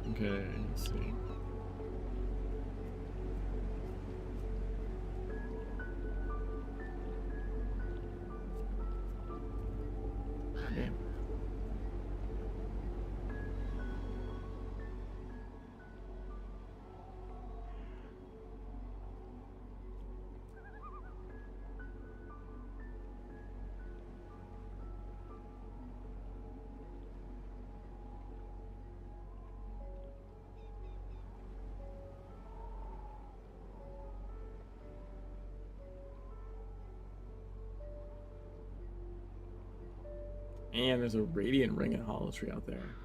Okay, let's see. God damn. And there's a radiant ring in Hollow Tree out there.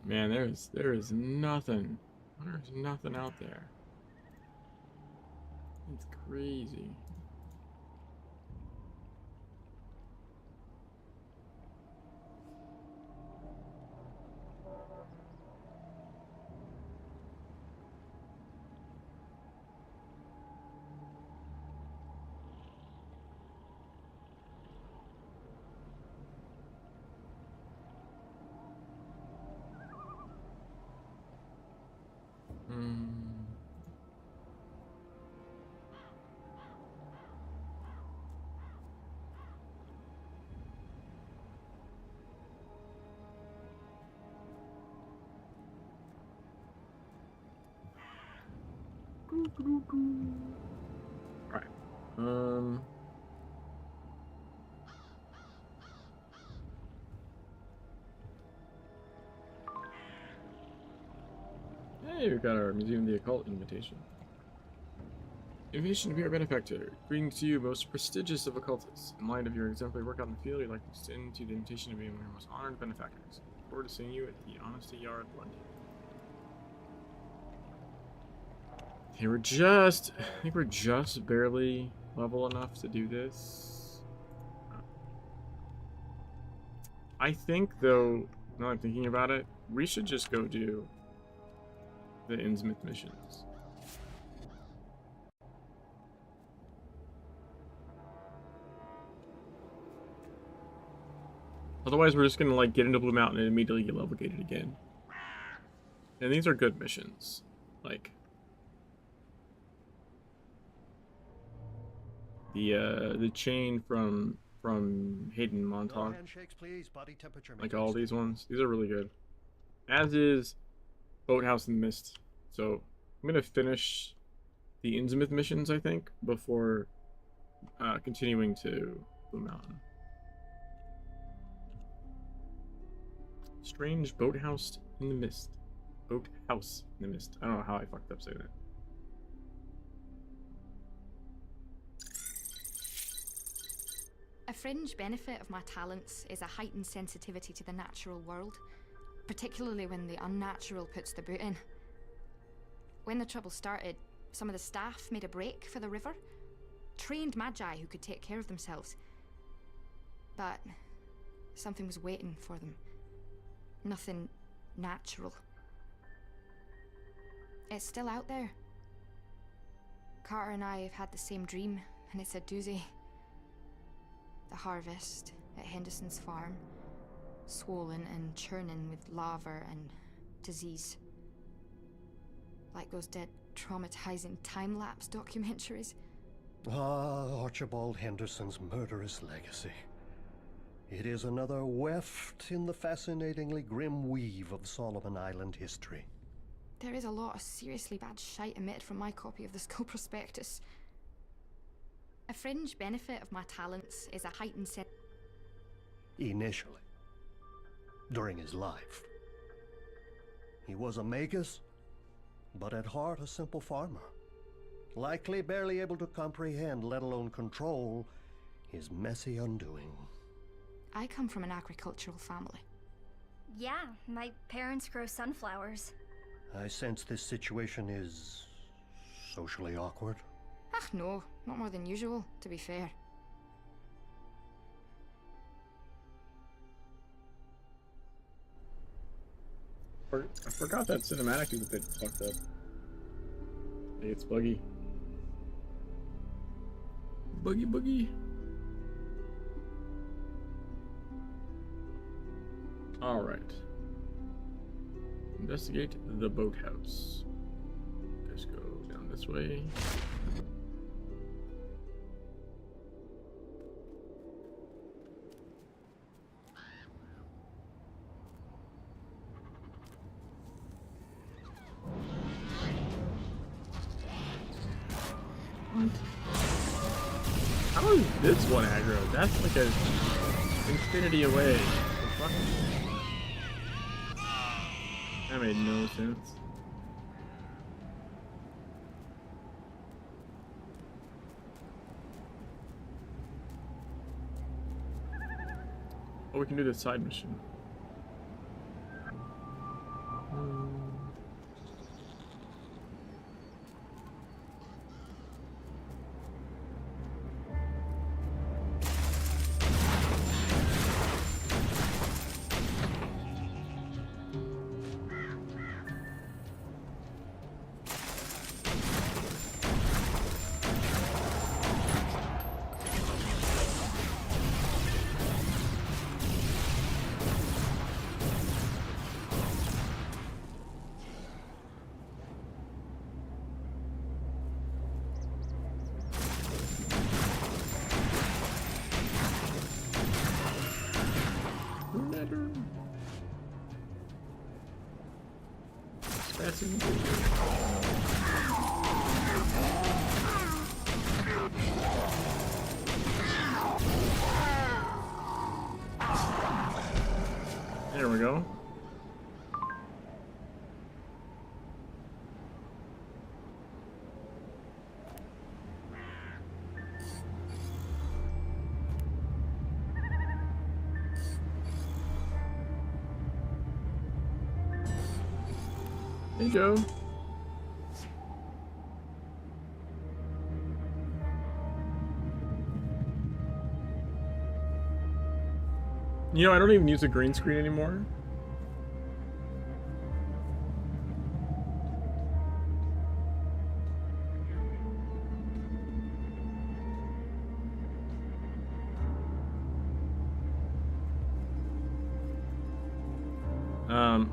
Man, there is nothing. There's nothing out there. It's crazy. Hmm. All right. Hey, we got our Museum of the Occult invitation. Invitation to be our benefactor. Greetings to you, most prestigious of occultists. In light of your exemplary work out in the field, we'd like to extend to you the invitation to be one of our most honored benefactors. Look forward to seeing you at the Honesty Yard, London. Okay, I think we're just barely level enough to do this. I think, though, now that I'm thinking about it, we should just go do the Innsmouth missions. Otherwise, we're just gonna like get into Blue Mountain and immediately get level gated again. And these are good missions, like the chain from Hayden Montauk, like all these ones. These are really good. As is Boathouse in the Mist. So I'm gonna finish the Innsmouth missions, I think, before continuing to Blue Mountain. Strange Boathouse in the Mist. Boathouse in the Mist. I don't know how I fucked up saying that. A fringe benefit of my talents is a heightened sensitivity to the natural world, particularly when the unnatural puts the boot in. When the trouble started, some of the staff made a break for the river. Trained magi who could take care of themselves. But something was waiting for them. Nothing natural. It's still out there. Carter and I have had the same dream, and it's a doozy. The harvest at Henderson's farm, swollen and churning with lava and disease. Like those dead, traumatizing time-lapse documentaries. Ah, Archibald Henderson's murderous legacy. It is another weft in the fascinatingly grim weave of Solomon Island history. There is a lot of seriously bad shite emitted from my copy of the school prospectus. A fringe benefit of my talents is a heightened Initially. During his life. He was a magus, but at heart a simple farmer. Likely barely able to comprehend, let alone control, his messy undoing. I come from an agricultural family. Yeah, my parents grow sunflowers. I sense this situation is socially awkward. Ah, no, not more than usual, to be fair. I forgot that cinematic is a bit fucked up. Hey, it's buggy. Buggy. Alright. Investigate the boathouse. Let's go down this way. How is this one aggro? That's like a infinity away. What the fuck? That made no sense. Oh, we can do this side mission. There we go. Hey, Joe. You know, I don't even use a green screen anymore.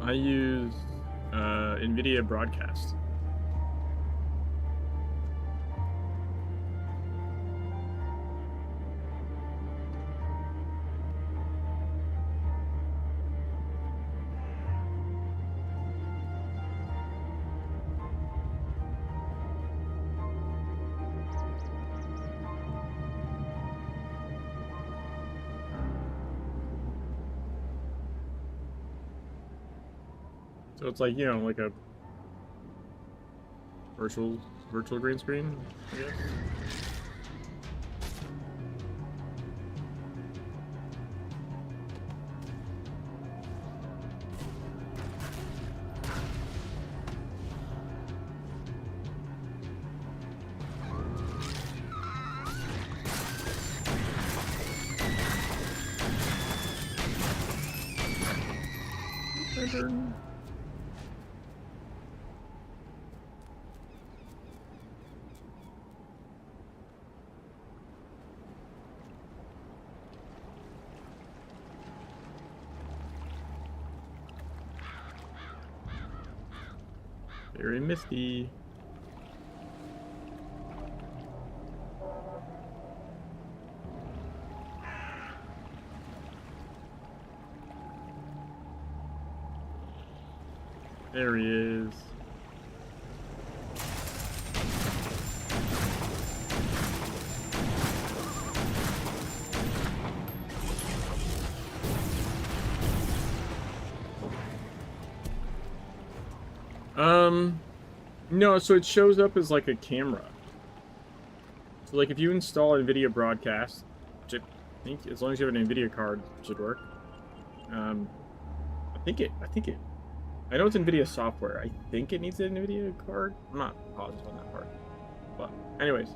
I use NVIDIA Broadcast. So it's like, you know, like a virtual green screen, I guess. Very misty. There he is. No, so it shows up as like a camera. So like if you install NVIDIA Broadcast, which I think as long as you have an NVIDIA card, it should work. I know it's NVIDIA software. I think it needs an NVIDIA card. I'm not positive on that part. But anyways.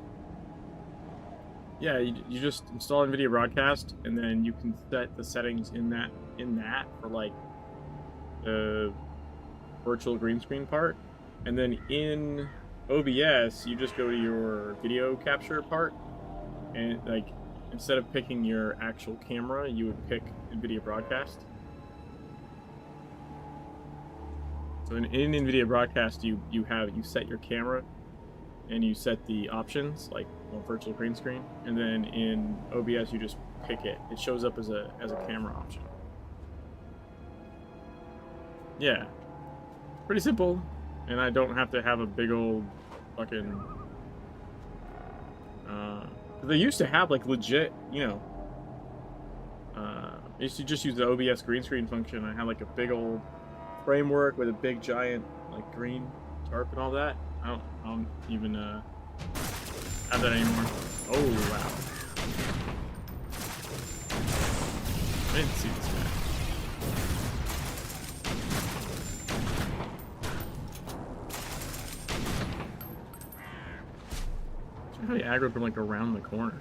Yeah, you just install NVIDIA Broadcast, and then you can set the settings in that for like the virtual green screen part. And then in OBS, you just go to your video capture part, and like instead of picking your actual camera, you would pick NVIDIA Broadcast. So in NVIDIA Broadcast, you set your camera, and you set the options like virtual green screen, and then in OBS you just pick it. It shows up as a camera option. Yeah, pretty simple, and I don't have to have a big old fucking. They used to have like legit, you know. I used to just use the OBS green screen function. I had like a big old framework with a big giant like green tarp and all that. I don't even have that anymore. Oh wow! I didn't see this guy. How he aggroed from like around the corner.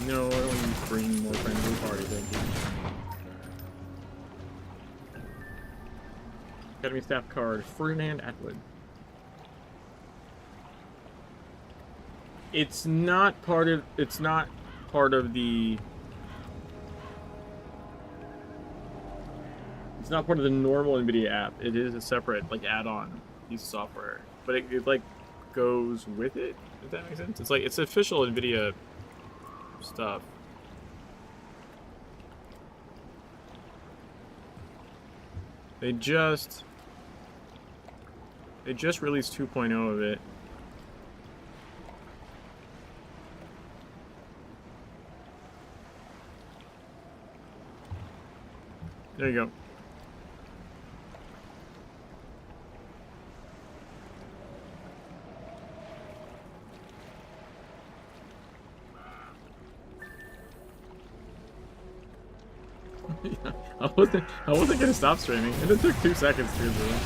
No, I don't want to bring more friends to the party, thank you. Academy staff card, Ferdinand Atwood. It's not part of the It's not part of the normal NVIDIA app. It is a separate like add-on piece of software. But it like goes with it, if that makes sense. It's like it's official NVIDIA stuff. They just released 2.0 of it. There you go. I wasn't gonna stop streaming, and it took 2 seconds to do it.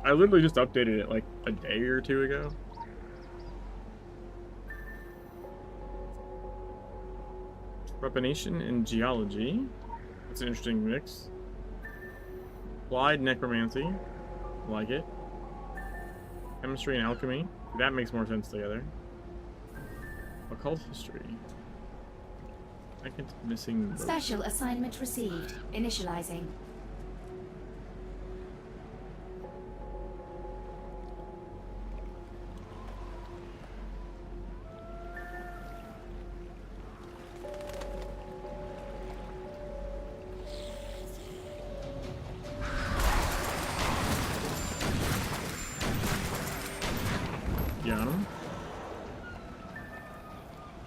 I literally just updated it like a day or 2 ago. Trepanation and geology. That's an interesting mix. Applied necromancy. Like it. Chemistry and alchemy. That makes more sense together. Occult history. Second missing. Special assignment received. Initializing.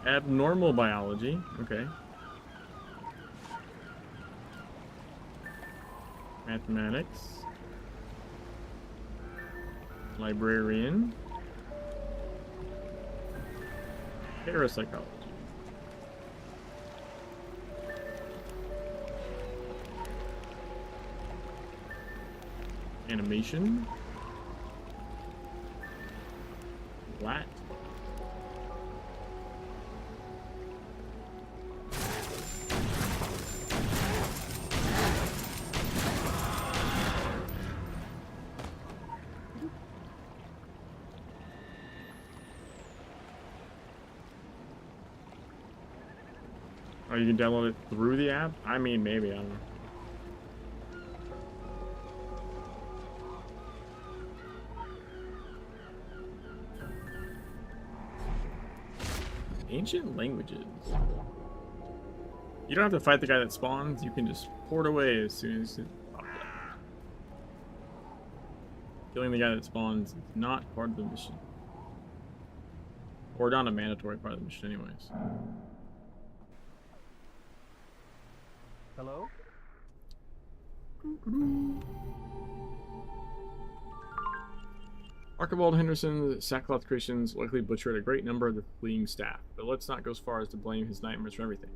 Abnormal biology, okay. Mathematics. Librarian. Parapsychology. Animation. Lat. Oh, you can download it through the app? I mean, maybe, I don't know. Ancient languages. You don't have to fight the guy that spawns, you can just port away as soon as it pops up. Killing the guy that spawns is not part of the mission. Or not a mandatory part of the mission anyways. Hello? Archibald Henderson's sackcloth Christians likely butchered a great number of the fleeing staff, but let's not go as far as to blame his nightmares for everything.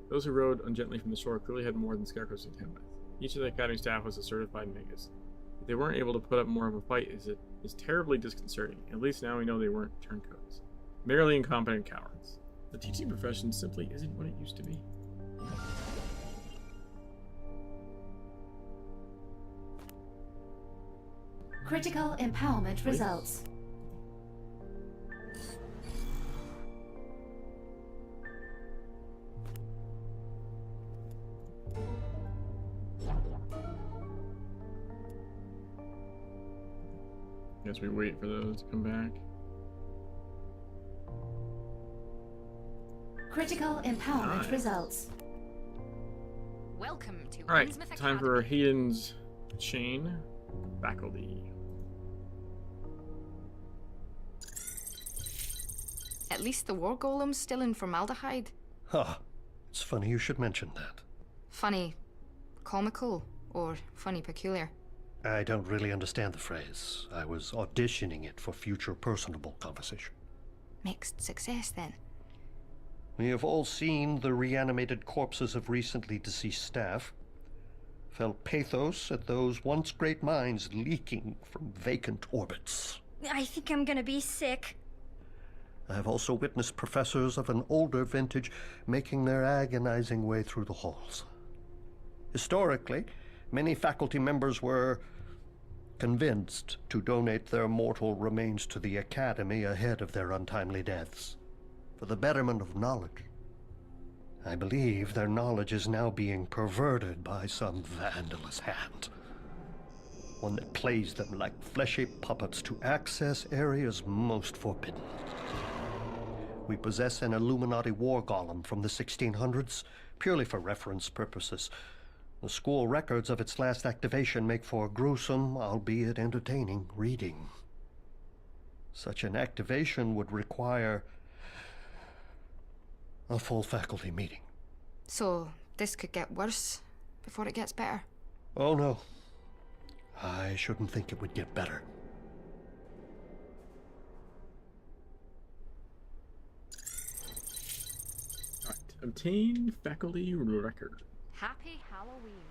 Those who rode ungently from the shore clearly had more than scarecrows to contend with. Each of the academy staff was a certified magus. If they weren't able to put up more of a fight is terribly disconcerting. At least now we know they weren't turncoats. Merely incompetent cowards. The teaching profession simply isn't what it used to be. Critical empowerment results. Guess we wait for those to come back. Critical empowerment Nice. results. Welcome to Alright, Innsmouth time for Academy. Hayden's chain. Faculty. At least the war golem's still in formaldehyde. Huh. It's funny you should mention that. Funny, comical, or funny peculiar. I don't really understand the phrase. I was auditioning it for future personable conversation. Mixed success then. We have all seen the reanimated corpses of recently deceased staff, felt pathos at those once great minds leaking from vacant orbits. I think I'm gonna be sick. I have also witnessed professors of an older vintage making their agonizing way through the halls. Historically, many faculty members were convinced to donate their mortal remains to the Academy ahead of their untimely deaths, for the betterment of knowledge. I believe their knowledge is now being perverted by some vandalous hand. One that plays them like fleshy puppets to access areas most forbidden. We possess an Illuminati war golem from the 1600s, purely for reference purposes. The school records of its last activation make for gruesome, albeit entertaining, reading. Such an activation would require a full faculty meeting. So, this could get worse before it gets better. Oh no. I shouldn't think it would get better. Alright, obtain faculty record. Happy Halloween.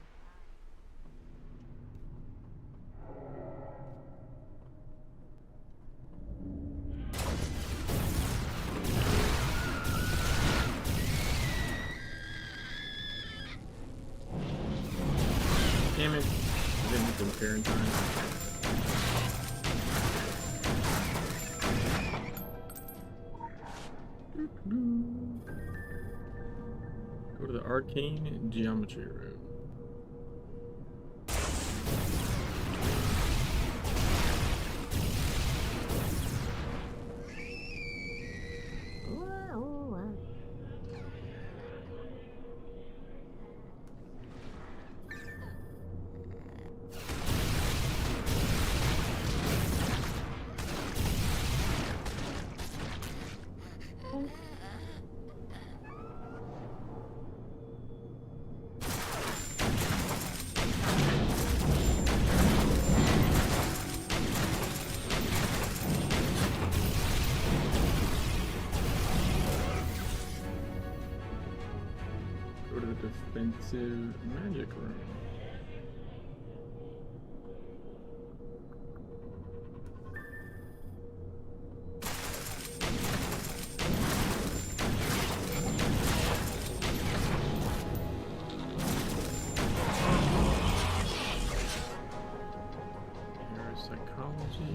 Damn it. I didn't hit the repair in time. Go to the arcane geometry room. Go to the defensive magic room. Parapsychology.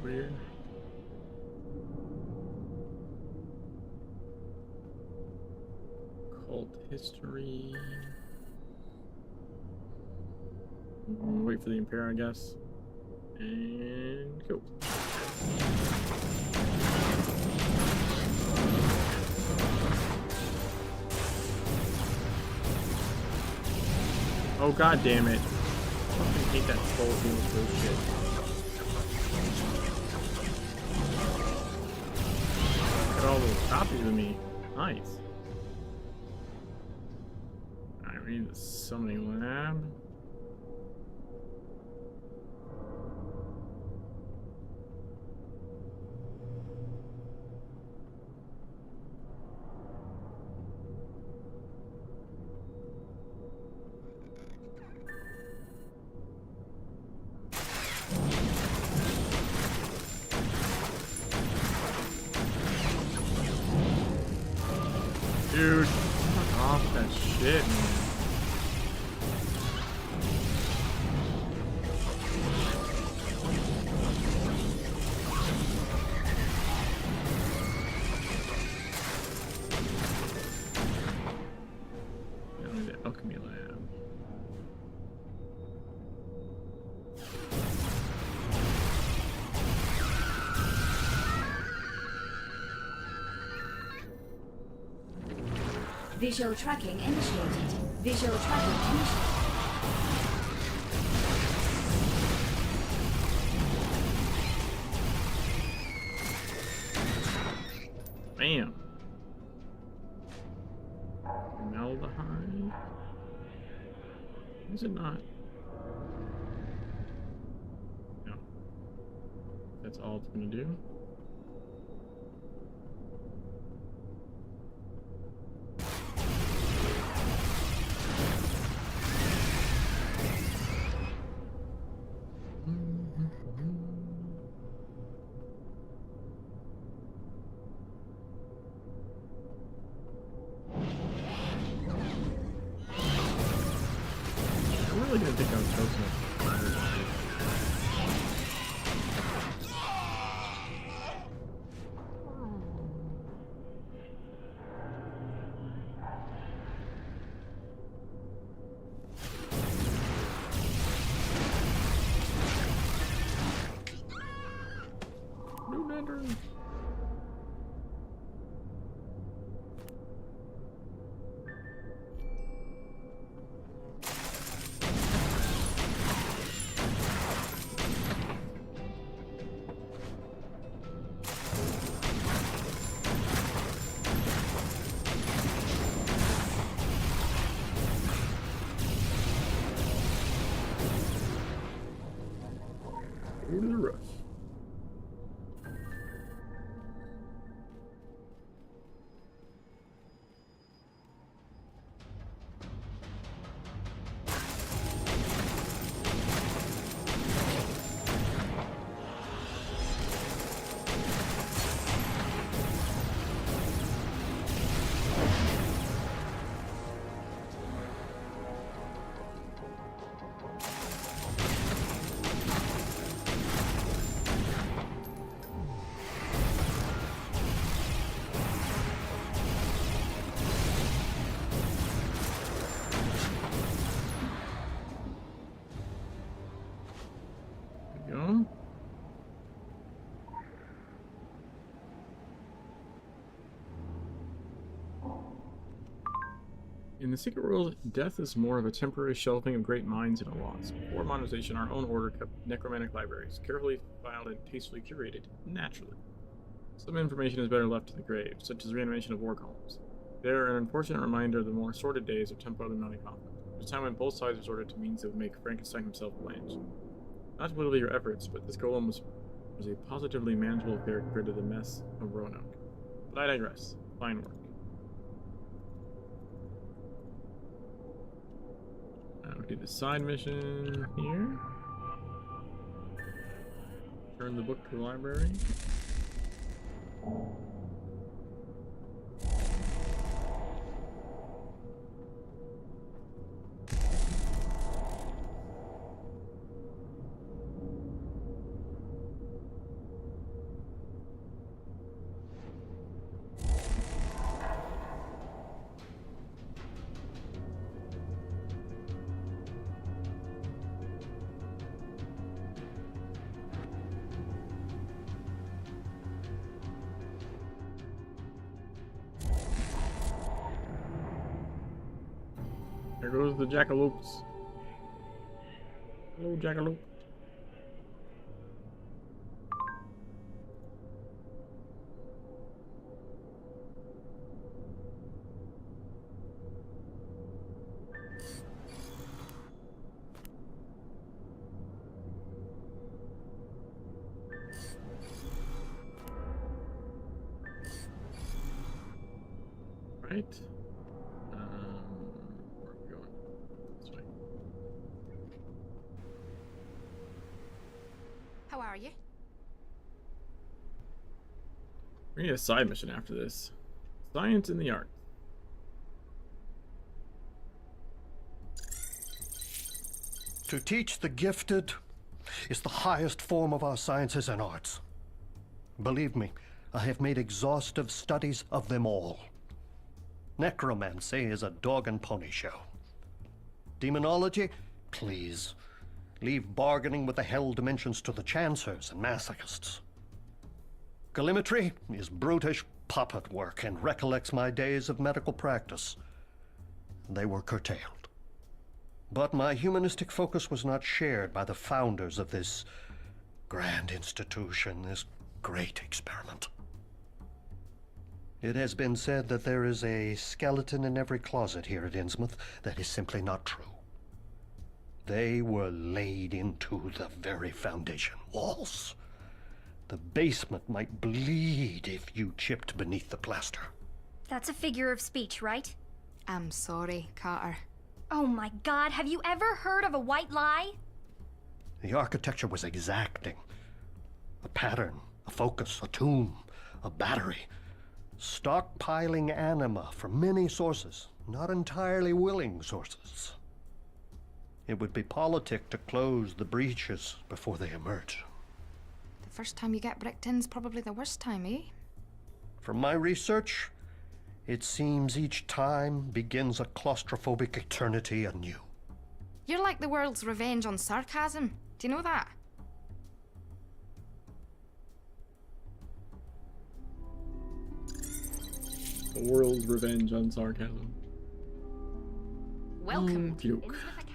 Weird. Alt history. Wait for the Imperial, I guess. And go. Oh god damn it. I fucking hate that troll wheels bullshit. Look at all those copies of me. Nice. Alright, we need the summoning lab. Dude, fuck off that shit, man. Now the alchemy lab. Visual tracking initiated. Visual tracking initiated. Bam. Formaldehyde. Is it not? No. That's all it's gonna do. I'm really gonna think I'm chosen. No matter. Go to the roof. There we go. In the secret world, death is more of a temporary shelving of great minds and a loss. Before modernization, our own order kept necromantic libraries, carefully filed and tastefully curated, naturally. Some information is better left to the grave, such as reanimation of war columns. They are an unfortunate reminder of the more sordid days of Tempo Illuminati conflict, a time when both sides resorted to means that would make Frankenstein himself blanch. Not to belittle your efforts, but this golem was a positively manageable affair compared to the mess of Roanoke. But I digress. Fine work. We do the side mission here. Turn the book to the library. There goes the jackalopes. Hello, jackalope. Right. Where are we going? This way. How are you? We need a side mission after this. Science in the arts. To teach the gifted is the highest form of our sciences and arts. Believe me, I have made exhaustive studies of them all. Necromancy is a dog and pony show. Demonology? Please. Leave bargaining with the hell dimensions to the chancers and masochists. Callimetry is brutish puppet work and recollects my days of medical practice. They were curtailed. But my humanistic focus was not shared by the founders of this grand institution, this great experiment. It has been said that there is a skeleton in every closet here at Innsmouth. That is simply not true. They were laid into the very foundation walls. The basement might bleed if you chipped beneath the plaster. That's a figure of speech, right? I'm sorry, Carter. Oh my god, have you ever heard of a white lie? The architecture was exacting. A pattern, a focus, a tomb, a battery. Stockpiling anima from many sources, not entirely willing sources. It would be politic to close the breaches before they emerge. The first time you get bricked in's probably the worst time, eh? From my research, it seems each time begins a claustrophobic eternity anew. You're like the world's revenge on sarcasm. Do you know that? The world's revenge on sarcasm. Welcome to Okey-doke. Innsmouth Academy.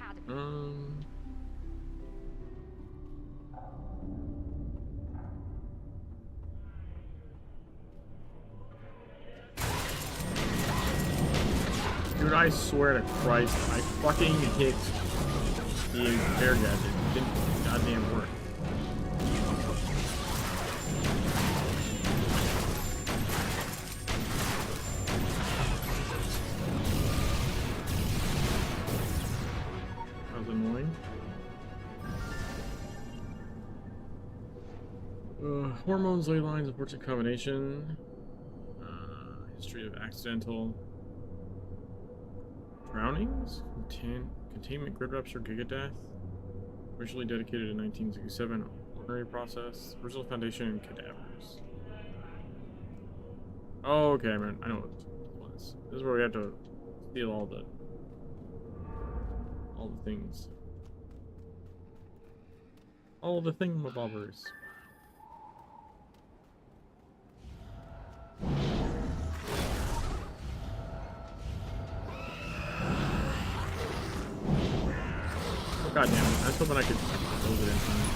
Dude, I swear to Christ, I fucking hit the air gadget. It didn't goddamn work. That was annoying. Hormones, ley lines, unfortunate combination. History of accidental drownings, containment, grid rupture, gigadeath. Originally dedicated in 1967, ordinary process, original foundation, and cadavers. Oh, okay, man, I know what this was. This is where we have to steal all the things. All the thingamabobbers. God damn it, I was hoping I could close it in time.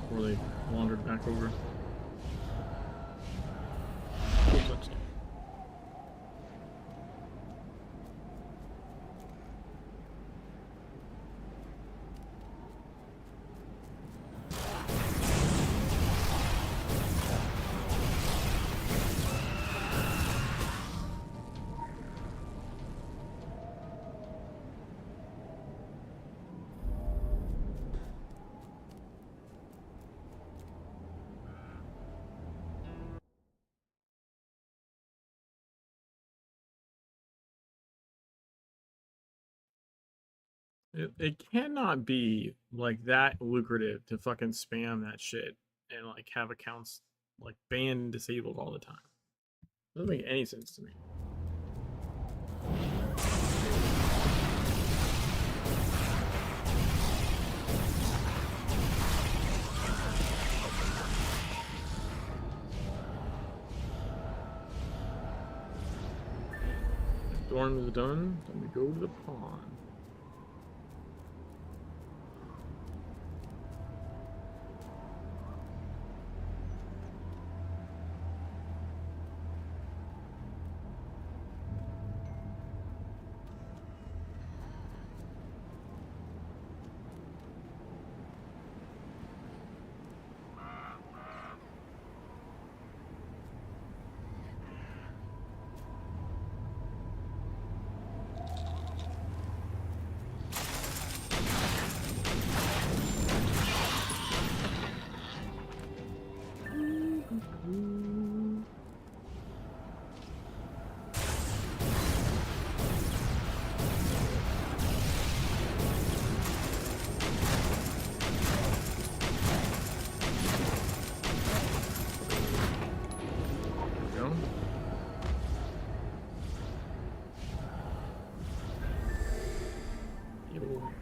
Before they wandered back over. It cannot be like that lucrative to fucking spam that shit and like have accounts like banned and disabled all the time. Doesn't make any sense to me. Storm is done. Then we go to the pond.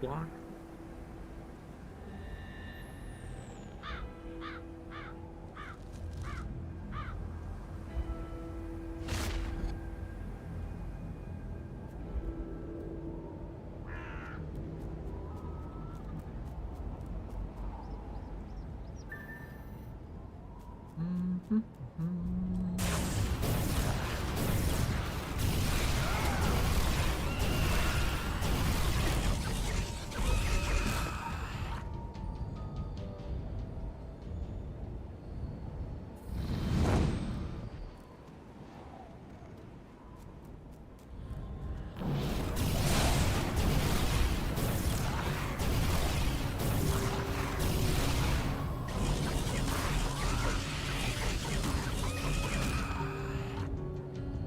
Block.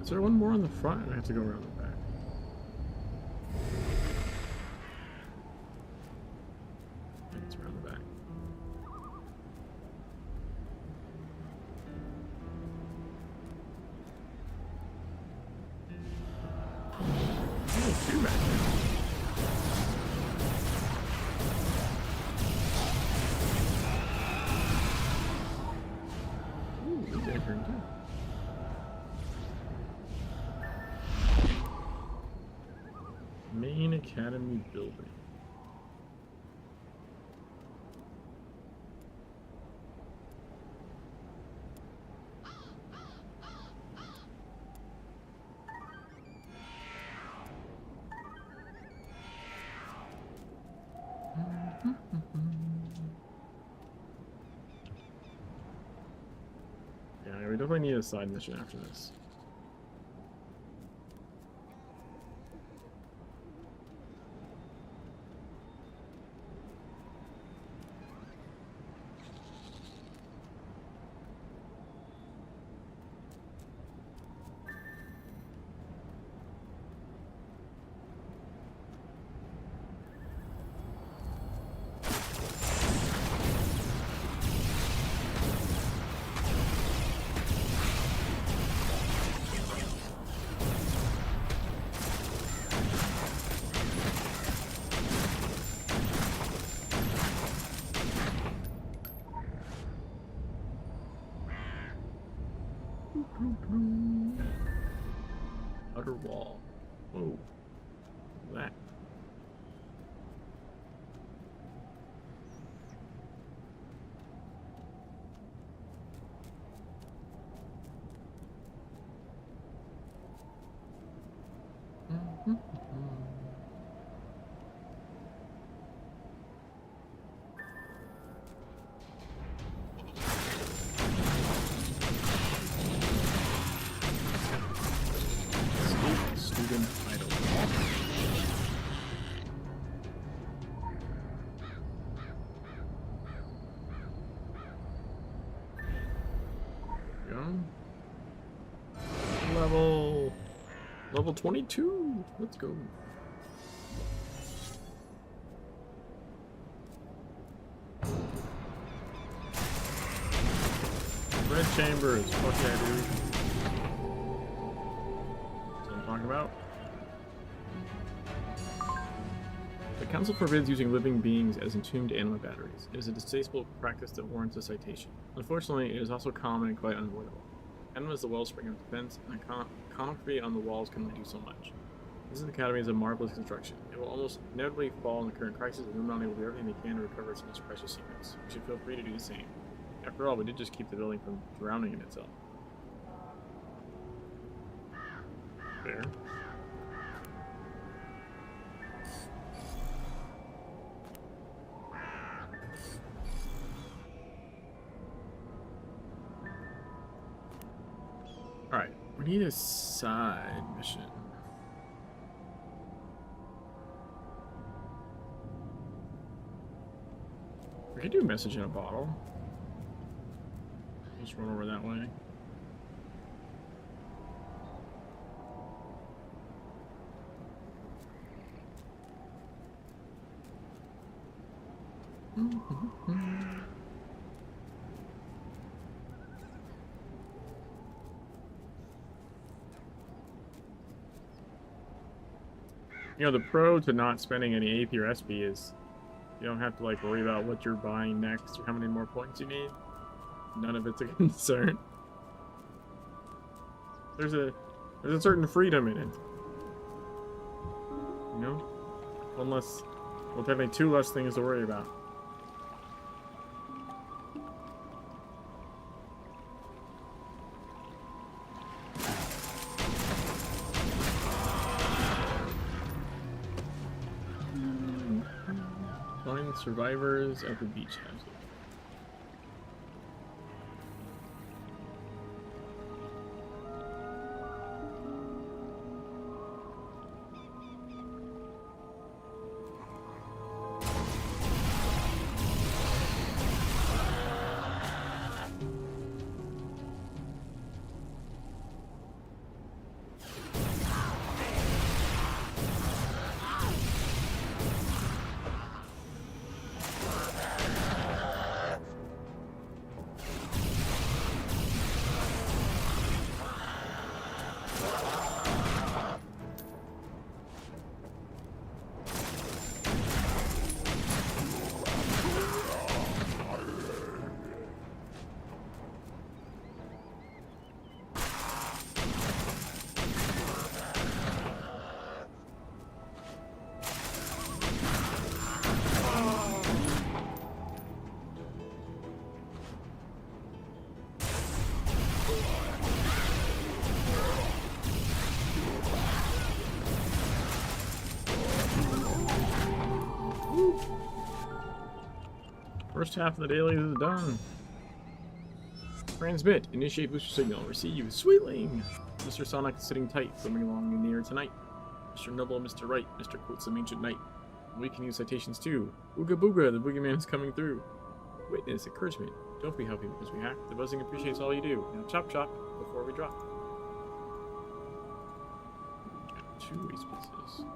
Is there one more on the front? I have to go around the back. I think it's around the back. Oh, two back there. Ooh, these are different too. Main Academy building. Yeah, we definitely need a side mission after this. Outer wall. Whoa. That. Student idol. Go. Level 22. Let's go. Red chambers. Fuck yeah, dude. That's what I'm talking about. The Council forbids using living beings as entombed anima batteries. It is a distasteful practice that warrants a citation. Unfortunately, it is also common and quite unavoidable. Anima is the wellspring of defense, and iconography on the walls can only do so much. This academy is a marvelous construction. It will almost inevitably fall in the current crisis, and the Illuminati will do everything they can to recover its most precious secrets. We should feel free to do the same. After all, we did just keep the building from drowning in itself. Fair. Alright, we need a side mission. We could do a message in a bottle. Just run over that way. You know, the pro to not spending any AP or SP is you don't have to like worry about what you're buying next or how many more points you need. None of it's a concern. There's a certain freedom in it. You know? One less, well, technically two less things to worry about. Find survivors at the beach house. First half of the dailies is done. Transmit. Initiate booster signal. Receive. Sweetling. Mr. Sonic is sitting tight, swimming along near tonight. Mr. Noble, Mr. Wright, Mr. Quotes some ancient knight. We can use citations too. Ooga booga, the boogeyman is coming through. Witness, encouragement. Don't be happy because we hack. The buzzing appreciates all you do. Now chop chop before we drop. Two waste pieces.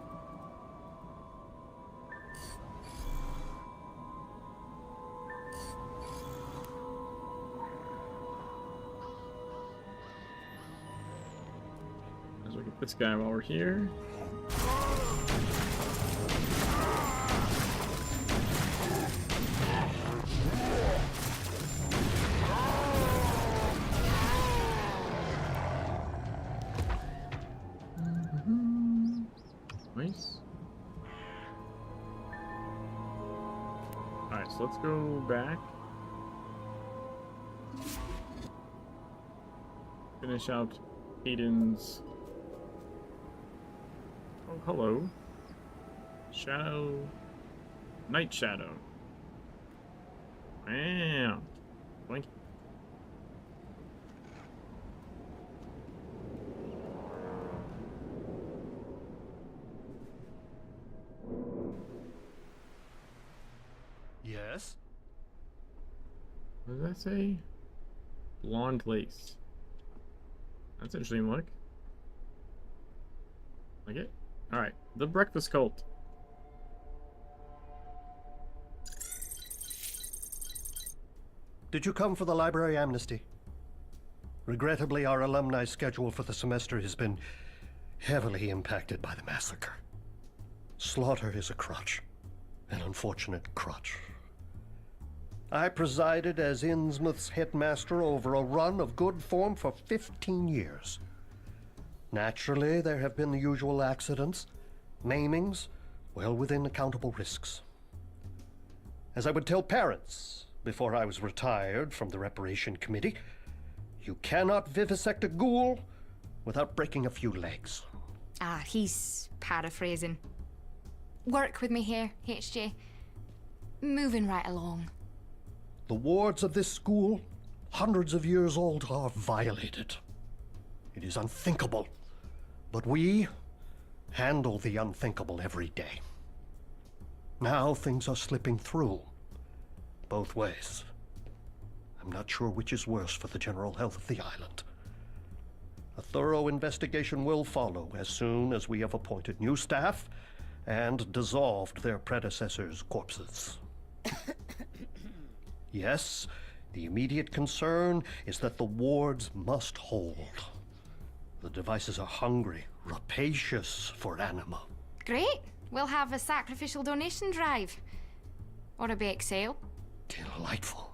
Let's look at this guy while we're here. Nice. Alright, so let's go back. Finish out Aiden's. Oh, hello. Shadow. Night Shadow. Wow. Boink. Yes? What does that say? Blonde lace. That's an interesting look. Like it? Alright, the breakfast cult. Did you come for the library amnesty? Regrettably, our alumni schedule for the semester has been heavily impacted by the massacre. Slaughter is a crutch, an unfortunate crutch. I presided as Innsmouth's headmaster over a run of good form for 15 years. Naturally, there have been the usual accidents, maimings, well within accountable risks. As I would tell parents before I was retired from the Reparation Committee, you cannot vivisect a ghoul without breaking a few legs. Ah, he's paraphrasing. Work with me here, HJ. Moving right along. The wards of this school, hundreds of years old, are violated. It is unthinkable, but we handle the unthinkable every day. Now things are slipping through, both ways. I'm not sure which is worse for the general health of the island. A thorough investigation will follow as soon as we have appointed new staff and dissolved their predecessors' corpses. Yes, the immediate concern is that the wards must hold. The devices are hungry, rapacious for anima. Great. We'll have a sacrificial donation drive. Or a bake sale. Delightful.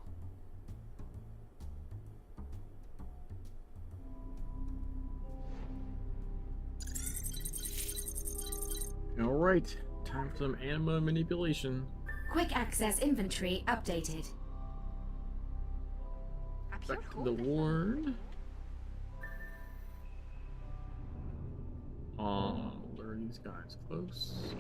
Alright, time for some anima manipulation. Quick access inventory updated. Back to the ward. Lure these guys close.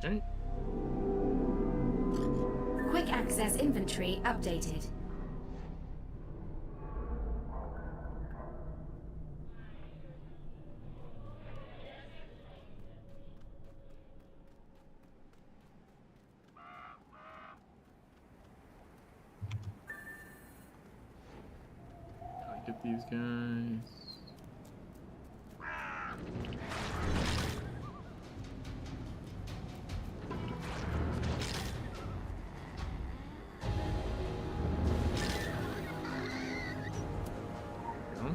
Okay. Quick access inventory updated. Gotta get these guys. Go.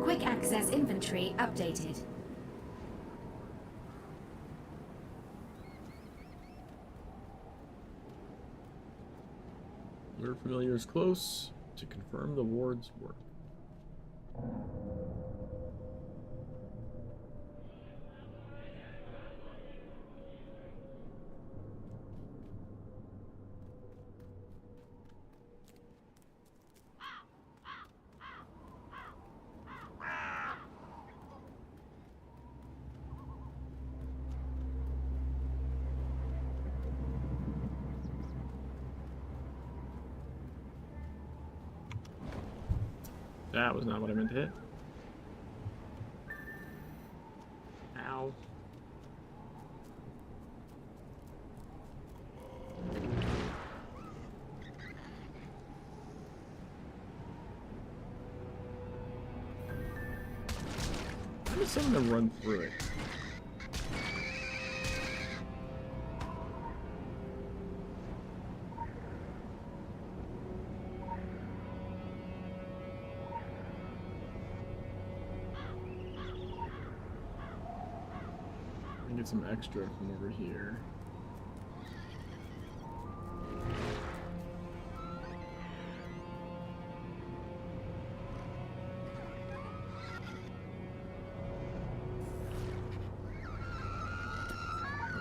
Quick access inventory updated. Lure familiars close to confirm the ward's work. That was not what I meant to hit. Ow. I need someone to run through it. Get some extra from over here.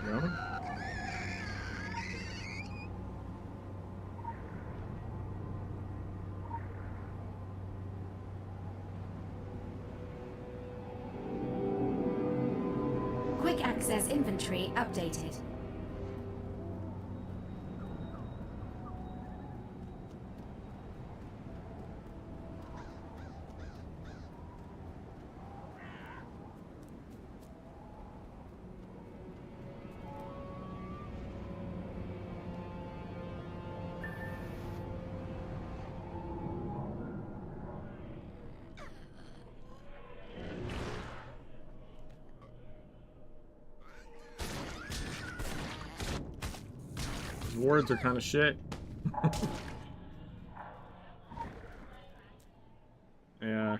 There we go. Quick access inventory updated. wards are kind of shit. Yeah.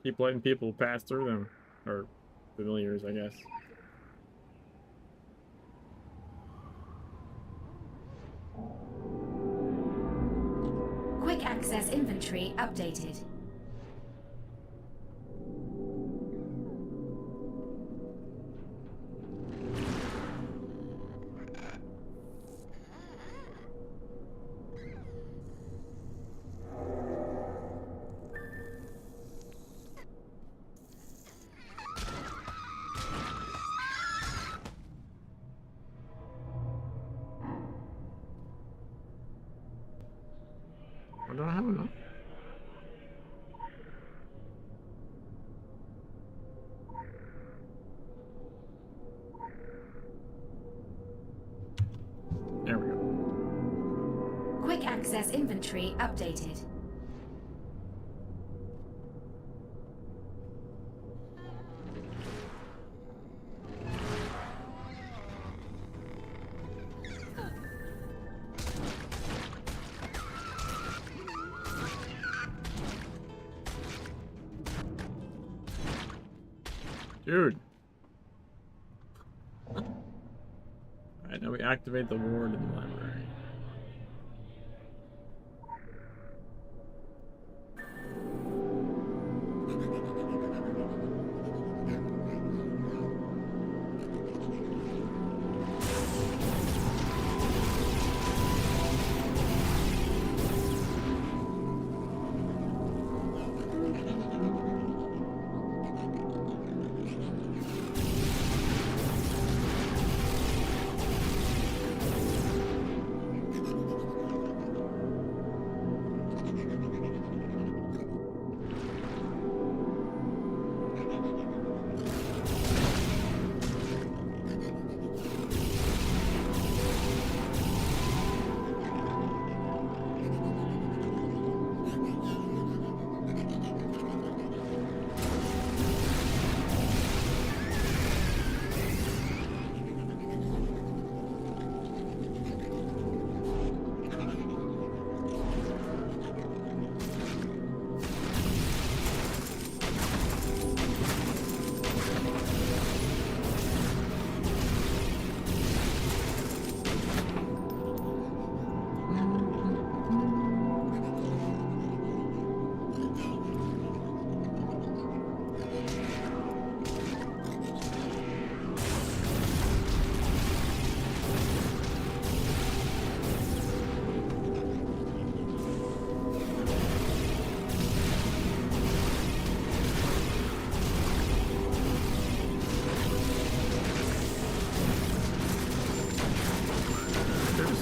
Keep letting people pass through them. Or familiars, I guess. Quick access inventory updated. I don't have enough. There we go. Quick access inventory updated. Dude. Alright, now we activate the ward in the library.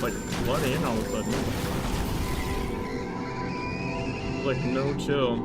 Like flooding in all of a sudden. Like no chill.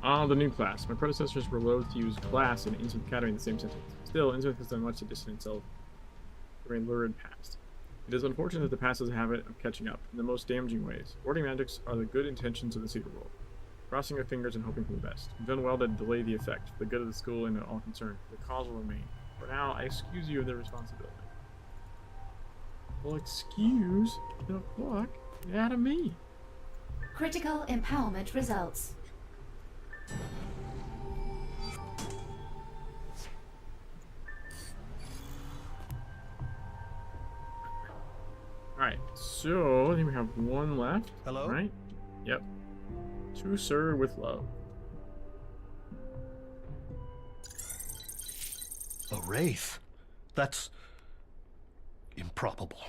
Ah, the new class. My predecessors were loath to use class and Innsmouth Academy in the same sentence. Still, Innsmouth has done much to distance itself from a lurid past. It is unfortunate that the past has a habit of catching up in the most damaging ways. Warding magics are the good intentions of the secret world. Crossing our fingers and hoping for the best. We've done well to delay the effect for the good of the school and all concerned. The cause will remain. For now, I excuse you of the responsibility. Well, excuse the fuck out of me. Critical empowerment results. Alright, so I think we have one left. Hello? Right? Yep. To Sir with Love. A wraith? That's improbable.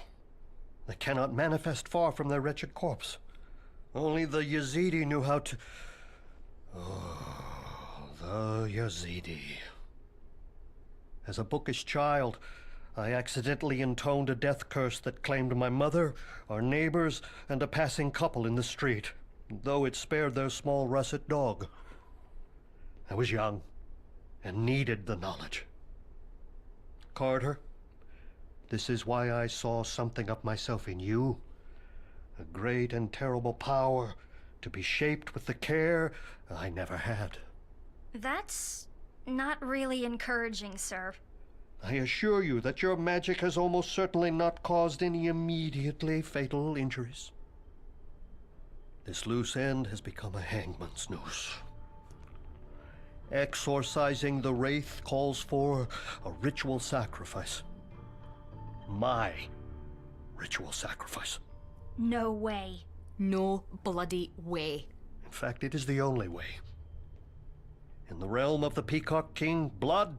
They cannot manifest far from their wretched corpse. Only the Yazidi knew how to... Oh, the Yazidi. As a bookish child, I accidentally intoned a death curse that claimed my mother, our neighbors, and a passing couple in the street, though it spared their small russet dog. I was young and needed the knowledge. Carter, this is why I saw something of myself in you. A great and terrible power to be shaped with the care I never had. That's not really encouraging, sir. I assure you that your magic has almost certainly not caused any immediately fatal injuries. This loose end has become a hangman's noose. Exorcising the Wraith calls for a ritual sacrifice. My ritual sacrifice. No way. No bloody way. In fact, it is the only way. In the realm of the Peacock King, blood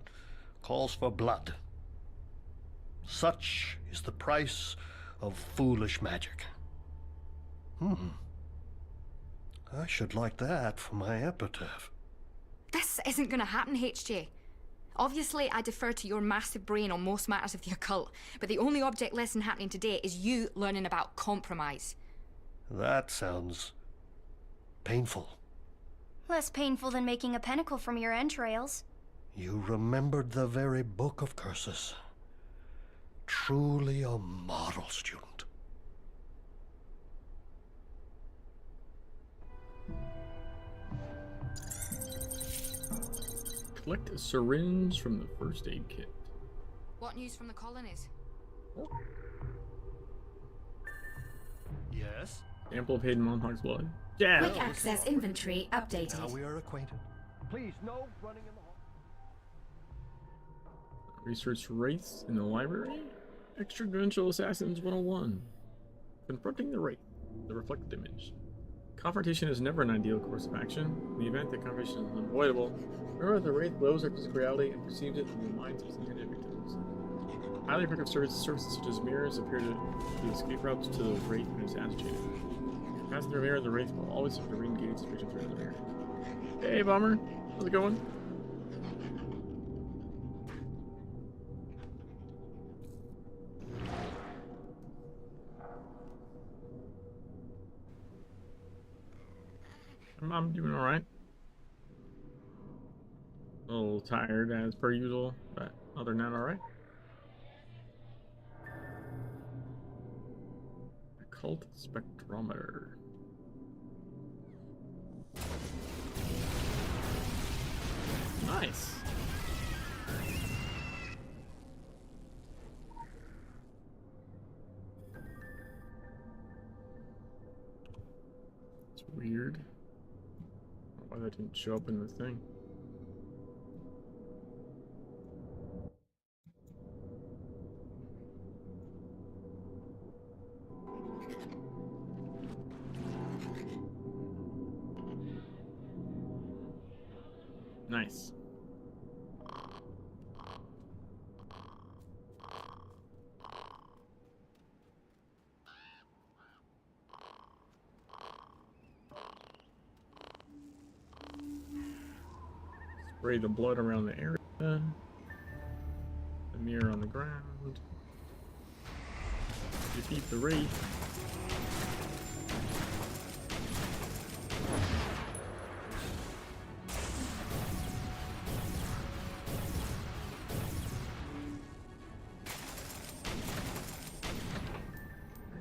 calls for blood. Such is the price of foolish magic. I should like that for my epitaph. This isn't gonna happen, HJ. Obviously, I defer to your massive brain on most matters of the occult, but the only object lesson happening today is you learning about compromise. That sounds painful. Less painful than making a pentacle from your entrails. You remembered the very book of curses. Truly a model student. Collect a syringe from the first aid kit. What news from the colonies? Yes? Sample of Hayden Montauk's blood. Yeah! Quick access inventory updated. Now we are acquainted. Please, no running in the hall. Research Wraiths in the library? Extradimensional Assassins 101. Confronting the Wraith, the reflected image. Confrontation is never an ideal course of action. In the event that confrontation is unavoidable, remember the Wraith blows our physical reality and perceives it in the minds of its intended victims. Highly effective services such as mirrors appear to be escape routes to the Wraith when it's agitated. Passing through a mirror, the Wraith will always have to re-engage its vision through the mirror. Hey, Bomber! How's it going? I'm doing alright. A little tired as per usual, but other than that, alright. Occult spectrometer. Nice. It's weird. Why that didn't show up in the thing. Nice. Spray the blood around the area. The mirror on the ground. Defeat the Wraith.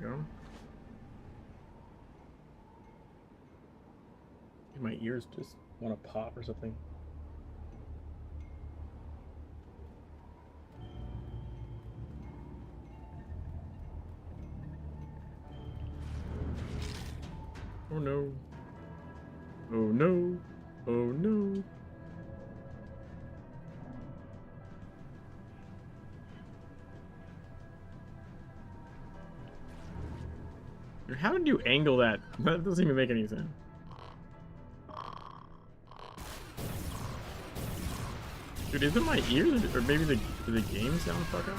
There we go. My ears just want to pop or something. Oh no. Oh no. Oh no. How did you angle that? That doesn't even make any sense. Dude, is it my ears or maybe the game sound fuck up?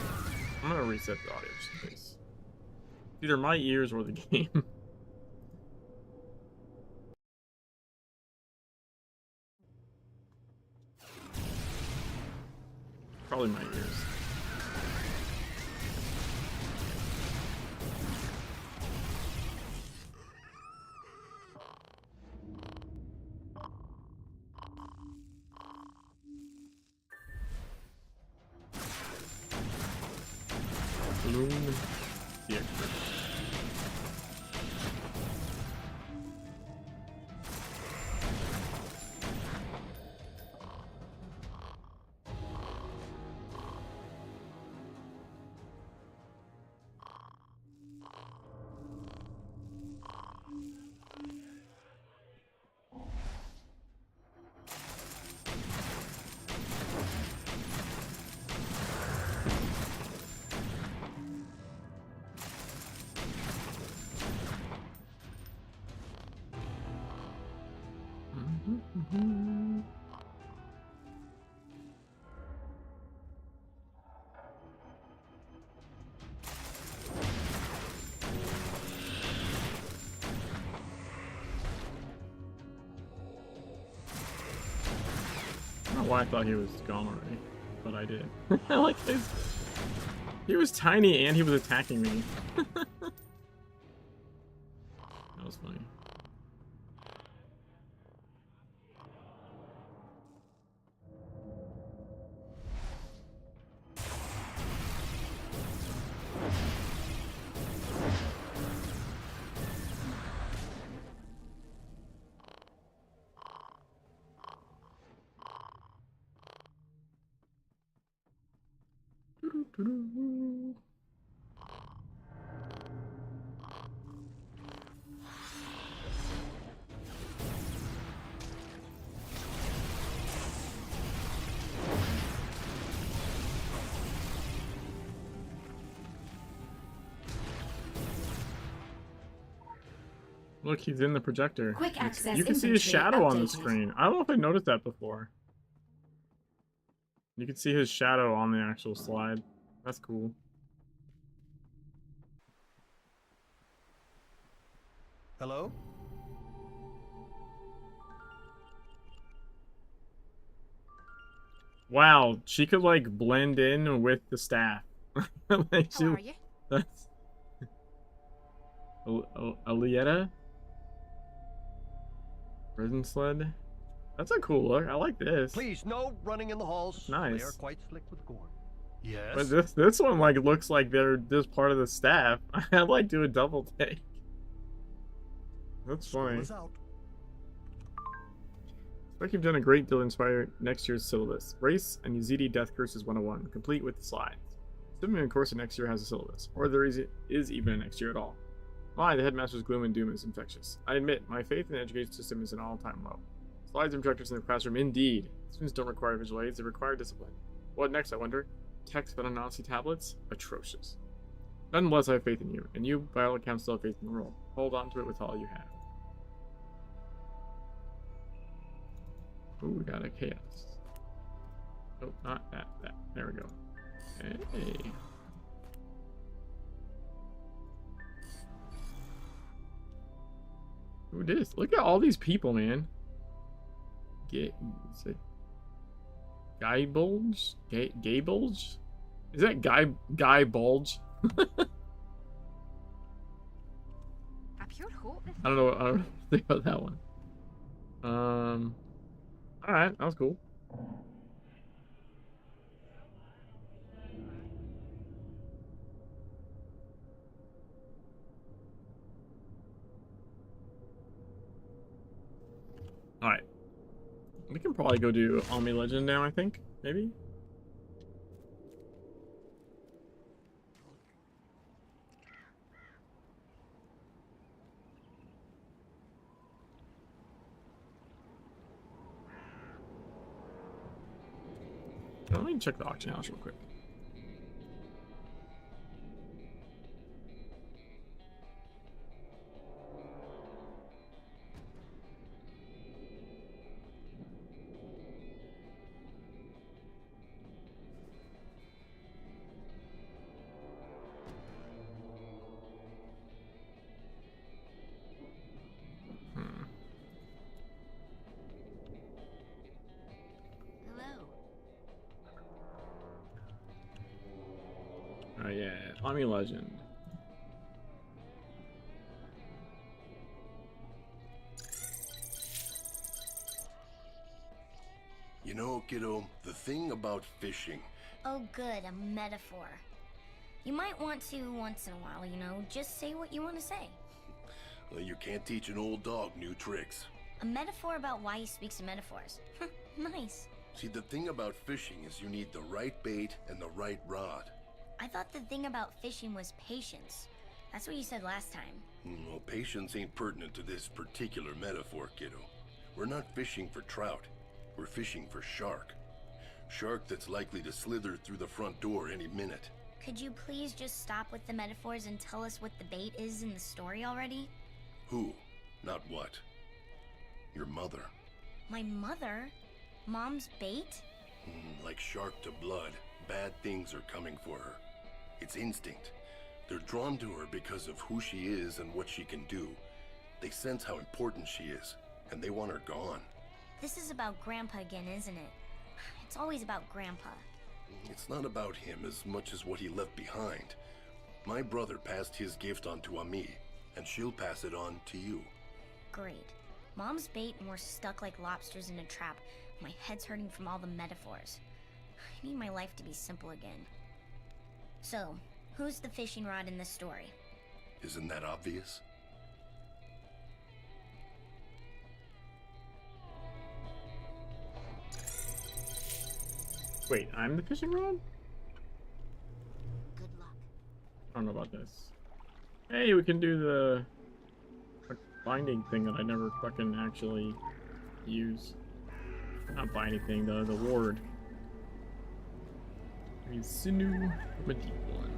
I'm gonna reset the audio just in case. Either my ears or the game. Probably my ears. Moon the expert. I don't know why I thought he was gone already, but I did. I like his. He was tiny and he was attacking me. That was funny. Look, he's in the projector. Quick access You can see his inventory shadow on the updated. screen. I don't know if I noticed that before. You can see his shadow on the actual slide. That's cool. Hello? Wow, she could like blend in with the staff. Like, How are you? That's Alietta? Prison sled? That's a cool look. I like this. Please, no running in the halls. Nice. They are quite slick with gore. Yes. But this one like looks like they're just part of the staff. I'd like do a double take. That's School funny. is out. Like you've done a great deal to inspire next year's syllabus. Race and Yazidi Death Curses 101, complete with the slides. Assuming a course next year has a syllabus, or there is even a next year at all. Why, the headmaster's gloom and doom is infectious. I admit, my faith in the education system is an all-time low. Slides and projectors in the classroom, indeed. Students don't require visual aids, they require discipline. What next, I wonder? Text but on Nazi tablets? Atrocious. Nonetheless, I have faith in you, and you, by all accounts, still have faith in the world. Hold on to it with all you have. Ooh, we got a chaos. Oh, not that. There we go. Hey. Who this? Look at all these people, man. Is it Guy Bulge? Gay Bulge? Is that Guy Bulge? A pure hope. I don't know think about that one. Alright, that was cool. Alright. We can probably go do Army Legend now, I think. Maybe? Let me check the auction house real quick. Oh yeah, Army Legend. You know, kiddo, the thing about fishing, Oh, good, a metaphor. You might want to once in a while, you know, just say what you want to say. Well, you can't teach an old dog new tricks. A metaphor about why he speaks in metaphors. Nice. See, the thing about fishing is you need the right bait and the right rod. I thought the thing about fishing was patience. That's what you said last time. Well, patience ain't pertinent to this particular metaphor, kiddo. We're not fishing for trout. We're fishing for shark. Shark that's likely to slither through the front door any minute. Could you please just stop with the metaphors and tell us what the bait is in the story already? Who? Not what. Your mother. My mother? Mom's bait? Like shark to blood, bad things are coming for her. It's instinct. They're drawn to her because of who she is and what she can do. They sense how important she is, and they want her gone. This is about Grandpa again, isn't it? It's always about Grandpa. It's not about him as much as what he left behind. My brother passed his gift on to Ami, and she'll pass it on to you. Great. Mom's bait and we're stuck like lobsters in a trap. My head's hurting from all the metaphors. I need my life to be simple again. So, who's the fishing rod in this story? Isn't that obvious? Wait, I'm the fishing rod? Good luck. I don't know about this. Hey, we can do the binding thing that I never fucking actually use. Not binding thing, the ward. I mean, sinew of a deep one.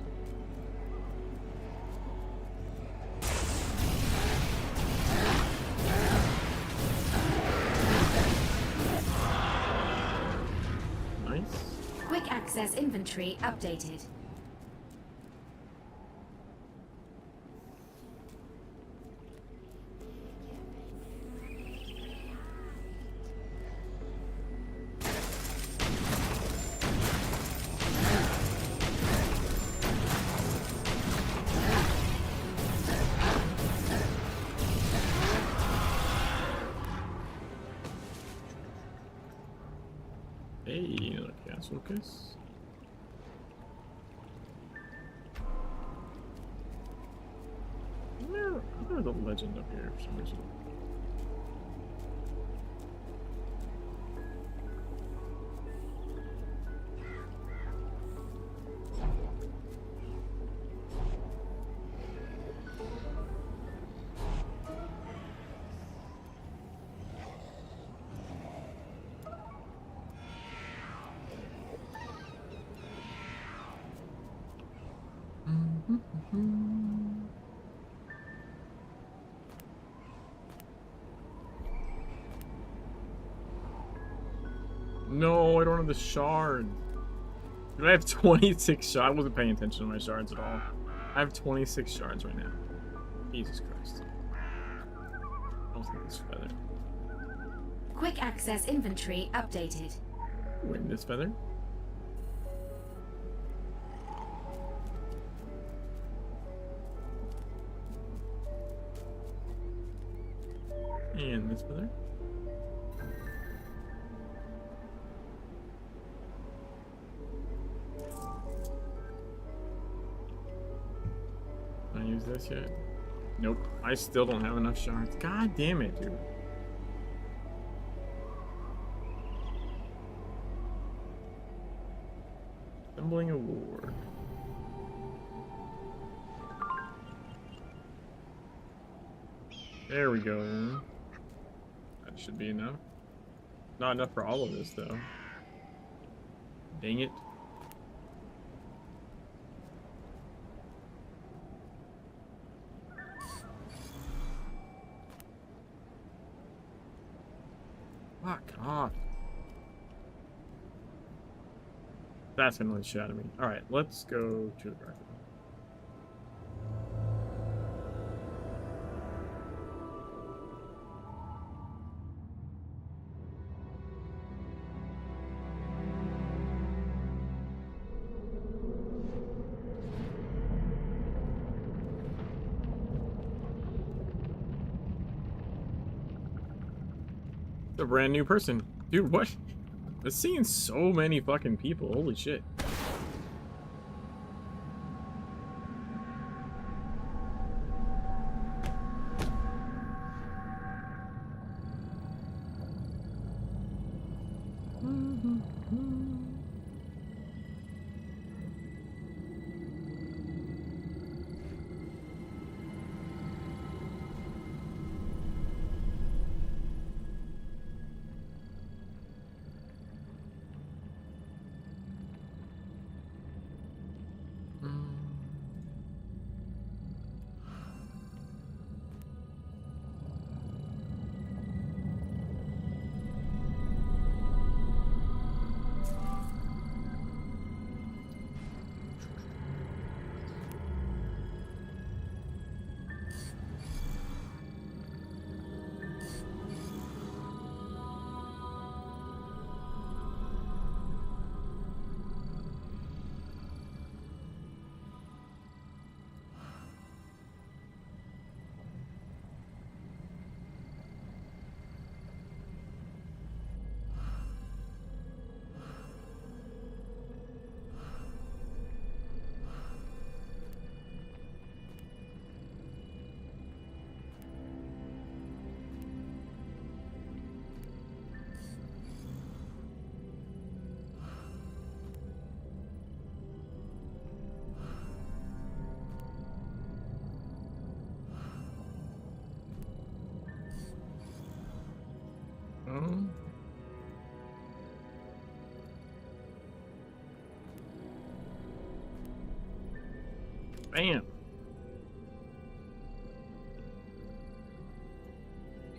Nice. Quick access inventory updated. Hey, another gas focus. There's a legend up here for some reason. No, I don't have the shard. Dude, I have 26 shards. I wasn't paying attention to my shards at all. I have 26 shards right now. Jesus Christ. I was thinking this feather. Quick access inventory updated. Win this feather. And this feather. Can I use this yet? Nope. I still don't have enough shards. God damn it, dude. Assembling a ward. There we go. That should be enough. Not enough for all of this, though. Dang it. Fuck off. That's gonna really shit out of me. Alright, let's go to the garden. A brand new person. Dude, what? I'm seeing so many fucking people. Holy shit. Bam!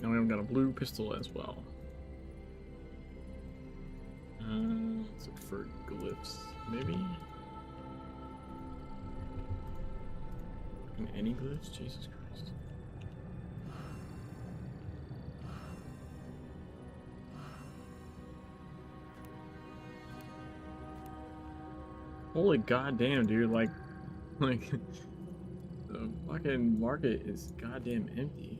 Now we've got a blue pistol as well. Let's look for glyphs, maybe? Any glyphs? Jesus Christ. Holy goddamn, dude, like the fucking market is goddamn empty.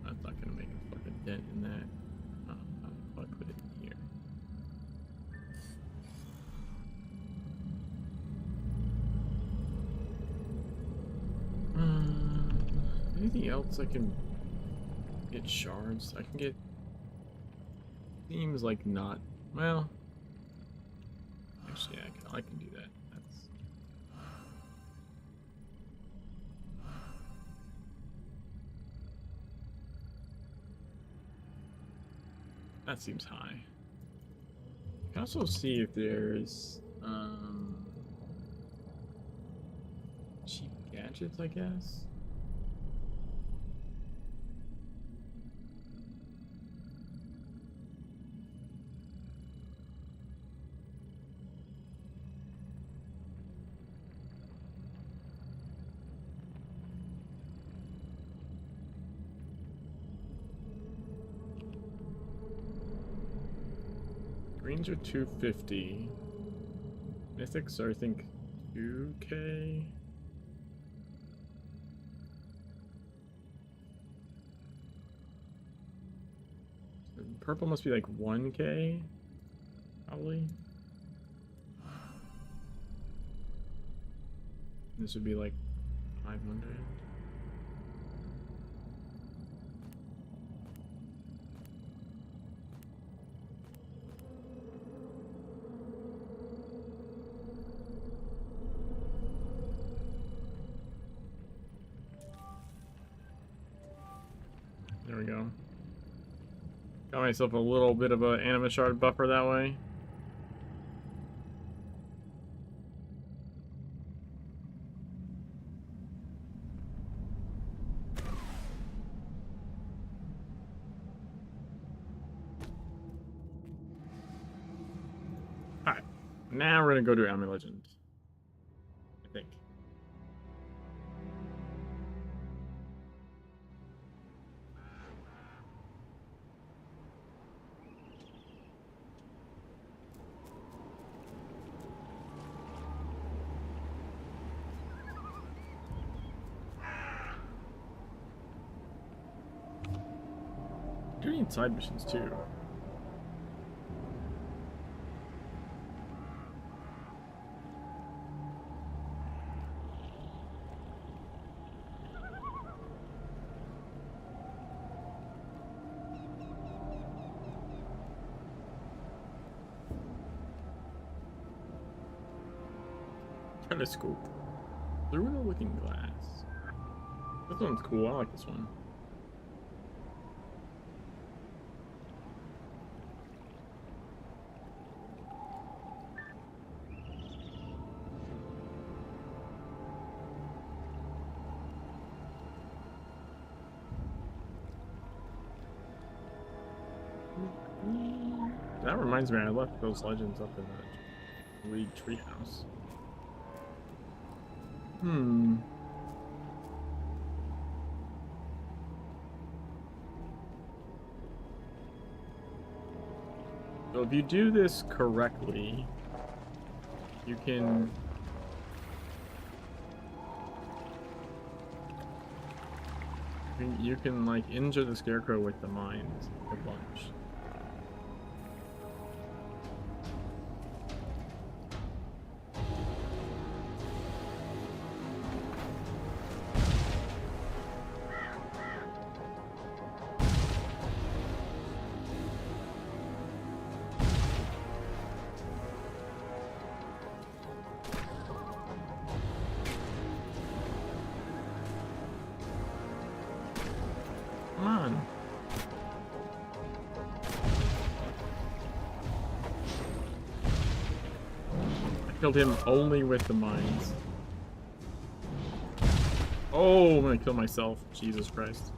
That's not gonna make a fucking dent in that. I'll put it in here. Anything else I can get shards? I can get. Seems like not. Well, actually, yeah, I can do that. That seems high. I can also see if there's cheap gadgets, I guess. Greens are 250. Mythics are, I think, 2K. Purple must be like 1K, probably. This would be like 500. There we go. Got myself a little bit of an anima shard buffer that way. Alright. Now we're gonna go to Almy Legend. I think. Do need side missions too. Telescope. Through the looking glass. This one's cool. I like this one. That reminds me, I left those legends up in the League treehouse. So if you do this correctly, you can like injure the scarecrow with the mines a bunch. Come on. Killed him only with the mines. Oh, I'm gonna kill myself. Jesus Christ.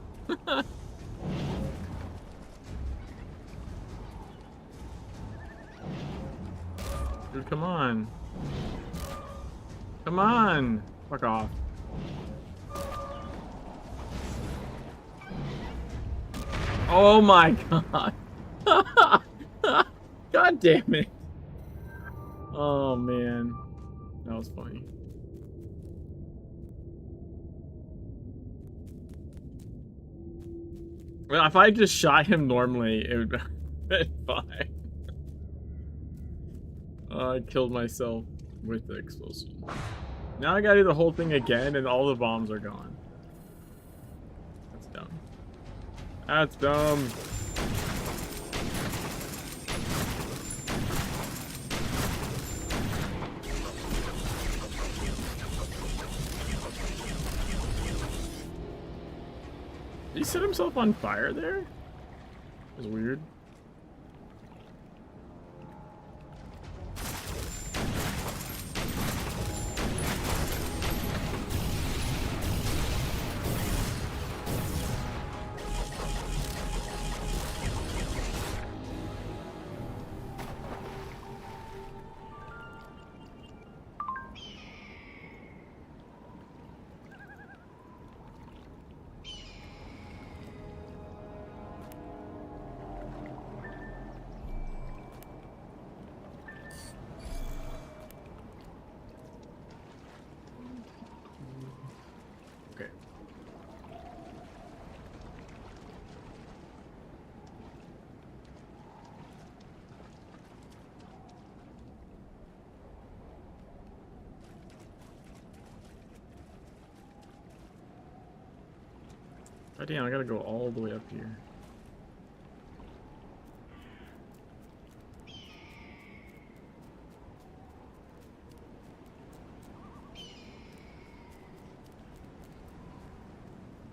Dude, come on. Come on. Fuck off. Oh my god. God damn it. Oh man. That was funny. Well, if I just shot him normally, it would have been fine. I killed myself with the explosion. Now I gotta do the whole thing again and all the bombs are gone. That's dumb. That's dumb. Did he set himself on fire there? It was weird. Okay. God damn, I gotta go all the way up here.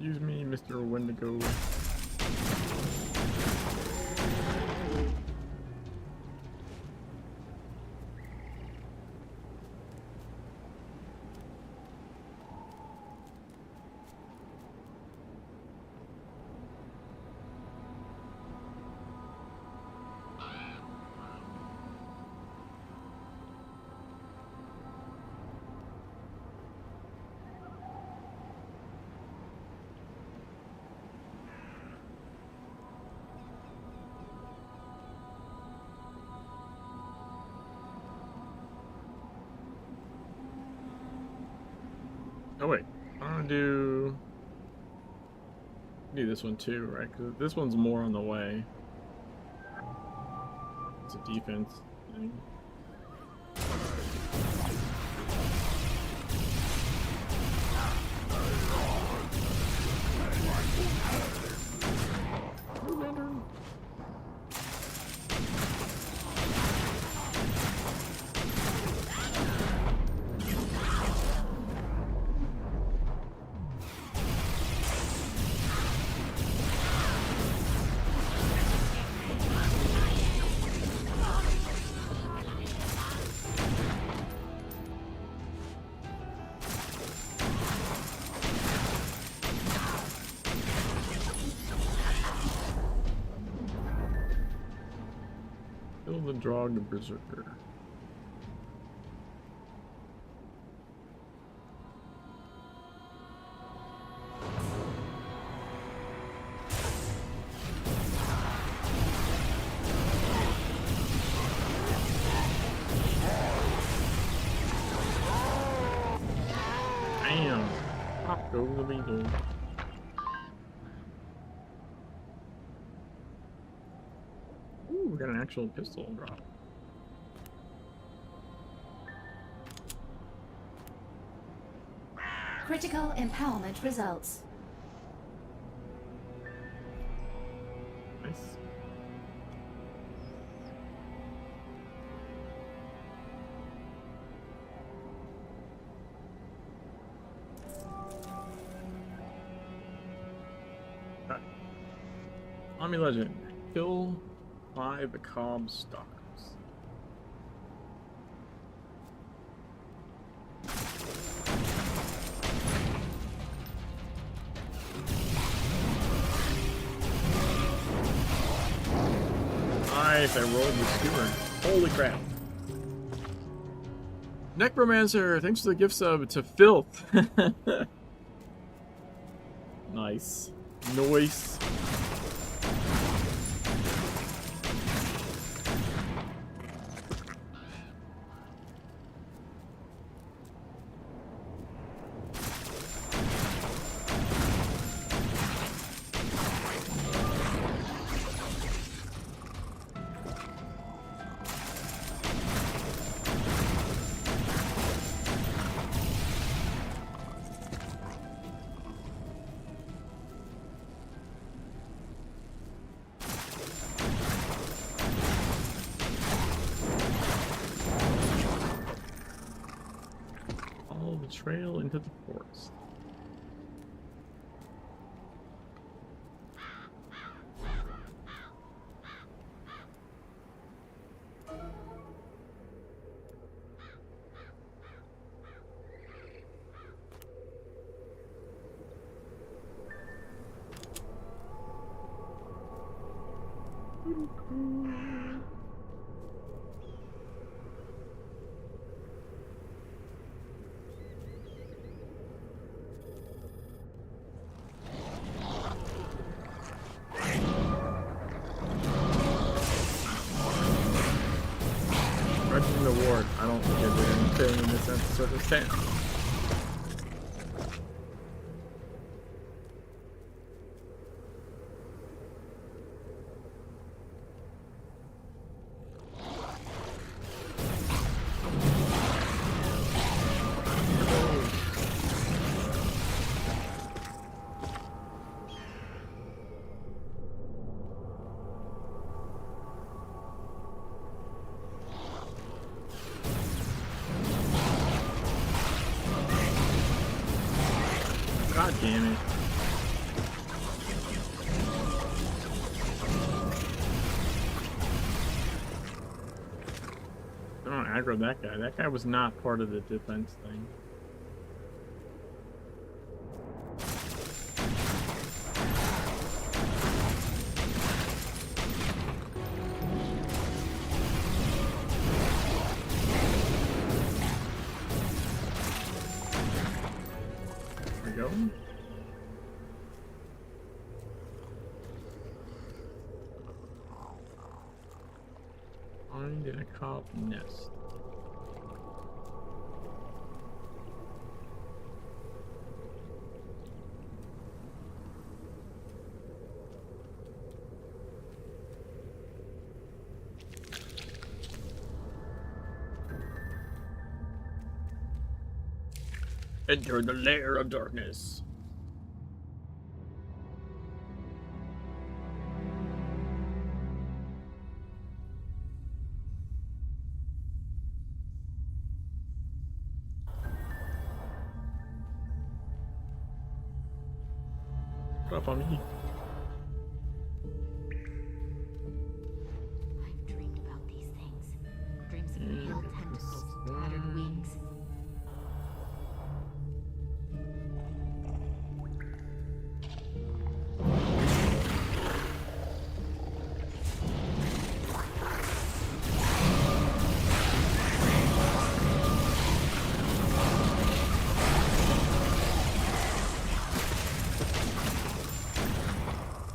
Excuse me, Mr. Wendigo. Oh wait, I want to do this one too, right? Because this one's more on the way. It's a defense thing. Kill the Drog Berserker. Damn! Pop goes the beetle. Ooh, we got an actual pistol drop. Critical empowerment results. Nice. Alright. Army Legend. Kill by the Cobb Stalkers. Nice, I rolled the skewer. Holy crap. Necromancer, thanks for the gift sub to Filth. Nice. Nice. Trail into the forest. Regiment Award. I don't think I did anything in this episode of 10. God damn it. I don't aggro that guy. That guy was not part of the defense thing. Go. Find in a cob nest. Enter the lair of darkness. What up on me? I've dreamed about these things. Dreams of pale tentacles, tattered wings.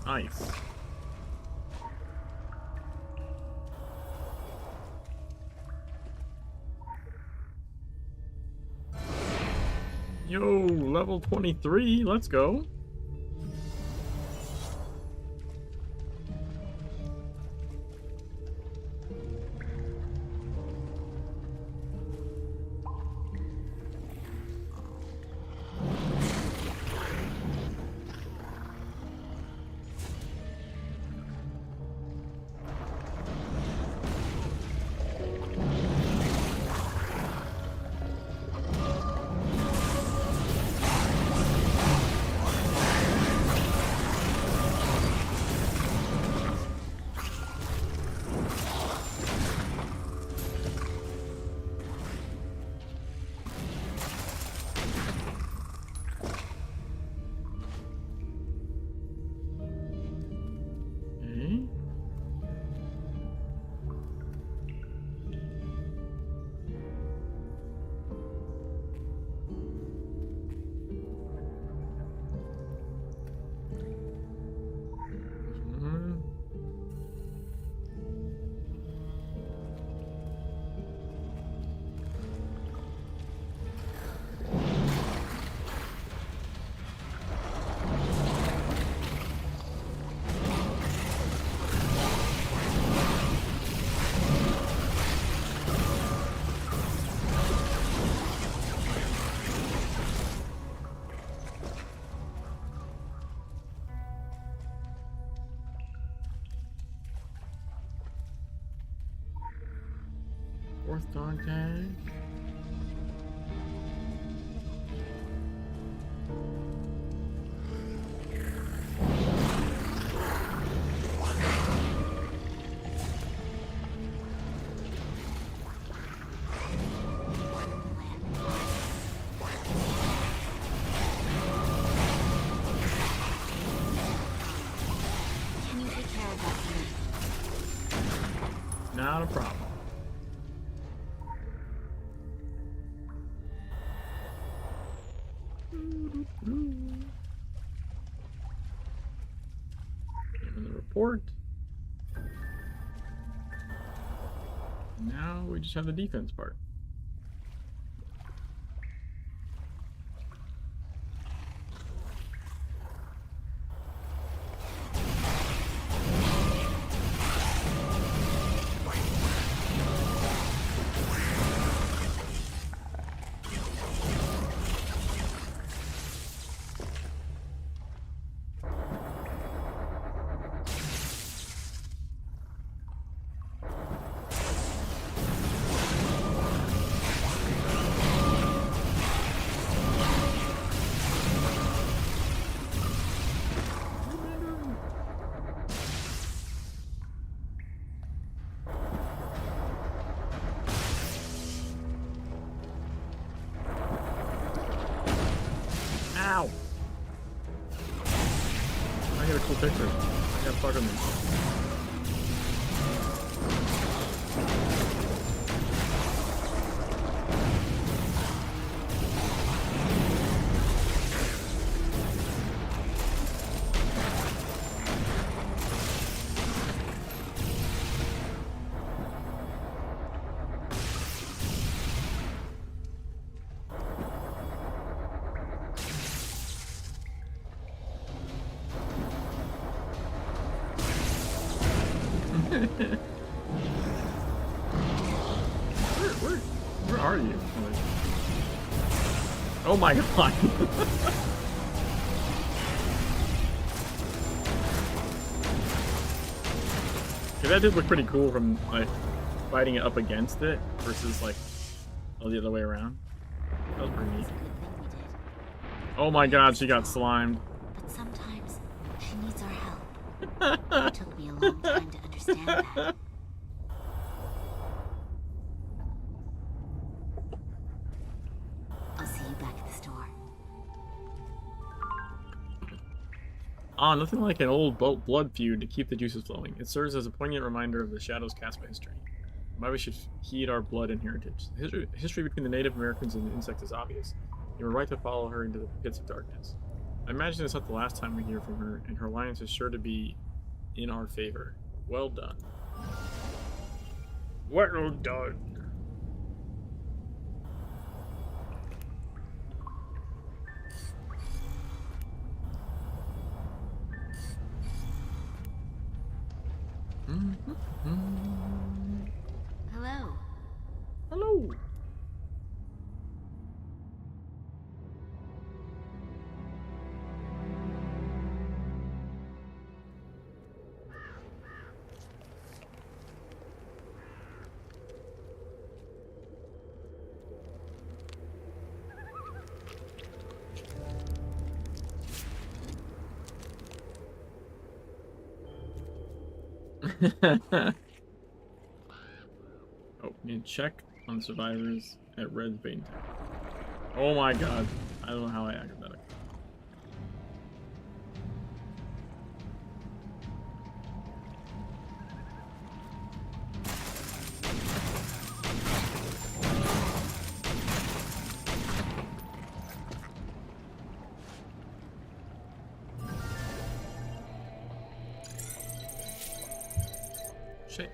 Nice. Yo, level 23, let's go. Fourth dog tag. Can you take care of that for me? Not a problem. Given the report. Now we just have the defense part. Ow! I got a cool picture. I got fucking me. Where are you? Like, oh my god! Okay, that did look pretty cool from like fighting it up against it versus like the other way around. That was pretty neat. It's a good thing we did. Oh my god, she got slimed. But sometimes she needs our help. It took me a long time to understand that. I'll see you back at the store. Ah, nothing like an old blood feud to keep the juices flowing. It serves as a poignant reminder of the shadows cast by history. Why we should heed our blood and heritage. The history between the Native Americans and the insect is obvious. You were right to follow her into the pits of darkness. I imagine it's not the last time we hear from her, and her alliance is sure to be in our favor. Well done. Well done. Hello. Hello. Oh, need to check on survivors at Red's Bane Tower. Oh my god. I don't know how I acted that. Shit.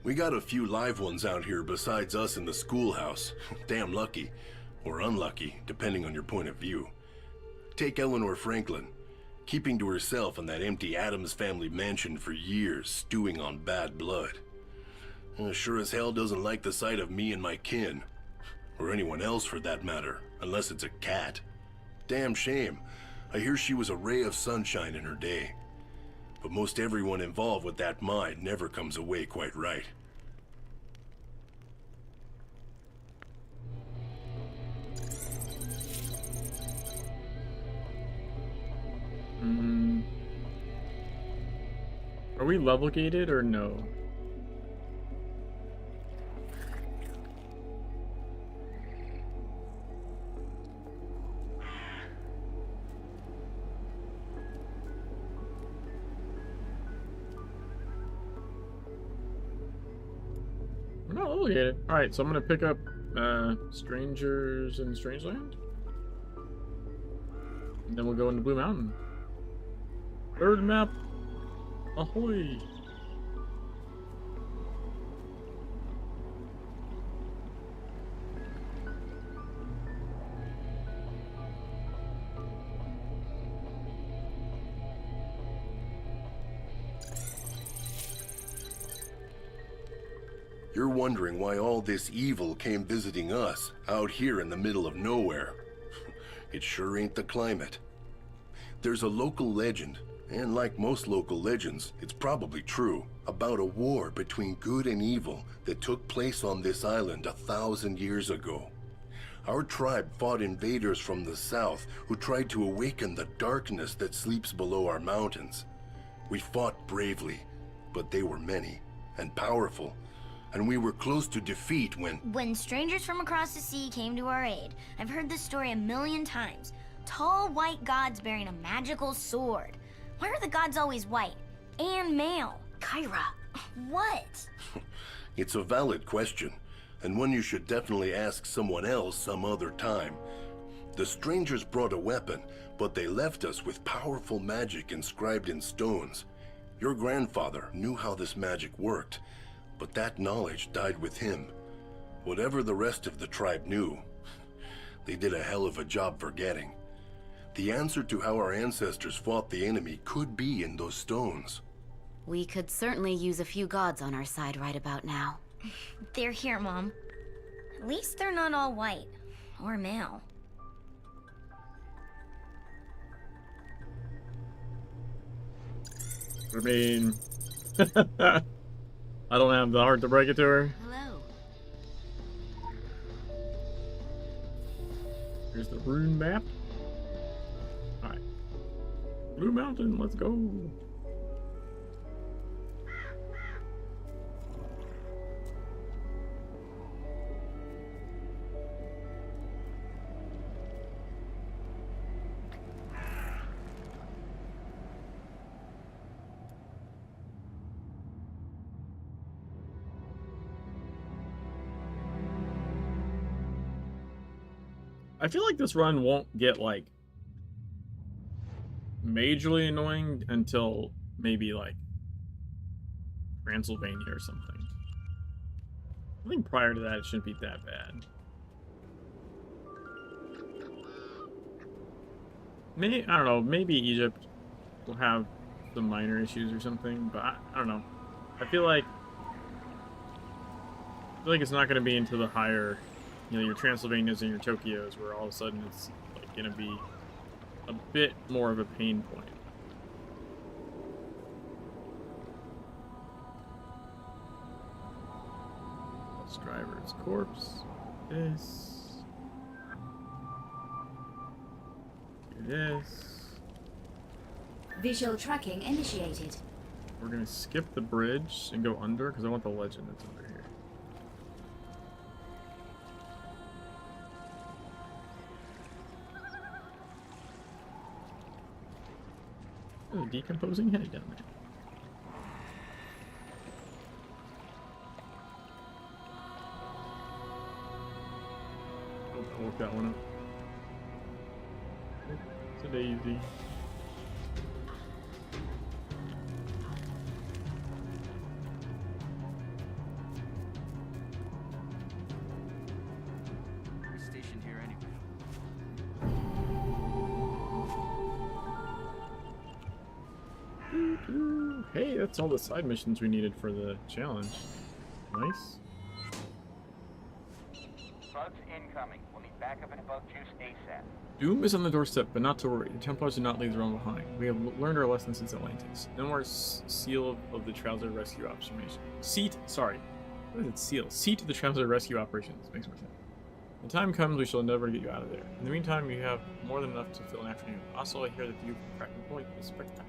We got a few live ones out here besides us in the schoolhouse. Damn lucky. Or unlucky, depending on your point of view. Take Eleanor Franklin. Keeping to herself in that empty Addams family mansion for years, stewing on bad blood. Sure as hell doesn't like the sight of me and my kin. Or anyone else for that matter, unless it's a cat. Damn shame. I hear she was a ray of sunshine in her day. but most everyone involved with that mine never comes away quite right. Are we level gated or no? We're not level gated. Alright, so I'm gonna pick up Strangers in Strangeland. And then we'll go into Blue Mountain. Third map. Ahoy! You're wondering why all this evil came visiting us out here in the middle of nowhere. It sure ain't the climate. There's a local legend, and like most local legends, it's probably true, about a war between good and evil that took place on this island 1,000 years ago. Our tribe fought invaders from the south who tried to awaken the darkness that sleeps below our mountains. We fought bravely, but they were many and powerful, and we were close to defeat when strangers from across the sea came to our aid. I've heard this story a million times. Tall white gods bearing a magical sword. Why are the gods always white? And male? Kyra. What? It's a valid question, and one you should definitely ask someone else some other time. The strangers brought a weapon, but they left us with powerful magic inscribed in stones. Your grandfather knew how this magic worked, but that knowledge died with him. Whatever the rest of the tribe knew, they did a hell of a job forgetting. The answer to how our ancestors fought the enemy could be in those stones. We could certainly use a few gods on our side right about now. They're here, Mom. At least they're not all white. Or male. I mean... I don't have the heart to break it to her. Hello. Here's the rune map. Alright. Blue Mountain, let's go. I feel like this run won't get, like, majorly annoying until maybe, like, Transylvania or something. I think prior to that, it shouldn't be that bad. Maybe, I don't know, maybe Egypt will have some minor issues or something, but I don't know. I feel like it's not going to be into the higher... You know, your Transylvanias and your Tokyos, where all of a sudden it's like gonna be a bit more of a pain point. Bus driver's corpse. This. Do this. Visual tracking initiated. We're gonna skip the bridge and go under because I want the legend that's under here. There's a decomposing head down there. Oh, I woke that one up. It's a daisy. Stationed here anyway. Hey, that's all the side missions we needed for the challenge. Nice. Bugs incoming. We'll need backup and bug juice ASAP. Doom is on the doorstep, but not to worry. The Templars do not leave the realm behind. We have learned our lesson since Atlantis. No more seal of the Trouser rescue operation. Sorry. What is it? Seal. Seat of the Trouser rescue operations. Makes more sense. When the time comes, we shall endeavor to get you out of there. In the meantime, you have more than enough to fill an afternoon. Also, I hear that you Kraken Point is spectacular.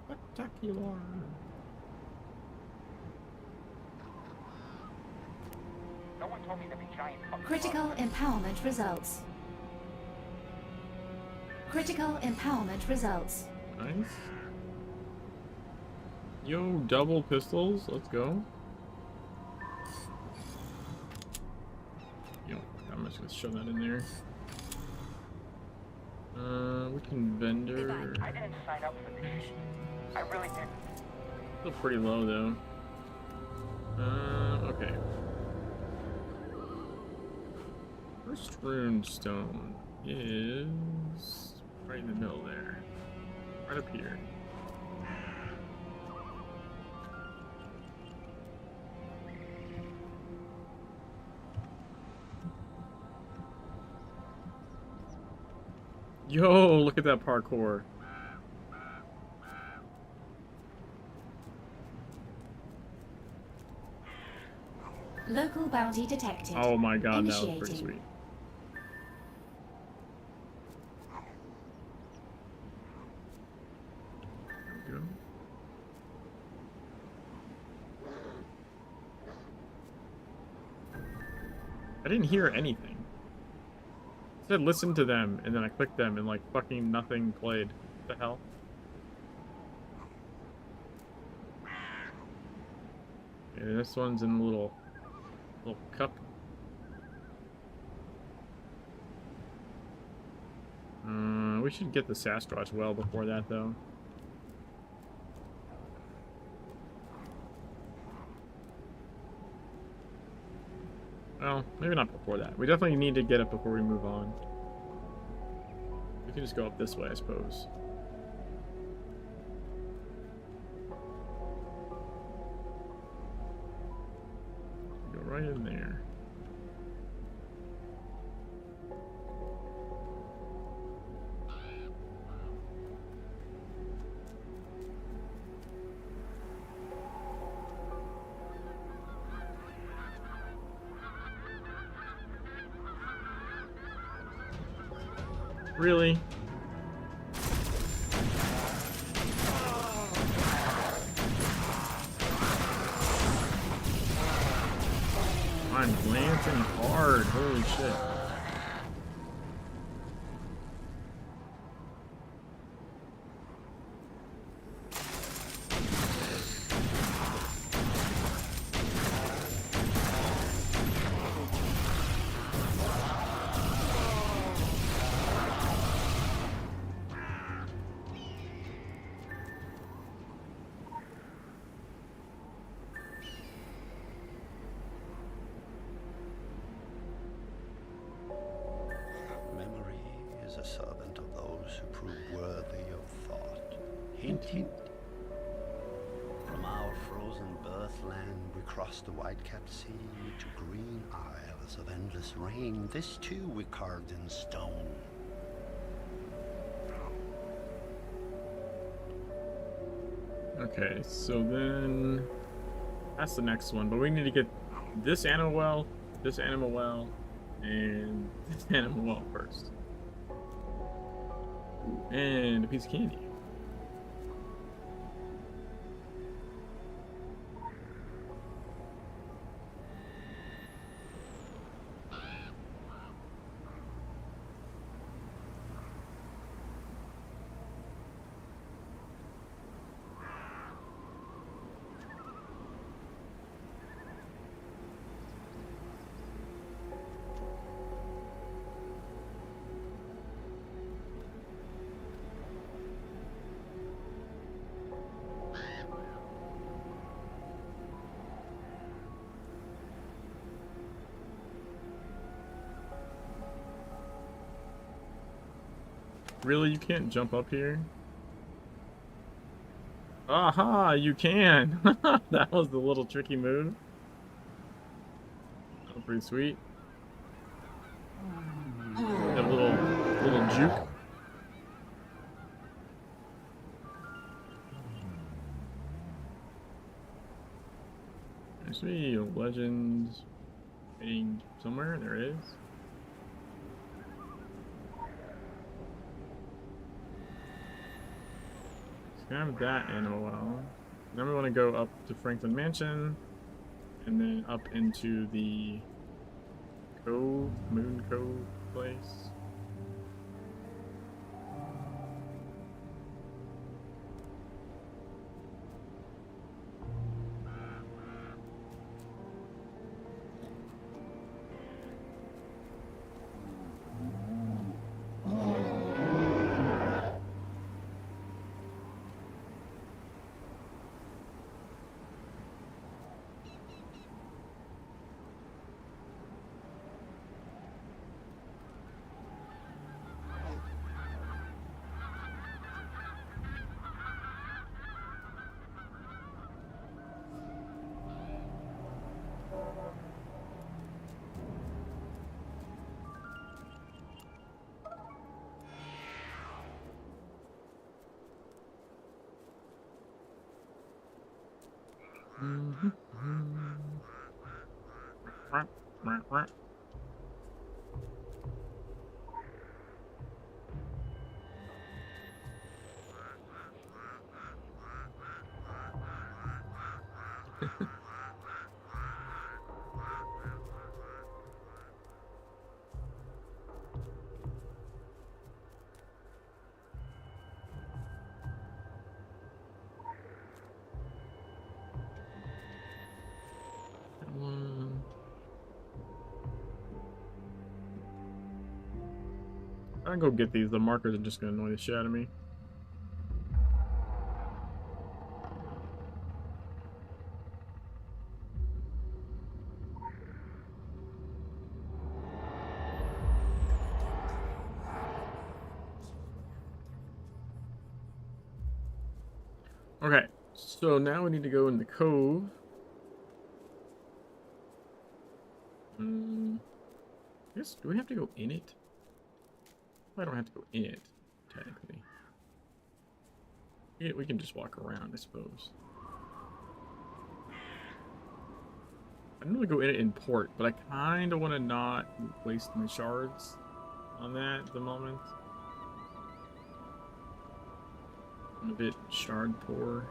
Spectacular. No one told me there'd be giant fucking Critical bugs. empowerment results. Critical empowerment results. Nice. Yo, double pistols. Let's go. Yo, I'm just gonna shove that in there. We can vendor. I didn't sign up for this. I really didn't. Still pretty low though. Okay. First rune stone is right in the middle there. Right up here. Yo, look at that parkour. Local bounty detected. Oh my god, that was pretty Initiating. sweet. There we go. I didn't hear anything. It said listen to them, and then I clicked them, and like fucking nothing played. What the hell? Okay, this one's in a little cup. We should get the Sasquatch well before that, though. Well, maybe not before that. We definitely need to get it before we move on. We can just go up this way, I suppose. Go right in there. Really? I'm glancing hard. Holy shit. Memory is a servant of those who prove worthy of thought. Hint, hint. From our frozen birthland, we crossed the white-capped sea to green isles of endless rain. This too we carved in stone. Okay, so then that's the next one, but we need to get this animal well, and this animal well first. And a piece of candy. Really? You can't jump up here? Aha! You can! That was the little tricky move. Pretty sweet. Have a little juke. Actually, legends waiting somewhere. There it is. Have that animal. Then we want to go up to Franklin Mansion, and then up into the Cove, Moon Cove place. I go get these. The markers are just gonna annoy the shit out of me. Okay, so now we need to go in the cove. I guess, do we have to go in it? I don't have to go in it, technically. Yeah, we can just walk around, I suppose. I don't really go in it in port, but I kind of want to not waste my shards on that at the moment. I'm a bit shard poor.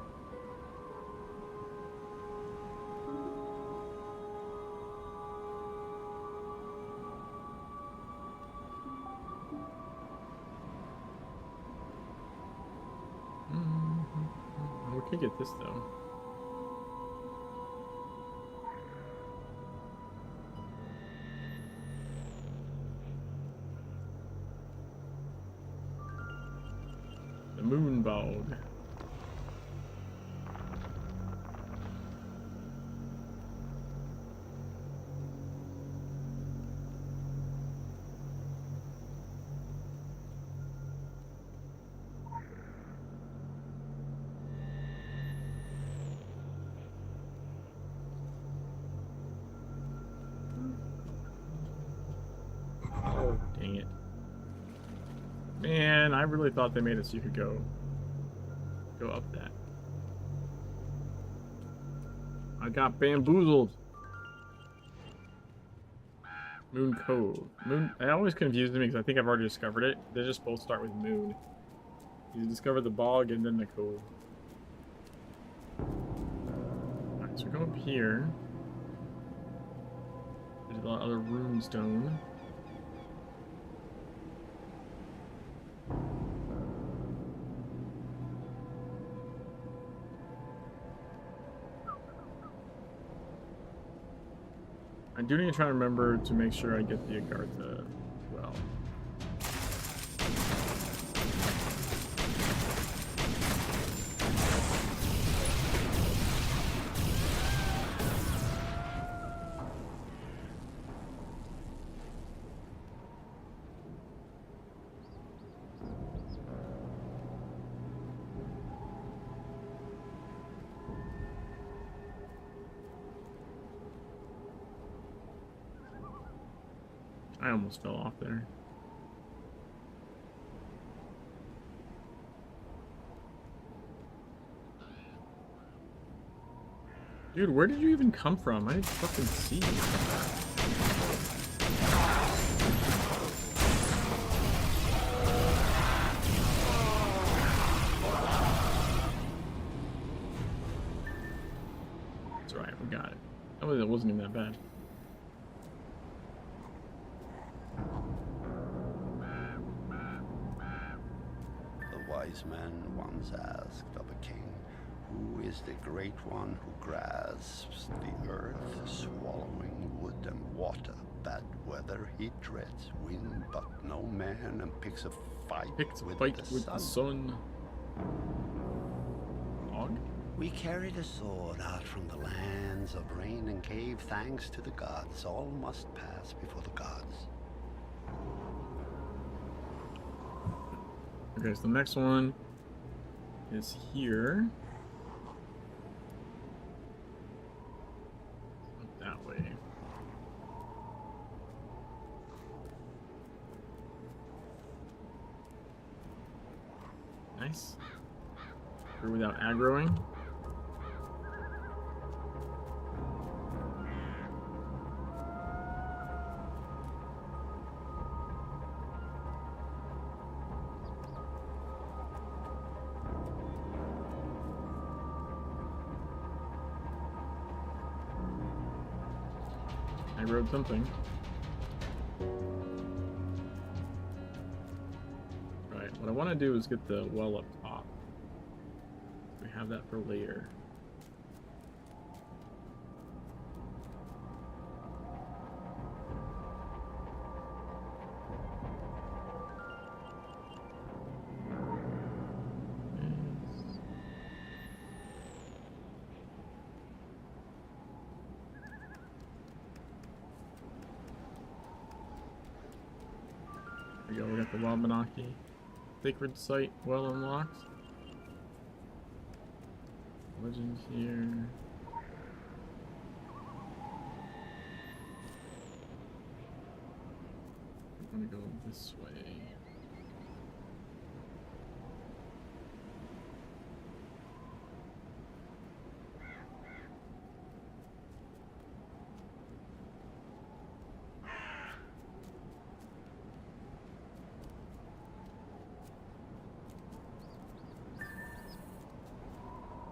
We could get this though. The moon bog. Dang it. Man, I really thought they made it so you could go up that. I got bamboozled. Moon Cove. Moon. I always confuse them because I think I've already discovered it. They just both start with moon. You discover the bog and then the cove. Alright, so we go up here. There's a lot of other rune stone. I do need to try to remember to make sure I get the Agartha well. I almost fell off there. Dude, where did you even come from? I didn't fucking see you. It's alright, we got it. That wasn't even that bad. The wise man once asked of a king, who is the great one who grasps the earth, swallowing wood and water? Bad weather he dreads, wind but no man, and picks a fight with the sun. Log? We carried a sword out from the lands of rain and gave thanks to the gods. All must pass before the gods. Okay, so the next one is here. That way. Nice. Through without aggroing. I wrote something. Right, what I want to do is get the well up top. We have that for later. There we go, we got the Wabanaki Sacred Site well unlocked. Legends here. I'm gonna go this way.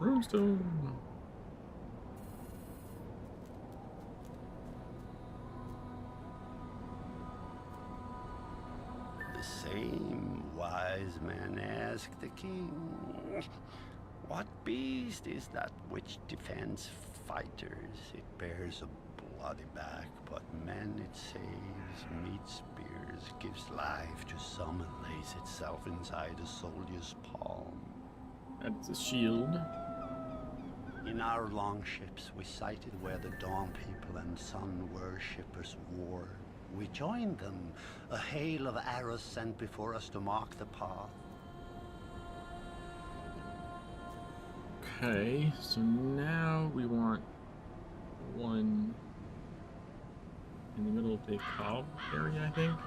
Runestone. The same wise man asked the king, what beast is that which defends fighters? It bears a bloody back, but men it saves, meets spears, gives life to some, and lays itself inside a soldier's palm. That's a shield. In our longships, we sighted where the Dawn people and Sun worshippers warred. We joined them, a hail of arrows sent before us to mark the path. Okay, so now we want one in the middle of the cob area, I think.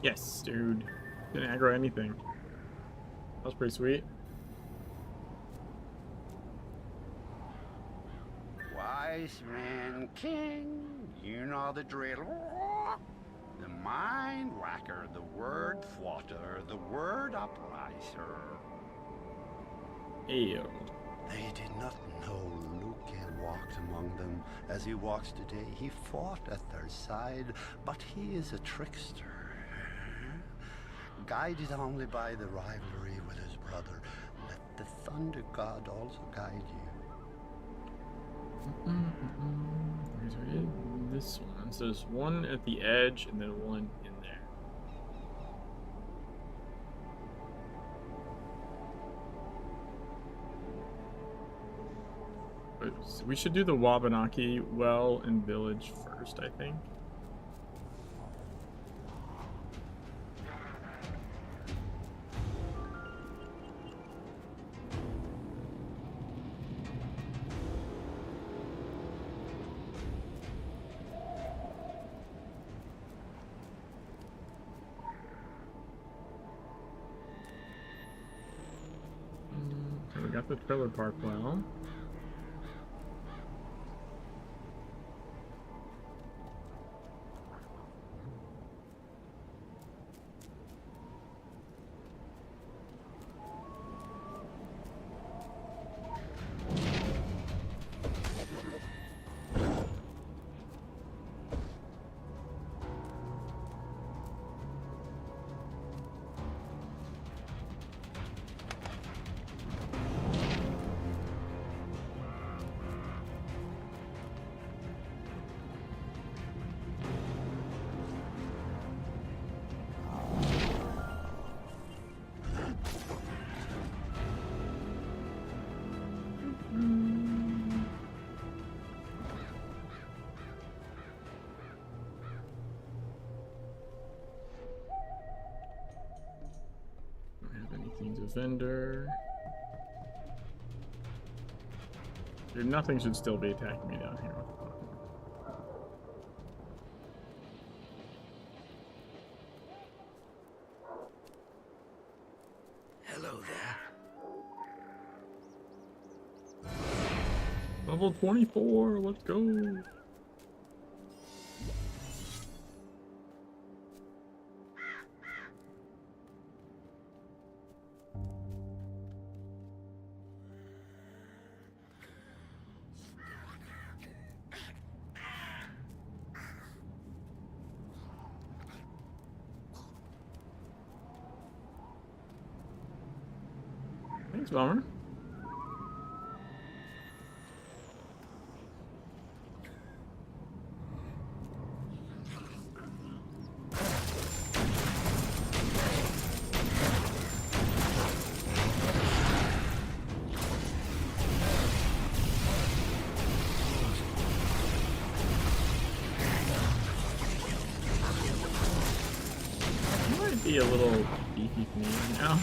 Yes, dude. Didn't aggro anything. That was pretty sweet. Wise man king, you know the drill. The mind whacker, the word thwatter, the word upriser. Ayo. They did not know Luke walked among them as he walks today. He fought at their side, but he is a trickster. Guided only by the rivalry with his brother, let the Thunder God also guide you. This one. So there's one at the edge and then one in there. But we should do the Wabanaki well and village first, I think. So we got the trailer park well. Vendor. Dude, nothing should still be attacking me down here. Hello there. Level 24, let's go. Thanks, Bomber. Might be a little beefy for me right now.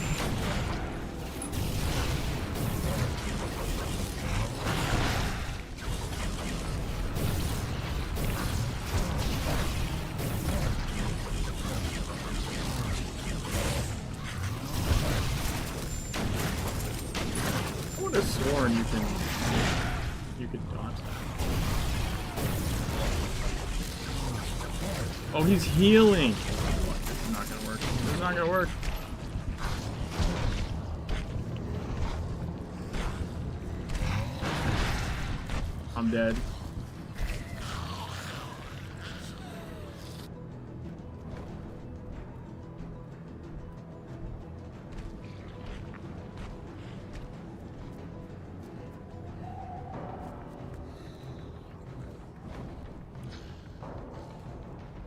I would have sworn you could dodge that. Oh, he's healing. This is not gonna work. This is not gonna work. I'm dead.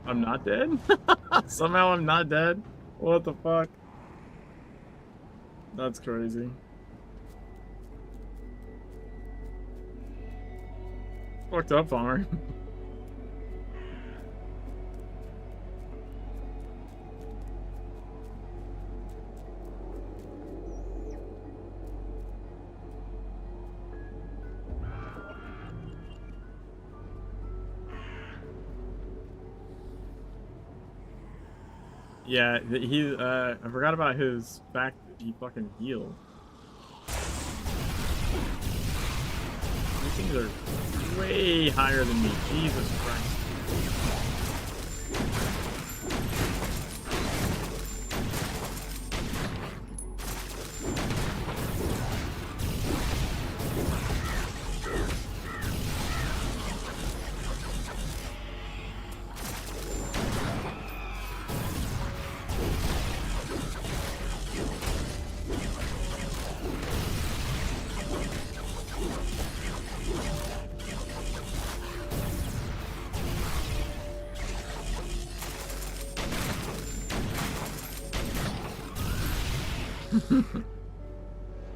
I'm not dead? Somehow I'm not dead? What the fuck? That's crazy. Fucked up, Farmer. Yeah, he, I forgot about his fact that he fucking healed. These things are way higher than me. Jesus Christ.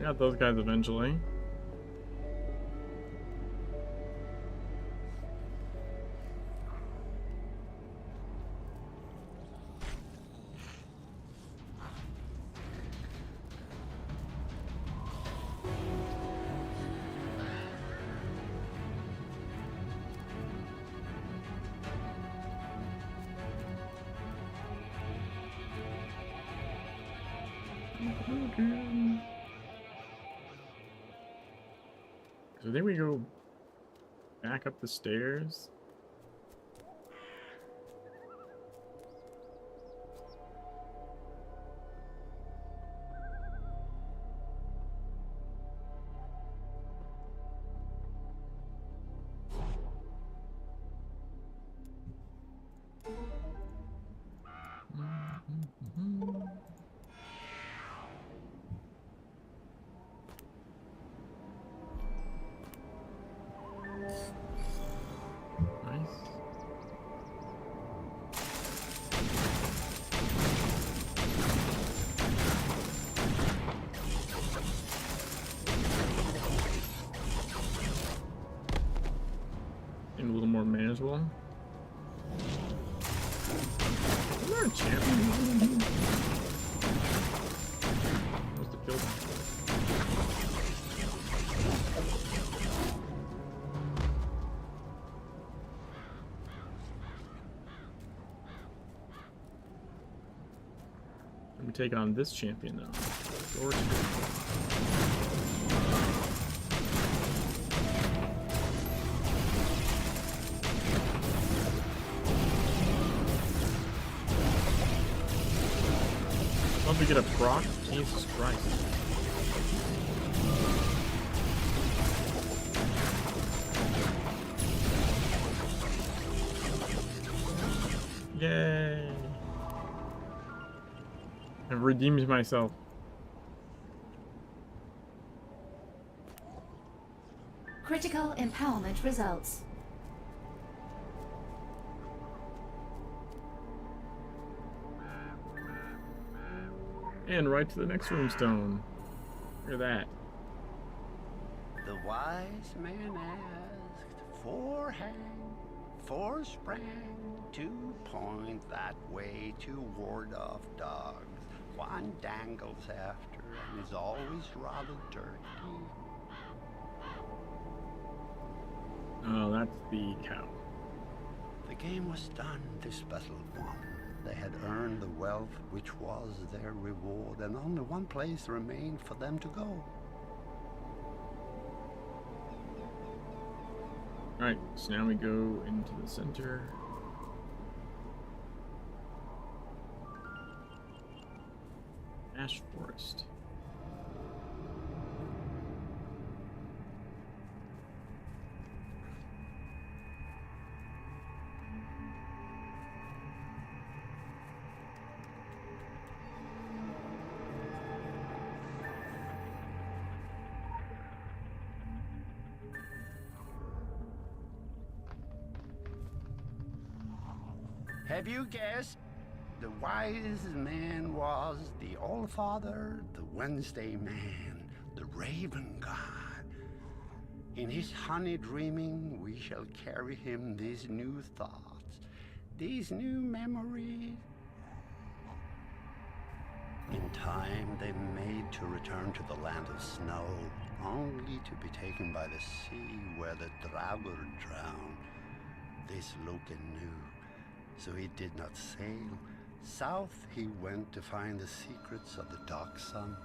Got those guys eventually. So then we go back up the stairs. And a little more mana as well. Is there a champion? What's the kill? Let me take on this champion though. Or Let me get a proc. Jesus Christ. Yay. I've redeemed myself. Critical empowerment results. And right to the next runestone. Look at that. The wise man asked, four hang, four sprang, 2 point that way to ward off dogs. One dangles after and is always rather dirty. Oh, that's the cow. The game was done, this battle won. They had earned the wealth which was their reward, and only one place remained for them to go. Alright, so now we go into the center. Ash Forest. Have you guessed? The wise man was the All-Father, the Wednesday man, the Raven God. In his honey dreaming, we shall carry him these new thoughts, these new memories. In time, they made to return to the land of snow, only to be taken by the sea where the Draugr drowned. This Loken knew, so he did not sail. South he went to find the secrets of the Dark Sun.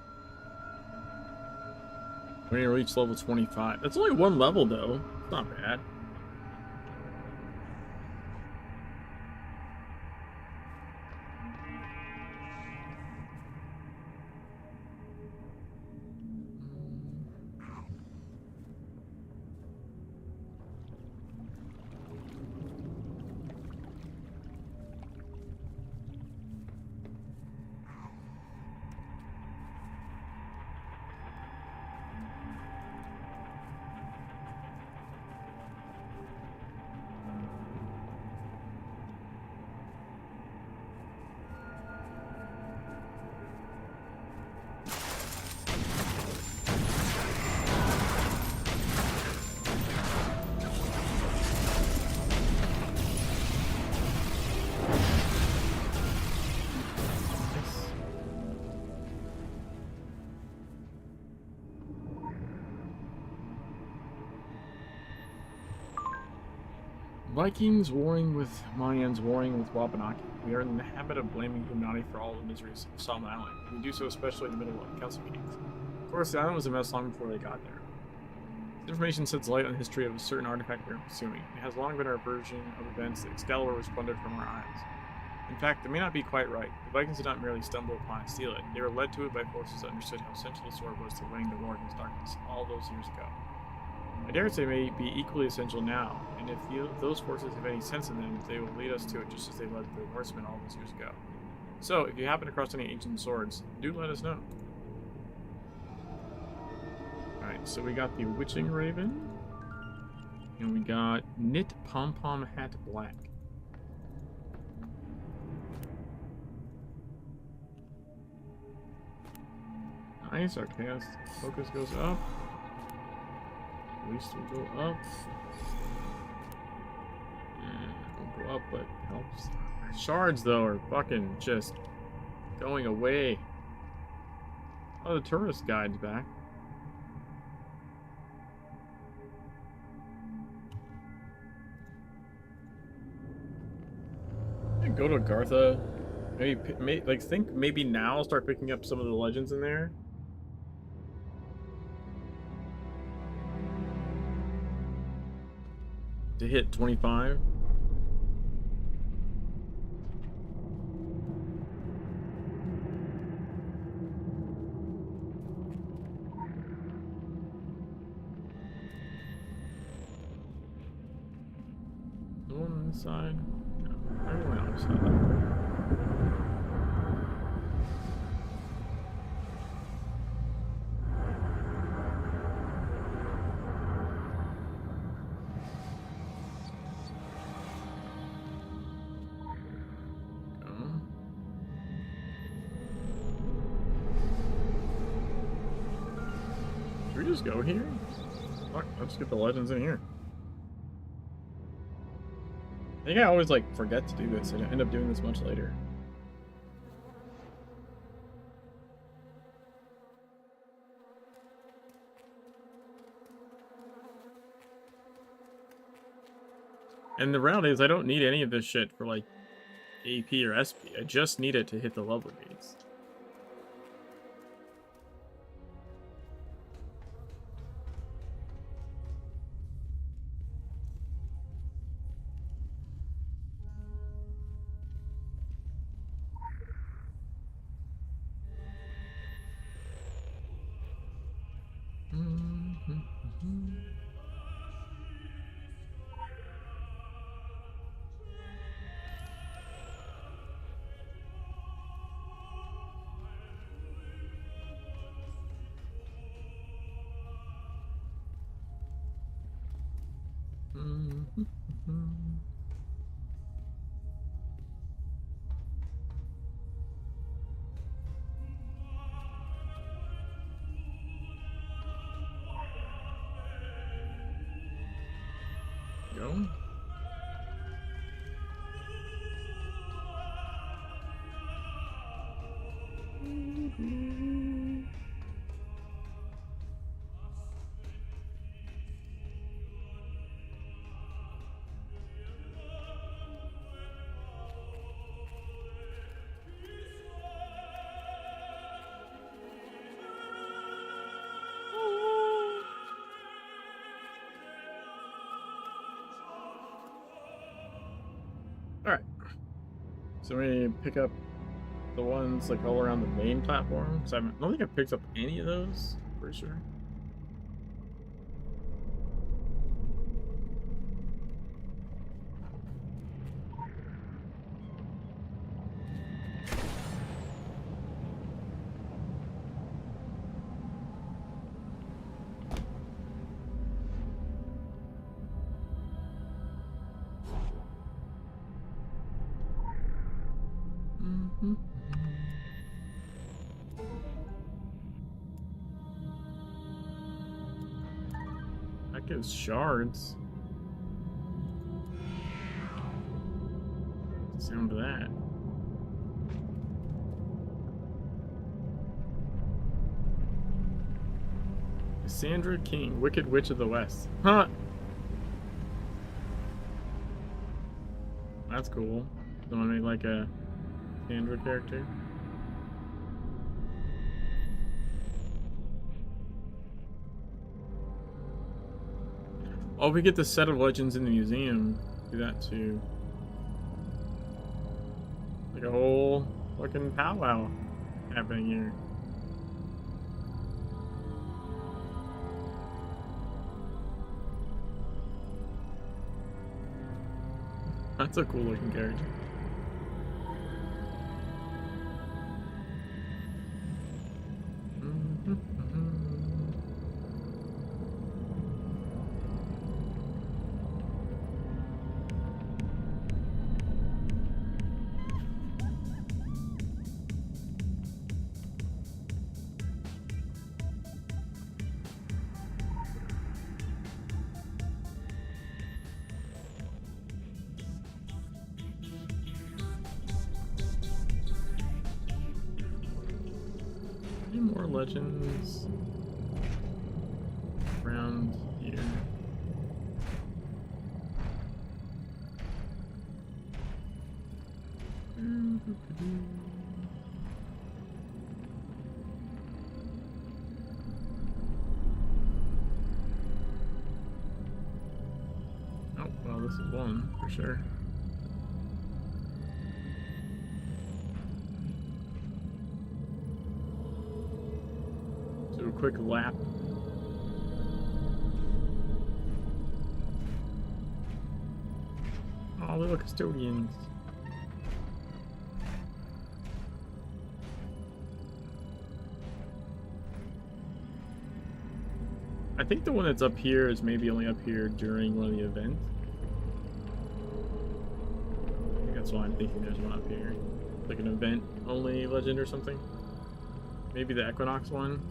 We're gonna reach level 25. That's only one level though. It's not bad. Vikings warring with Mayans warring with Wabanaki. We are in the habit of blaming Illuminati for all the miseries of Solomon Island. We do so especially in the middle of Council meetings. Of course, the island was a mess long before they got there. This information sheds light on the history of a certain artifact we are pursuing. It has long been our version of events that Excalibur was plundered from our isles. In fact, it may not be quite right. The Vikings did not merely stumble upon and steal it. They were led to it by forces that understood how essential the sword was to winning the war against darkness all those years ago. I dare say may be equally essential now, and if those forces have any sense in them, they will lead us to it just as they led the Norsemen all those years ago. So, if you happen across any ancient swords, do let us know. Alright, so we got the Witching Raven, and we got Knit Pom-Pom Hat Black. Nice, our chaos focus goes up. At least will go up. And it won't go up, but helps. Shards, though, are fucking just going away. Oh, the tourist guide's back. Go to Agartha. Maybe now start picking up some of the legends in there. To hit 25. The one on this side. No, everyone else side. Just go here? Fuck, let's get the legends in here. I think I always like forget to do this and end up doing this much later. And the reality is I don't need any of this shit for like AP or SP. I just need it to hit the level gates. Go. Alright. So we pick up the ones like all around the main platform. So I don't think I picked up any of those, for sure. That gives shards. Sound of that. Cassandra King, Wicked Witch of the West. Huh! That's cool. Someone made like a Sandra character. Oh, we get the set of legends in the museum. Do that too. Like a whole fucking powwow happening here. That's a cool looking character. Any more legends around here? Oh, well, this is one for sure. Do a quick lap. Oh, little custodians. I think the one that's up here is maybe only up here during one of the events. I think that's why I'm thinking there's one up here. Like an event only legend or something. Maybe the Equinox one.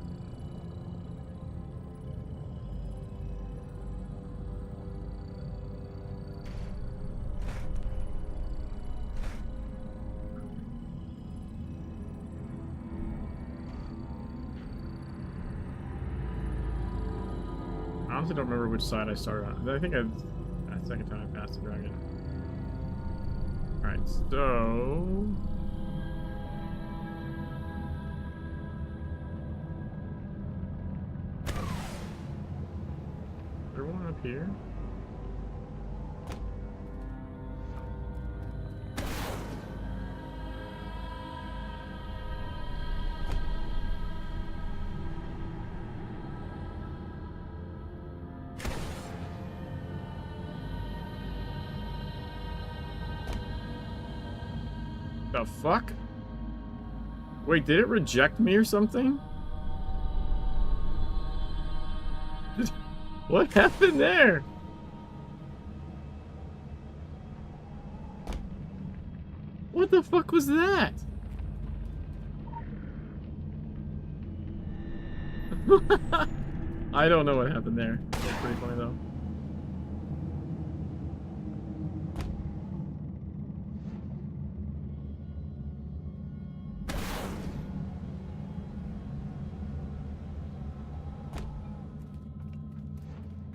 I honestly don't remember which side I started on. I think that's the second time I passed the dragon. Alright, so... Is there one up here? The fuck? Wait, did it reject me or something? What happened there? What the fuck was that? I don't know what happened there. That's pretty funny though.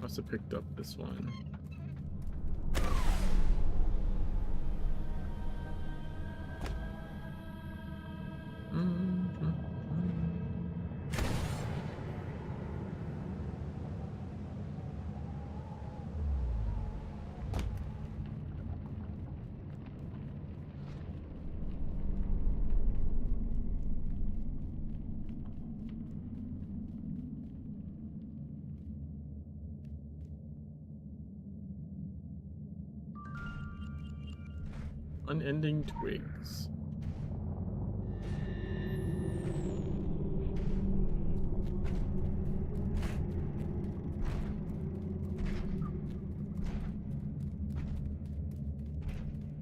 Must have picked up this one. Unending twigs.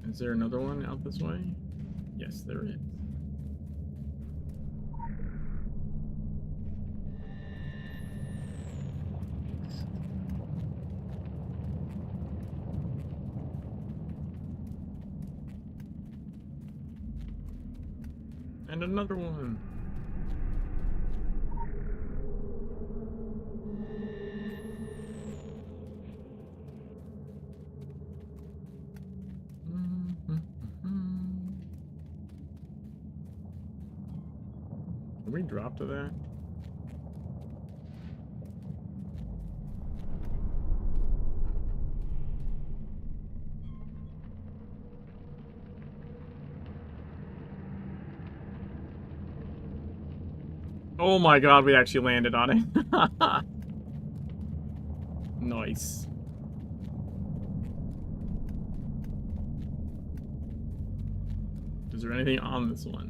Is there another one out this way? Yes, there is. And another one. Can we drop to that? Oh my god, we actually landed on it. Nice. Is there anything on this one?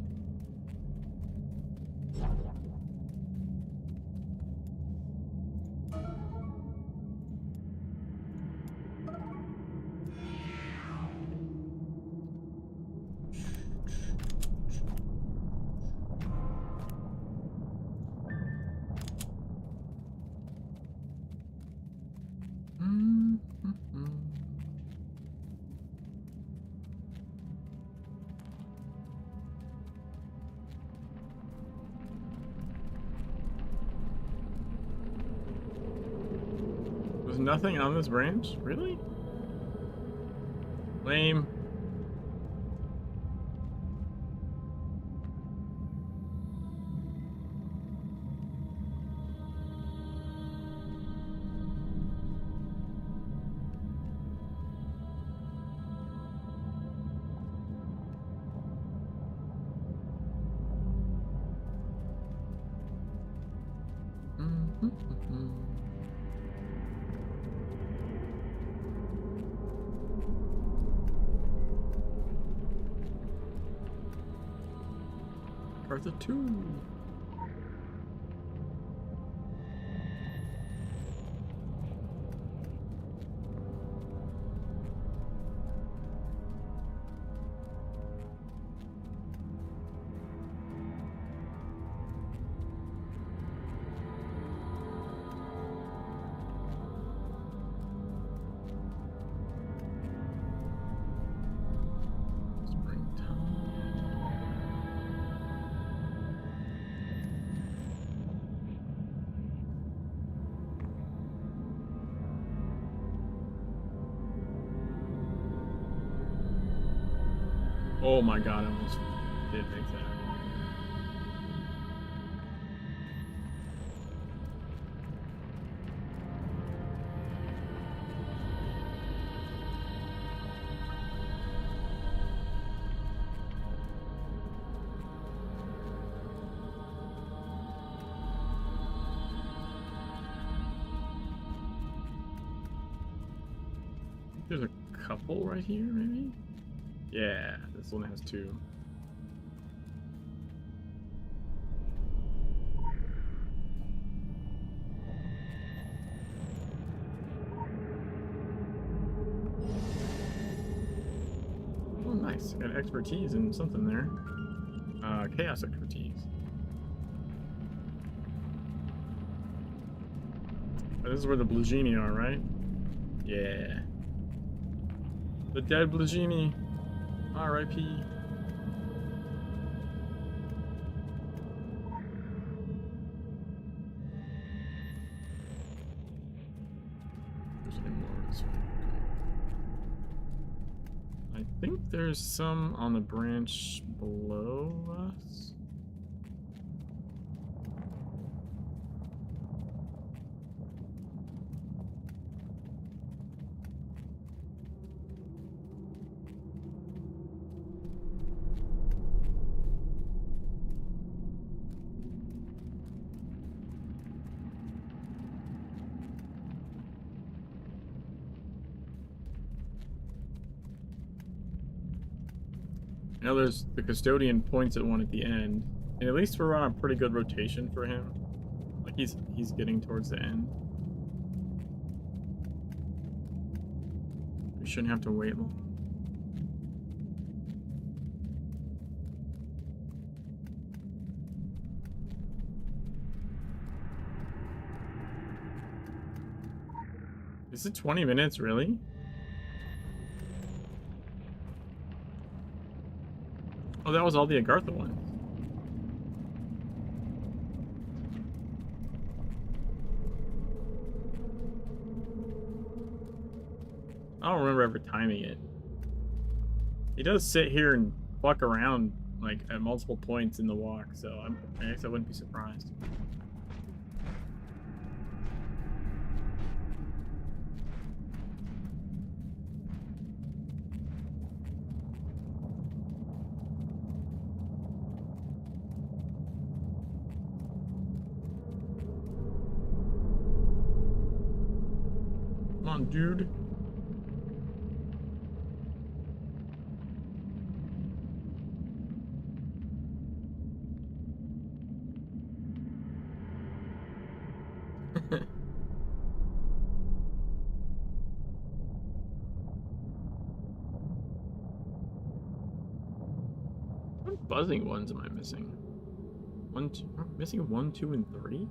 Nothing on this branch? Really? Lame. Arthur 2. Oh my god, I almost did make that. There's a couple right here, maybe? Yeah, this one has 2. Oh, nice. Got expertise in something there. Chaos expertise. Oh, this is where the Blugini are, right? Yeah. The dead Blugini. R.I.P. There's any more of this one. I think there's some on the branch below us. Now there's the custodian points at one at the end, and at least we're on a pretty good rotation for him. Like he's getting towards the end. We shouldn't have to wait long. Is it 20 minutes, really? Oh, that was all the Agartha ones. I don't remember ever timing it. He does sit here and fuck around like at multiple points in the walk, so I guess I wouldn't be surprised. Come on, dude. What buzzing ones am I missing? One, two, I'm missing 1, 2, and 3?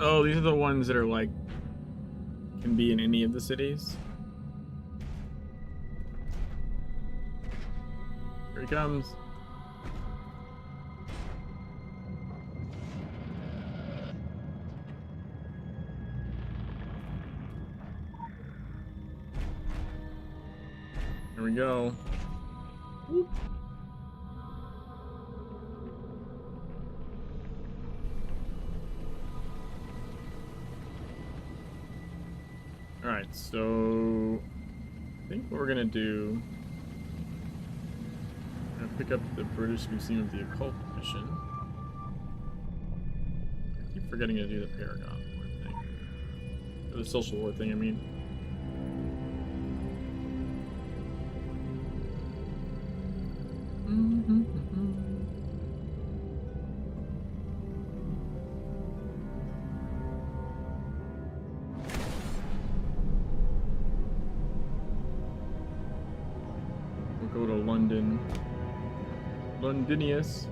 Oh, these are the ones that are like, can be in any of the cities. Here he comes. Here we go. Whoop. Alright, so I think what we're gonna do, we're gonna pick up the British Museum of the Occult mission. I keep forgetting to do the Paragon War thing. Or the Social War thing, I mean. Go to London. Londinius.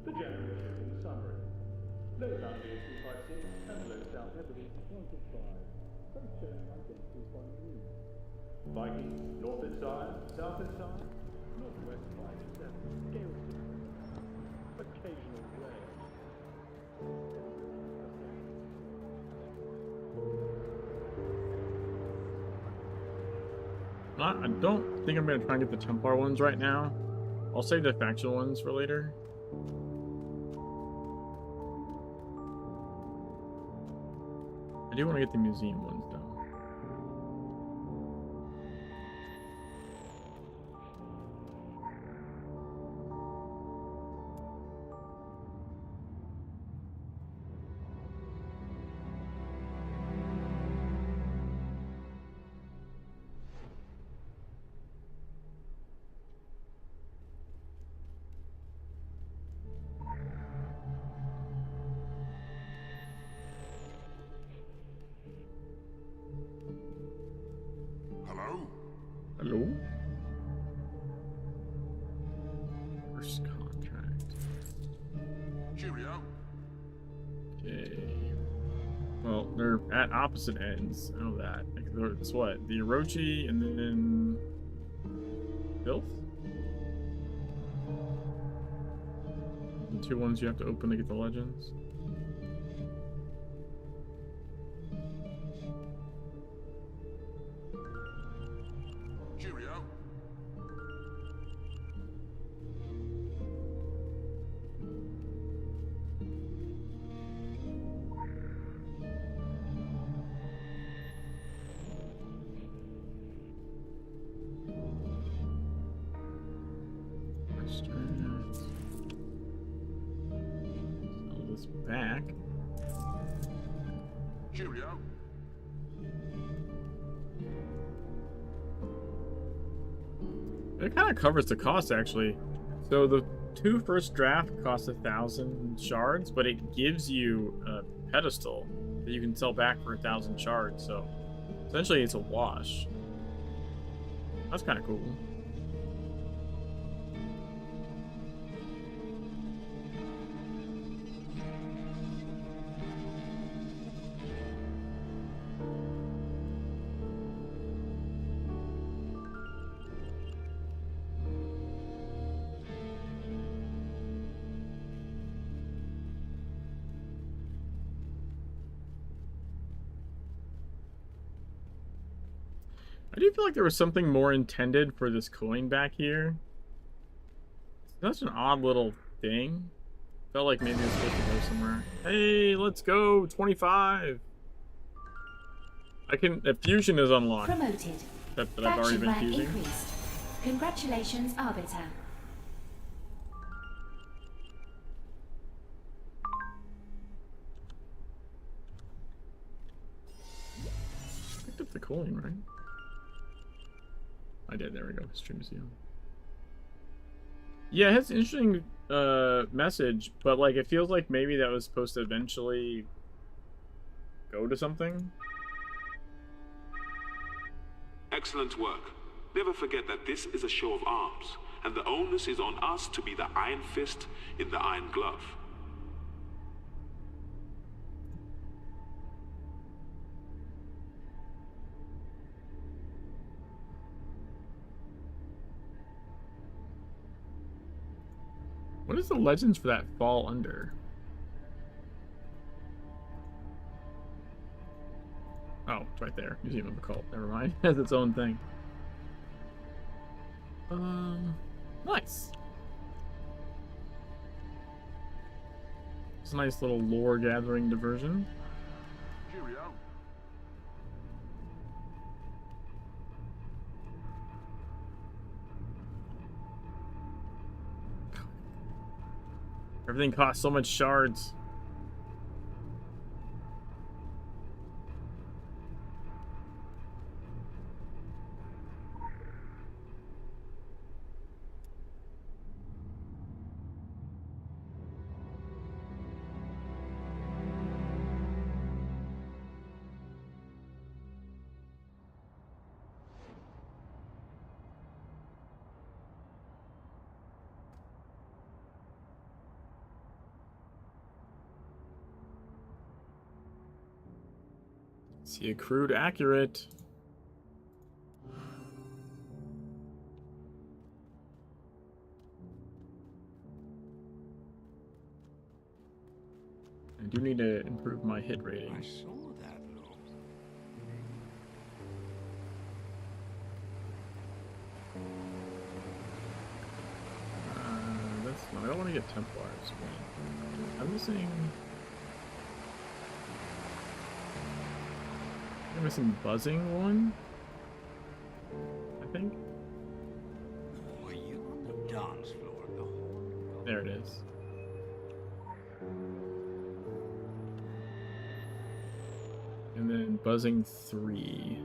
The generation in summary. Low down the 256 and low south heavily 165. Both showing identity point view. Viking, north and side, south and side, northwest 5 and 7, gale 6. Occasional rain. I don't think I'm gonna try and get the Templar ones right now. I'll save the factional ones for later. I do want to get the museum ones though. Hello? First contract. Cheerio. Okay. Well, they're at opposite ends. I know that. Like, it's what? The Orochi and then Filth? The two ones you have to open to get the legends. this back. Cheerio. It kind of covers the cost, actually. So the 2 first draft cost 1,000 shards, but it gives you a pedestal that you can sell back for 1,000 shards. So essentially, it's a wash. That's kind of cool. I do feel like there was something more intended for this coin back here. That's an odd little thing. Felt like maybe it was supposed to go somewhere. Hey, let's go! 25! I can... fusion is unlocked. Promoted. That I've already been rank fusing. increased. Congratulations, Arbiter. Picked up the coin, right? I did, there we go. Stream museum. Yeah, it has an interesting message, but like it feels like maybe that was supposed to eventually go to something. Excellent work. Never forget that this is a show of arms, and the onus is on us to be the iron fist in the iron glove. What does the legends for that fall under? Oh, it's right there. Museum of Occult. Never mind. It has its own thing. Nice. It's a nice little lore gathering diversion. Cheerio. Everything costs so much shards. See, accrued accurate. I do need to improve my hit rating. I saw that look. That's not, I don't want to get Templars. I'm missing. I'm missing buzzing one. I think. Were you on the dance floor at the hall? There it is. And then buzzing 3.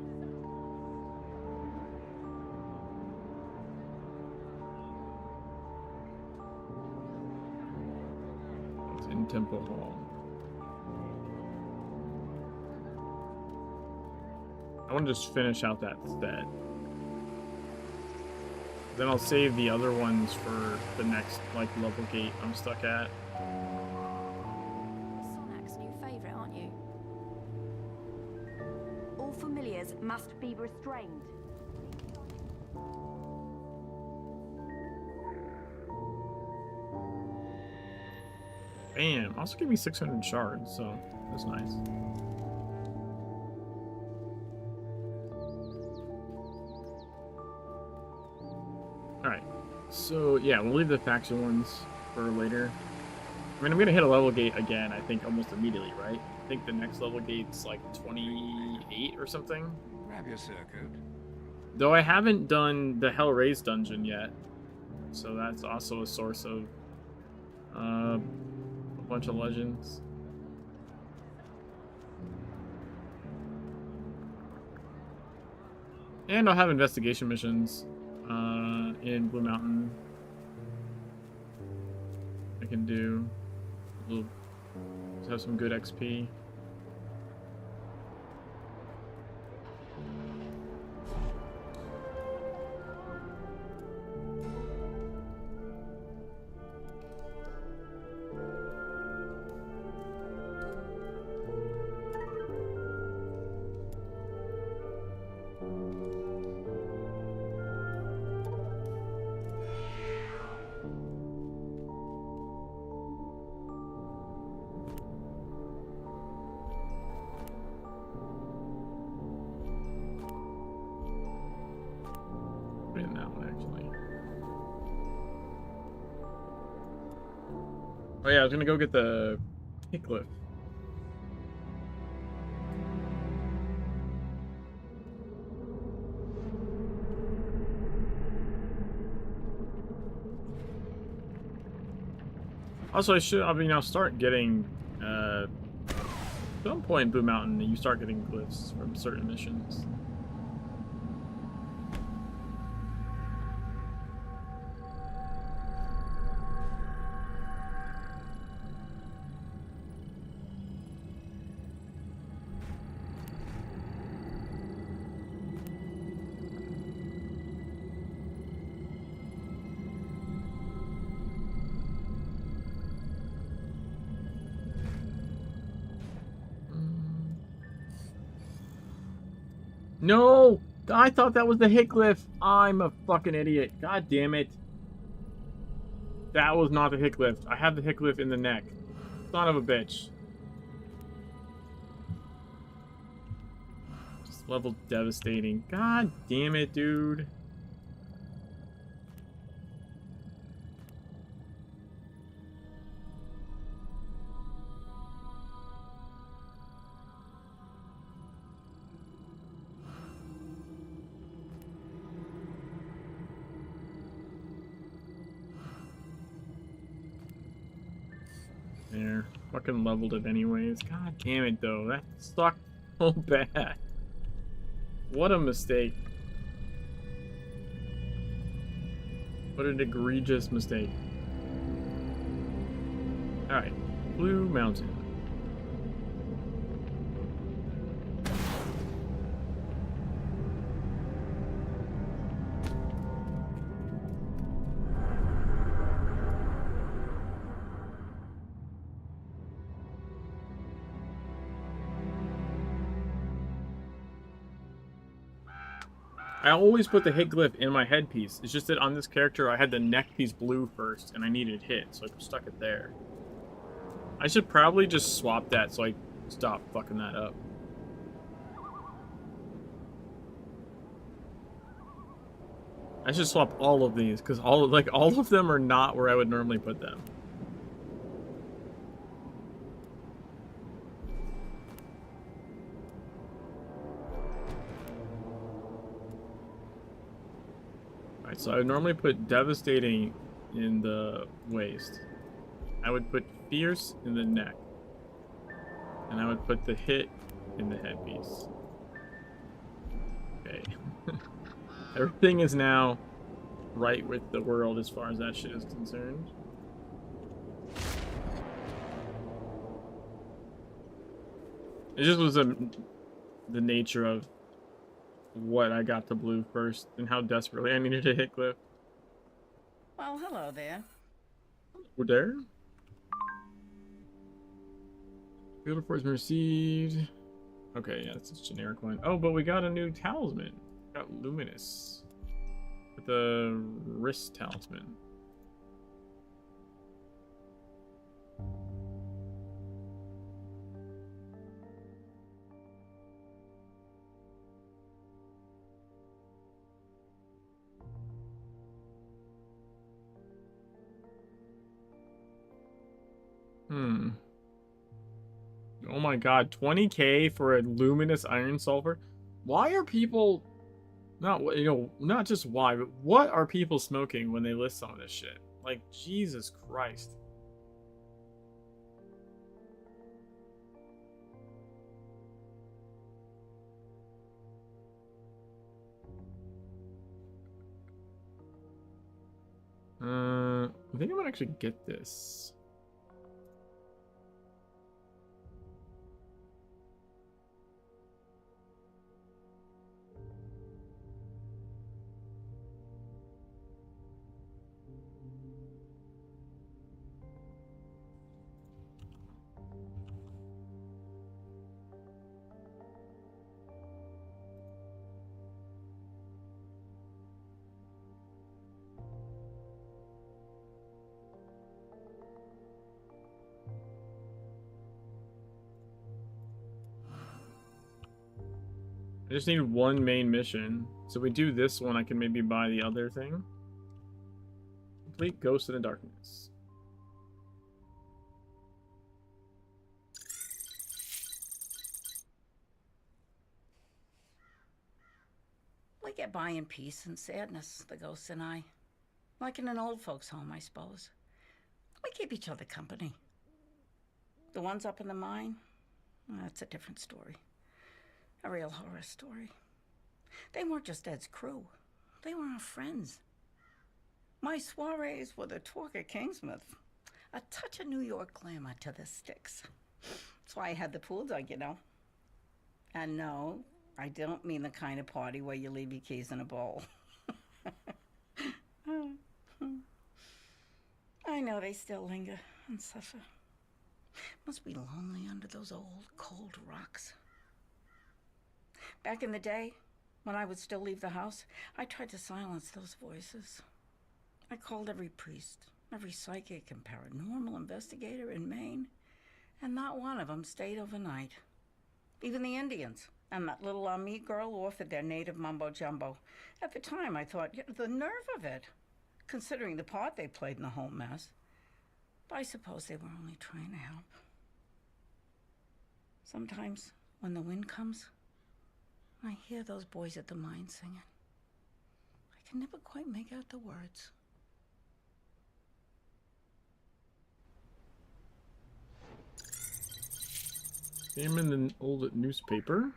It's in Temple Hall. I want to just finish out that set. Then I'll save the other ones for the next like level gate I'm stuck at. Sonak's new favorite, aren't you? All familiars must be restrained. Bam! Also give me 600 shards, so that's nice. Alright, so yeah, we'll leave the faction ones for later. I mean, I'm gonna hit a level gate again, I think almost immediately, right? I think the next level gate's like 28 or something. Grab your circuit. Though I haven't done the Hellraise dungeon yet, so that's also a source of Bunch of legends. And I'll have investigation missions in Blue Mountain. I can do. We'll have some good XP. In that one, actually. Oh yeah, I was gonna go get the Hickliff. Also, I'll start getting, at some point in Blue Mountain, you start getting glyphs from certain missions. No! I thought that was the Hickliff. I'm a fucking idiot. God damn it. That was not the Hickliff. I have the Hickliff in the neck. Son of a bitch. Just level devastating. God damn it, dude. There. Fucking leveled it anyways. God damn it, though. That sucked so bad. What a mistake. What an egregious mistake. Alright. Blue Mountain. I always put the Hickliff in my headpiece. It's just that on this character, I had the neck piece blue first, and I needed hit, so I stuck it there. I should probably just swap that so I stop fucking that up. I should swap all of these, because all of them are not where I would normally put them. So I would normally put Devastating in the waist. I would put Fierce in the neck. And I would put the Hit in the headpiece. Okay. Everything is now right with the world as far as that shit is concerned. It just was the nature of what I got to blue first and how desperately I needed to hit Cliff. Well, hello there. We're there. Field report has been received. Okay, yeah, that's a generic one. Oh, but we got a new talisman. We got Luminous. With the wrist talisman. Oh my god, 20k for a luminous iron sulfur? Why are people not just why, but what are people smoking when they list some of this shit? Like, Jesus Christ. think I might actually get this. I just need one main mission. So if we do this one, I can maybe buy the other thing. Complete Ghost in the Darkness. We get by in peace and sadness, the ghosts and I. Like in an old folks' home, I suppose. We keep each other company. The ones up in the mine, that's a different story. A real horror story. They weren't just Ed's crew. They were our friends. My soirees were the talk at Kingsmouth. A touch of New York glamour to the sticks. That's why I had the pool dug, you know. And no, I don't mean the kind of party where you leave your keys in a bowl. I know they still linger and suffer. Must be lonely under those old, cold rocks. Back in the day, when I would still leave the house, I tried to silence those voices. I called every priest, every psychic and paranormal investigator in Maine, and not one of them stayed overnight. Even the Indians and that little Ami girl offered their native mumbo-jumbo. At the time, I thought, the nerve of it, considering the part they played in the whole mess. But I suppose they were only trying to help. Sometimes, when the wind comes, I hear those boys at the mine singing. I can never quite make out the words. Came in the old newspaper.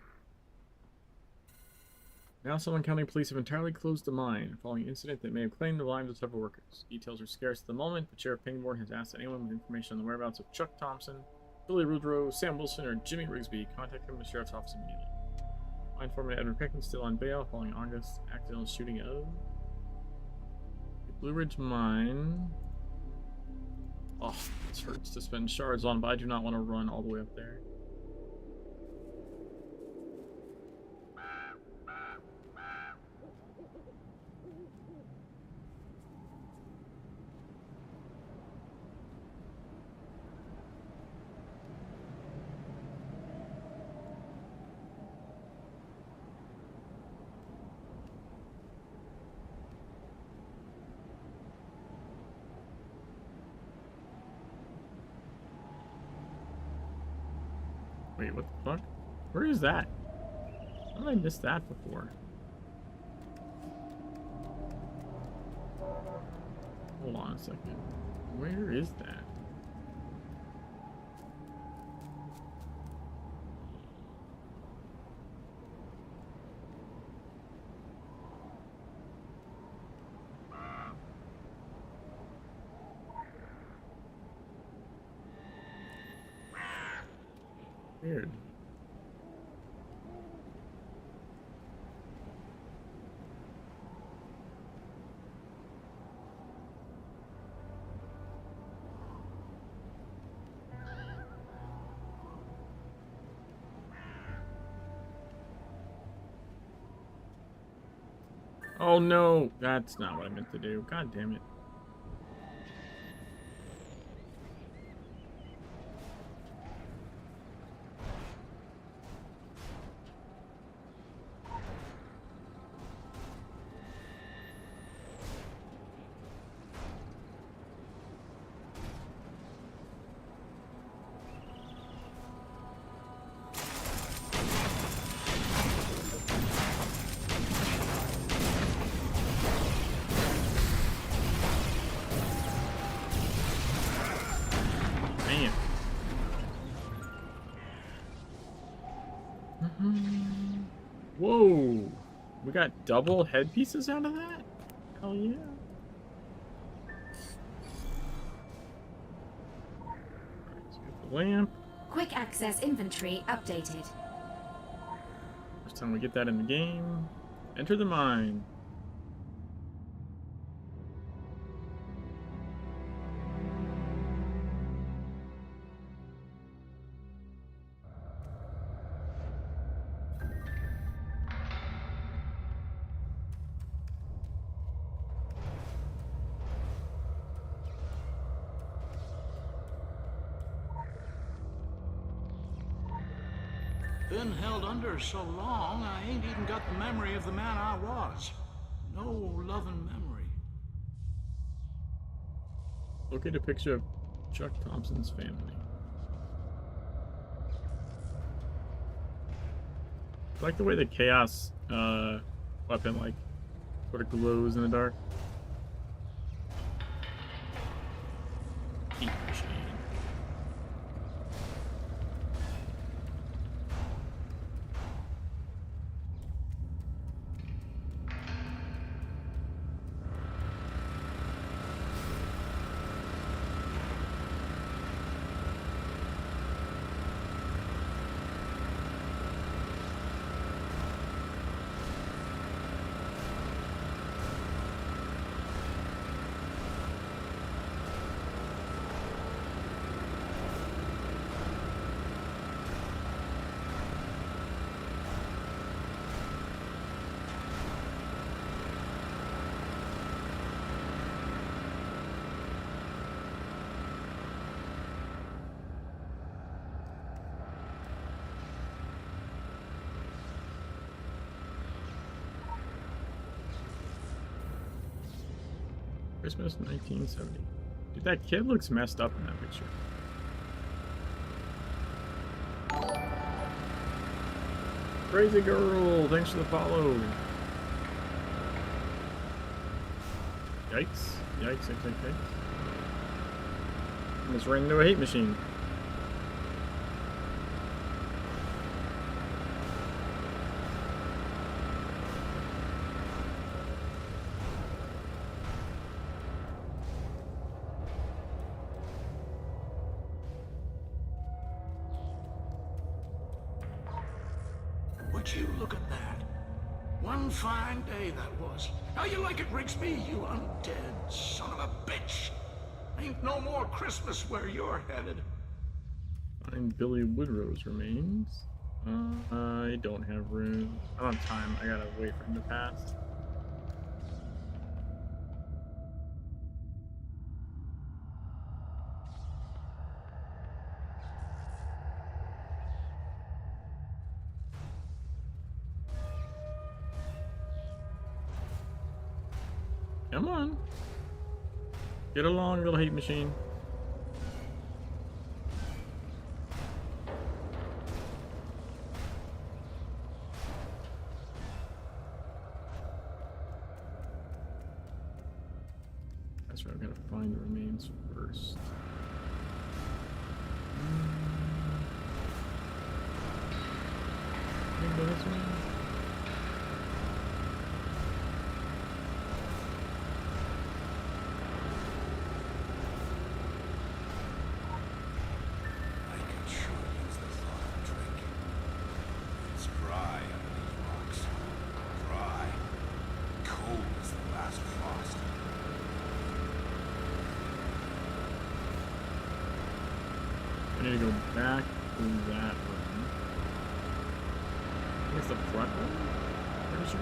Now Sutherland County Police have entirely closed the mine following an incident that may have claimed the lives of several workers. Details are scarce at the moment, but Sheriff Pangborn has asked anyone with information on the whereabouts of Chuck Thompson, Billy Rudrow, Sam Wilson, or Jimmy Rigsby contact him in the Sheriff's office immediately. Mine foreman Edward Peckman still on bail following August accidental shooting of Blue Ridge Mine. Oh, this hurts to spend shards on, but I do not want to run all the way up there. Wait, what the fuck? Where is that? How did I miss that before? Hold on a second. Where is that? Weird. Oh no, that's not what I meant to do. God damn it. Whoa! We got double headpieces out of that? Hell yeah. lamp. Quick access inventory updated. First time we get that in the game. Enter the mine. Been held under so long, I ain't even got the memory of the man I was. No loving memory. Locate a picture of Chuck Thompson's family. I like the way the chaos weapon like sort of glows in the dark. Heat machine. Christmas 1970. Dude, that kid looks messed up in that picture. Crazy girl, thanks for the follow. Yikes. Yikes, yikes, yikes. Almost ran into a hate machine. Would you look at that? One fine day that was. How you like it, Rigsby, you undead son of a bitch? Ain't no more Christmas where you're headed. Find Billy Woodrow's remains. I don't have room. I don't have time. I gotta wait for him to pass. Come on. Get along, little hate machine. That's right, I've got to find the remains first. Can I go this way? I need to go back to that room. I guess the front room? Pretty sure.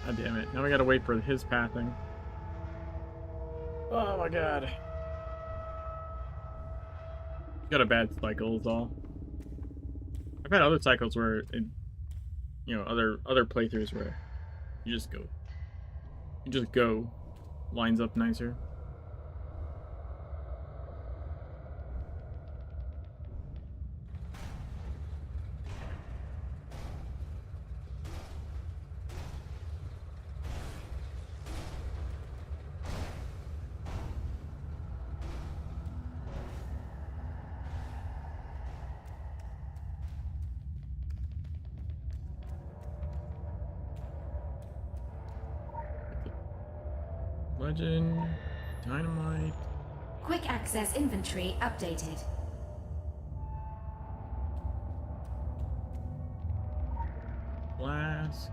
God damn it. Now we gotta wait for his pathing. Oh my god. Got a bad cycle is all. I've had other cycles where it, you know, other playthroughs where you just go. Lines up nicer. Legend. Dynamite. Quick access inventory updated. Flask.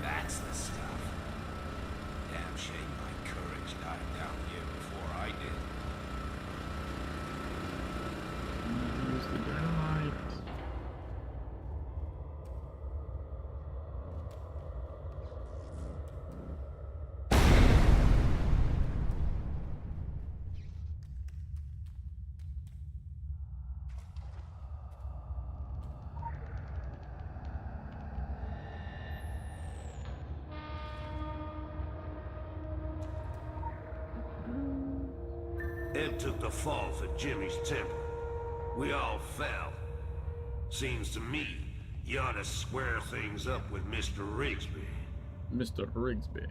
That's the stuff. Damn shame my courage died down here before I did. Use the dynamite. Ed took the fall for Jimmy's temper. We all fell. Seems to me you ought to square things up with Mr. Rigsby. Mr. Rigsby.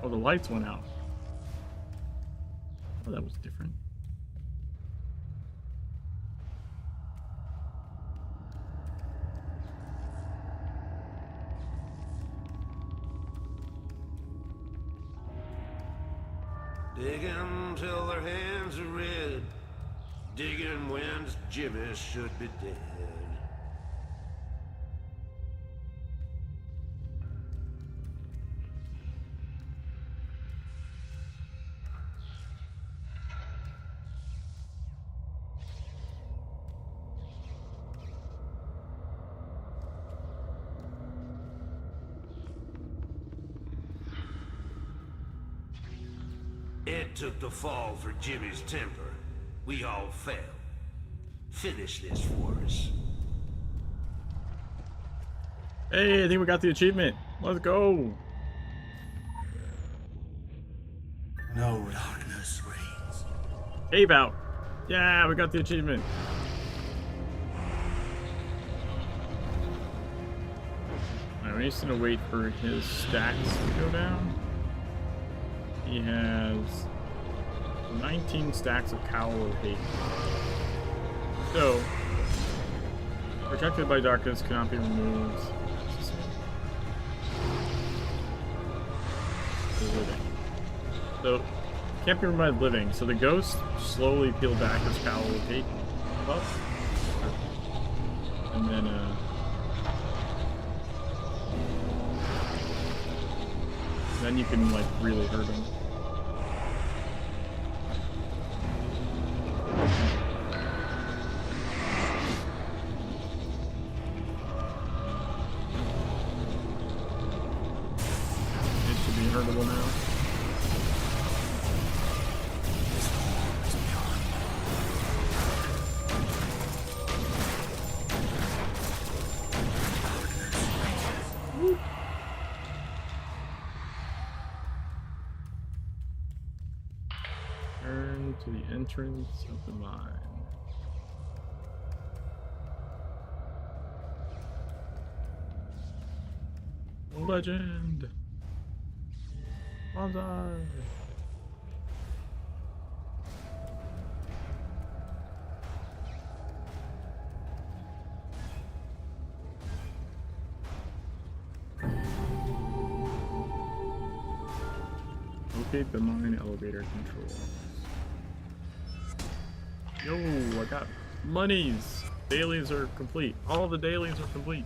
Oh, the lights went out. Oh, that was different. Digging till their hands are red. Digging when Jimmy should be dead. Ed took the fall for Jimmy's temper. We all fell. Finish this for us. Hey, I think we got the achievement. Let's go. No darkness reigns. Cave out. Yeah, we got the achievement. Alright, we're just gonna wait for his stacks to go down. He has 19 stacks of Cowl of Hate. So, protected by darkness cannot be removed. So, can't be removed by living. So the ghosts slowly peel back his Cowl of Hate buff. And then, then you can, like, really hurt him. It should be hurtable now. Turn to the entrance of the mine. Legend! Bonsai! Locate the mine elevator controls. Yo, I got monies! Dailies are complete. All the dailies are complete.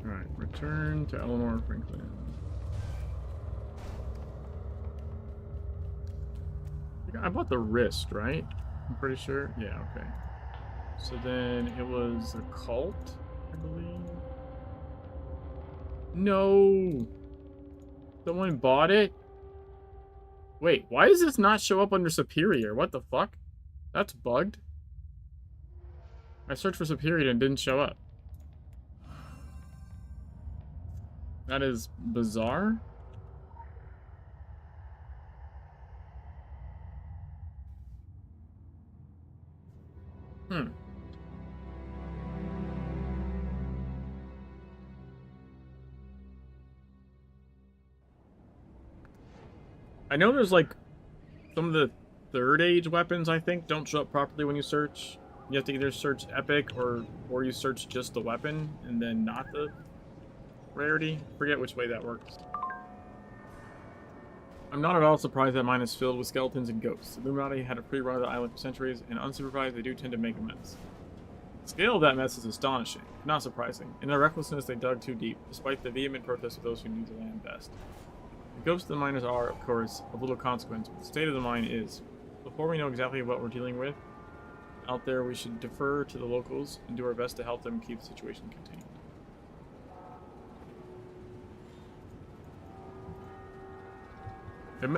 Alright, return to Eleanor Franklin. I bought the wrist, right? I'm pretty sure. Yeah, okay. So then it was a cult, I believe. No! Someone bought it? Wait, why does this not show up under Superior? What the fuck? That's bugged. I searched for Superior and it didn't show up. That is bizarre. I know there's like some of the third age weapons, I think, don't show up properly when you search. You have to either search epic or you search just the weapon and then not the rarity. Forget which way that works. I'm not at all surprised that mine is filled with skeletons and ghosts. The Illuminati had a free run of the island for centuries, and unsupervised, they do tend to make a mess. The scale of that mess is astonishing, not surprising. In their recklessness, they dug too deep, despite the vehement protest of those who knew the land best. The ghosts of the miners are, of course, of little consequence, but the state of the mine is. Before we know exactly what we're dealing with out there, we should defer to the locals and do our best to help them keep the situation contained.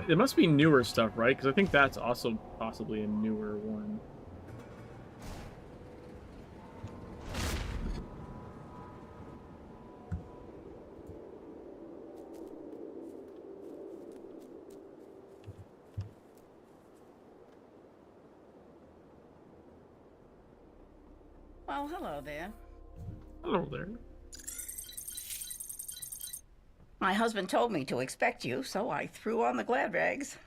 It must be newer stuff, right? Because I think that's also possibly a newer one. Well, hello there. Hello there. My husband told me to expect you, so I threw on the glad rags.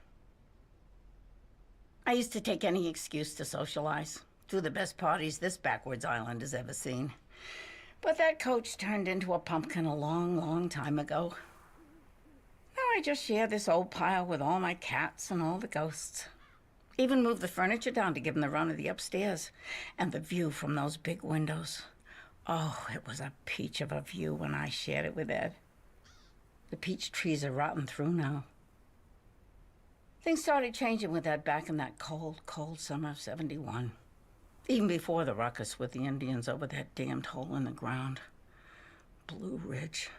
I used to take any excuse to socialize. Two of the best parties this backwards island has ever seen. But that coach turned into a pumpkin a long, long time ago. Now I just share this old pile with all my cats and all the ghosts. Even moved the furniture down to give them the run of the upstairs. And the view from those big windows. Oh, it was a peach of a view when I shared it with Ed. The peach trees are rotten through now. Things started changing with Ed back in that cold, cold summer of '71. Even before the ruckus with the Indians over that damned hole in the ground. Blue Ridge.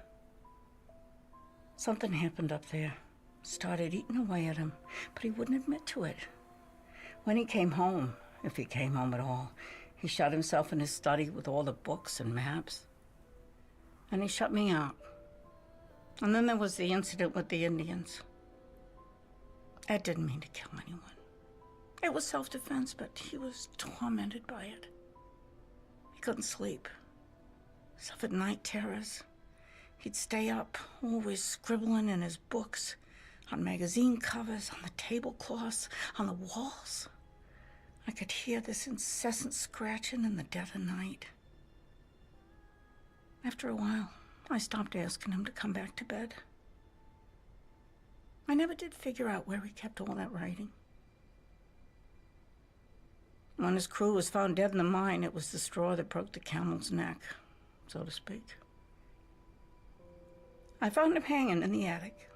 Something happened up there. Started eating away at him, but he wouldn't admit to it. When he came home, if he came home at all, he shut himself in his study with all the books and maps. And he shut me out. And then there was the incident with the Indians. Ed didn't mean to kill anyone. It was self-defense, but he was tormented by it. He couldn't sleep. Suffered night terrors. He'd stay up, always scribbling in his books, on magazine covers, on the tablecloths, on the walls. I could hear this incessant scratching in the dead of night. After a while, I stopped asking him to come back to bed. I never did figure out where he kept all that writing. When his crew was found dead in the mine, it was the straw that broke the camel's neck, so to speak. I found him hanging in the attic.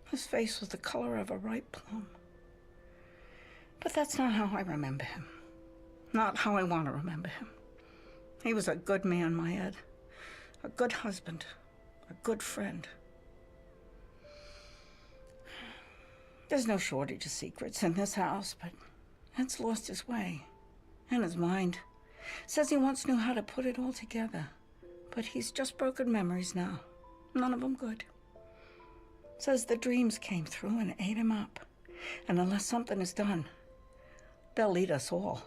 His face was the color of a ripe plum. But that's not how I remember him. Not how I want to remember him. He was a good man, my Ed. A good husband. A good friend. There's no shortage of secrets in this house, but Ed's lost his way. And his mind. Says he once knew how to put it all together. But he's just broken memories now. None of them good. Says the dreams came through and ate him up. And unless something is done, they'll eat us all.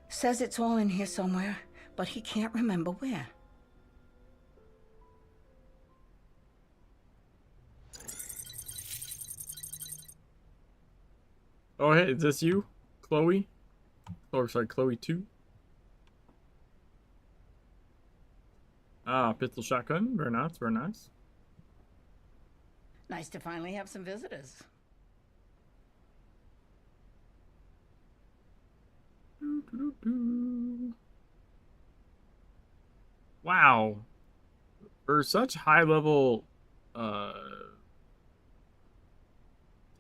Says it's all in here somewhere, but he can't remember where. Oh, hey, is this you? Chloe? Oh, sorry, Chloe 2? Ah, pistol shotgun. Very nice, very nice. Nice to finally have some visitors. Wow. For such high level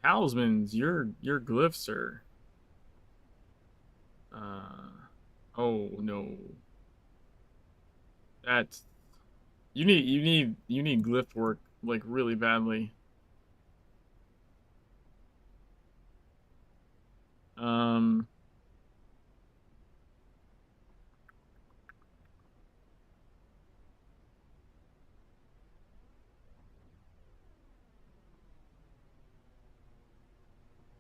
talismans, your glyphs are Oh no. That's you need glyph work like really badly.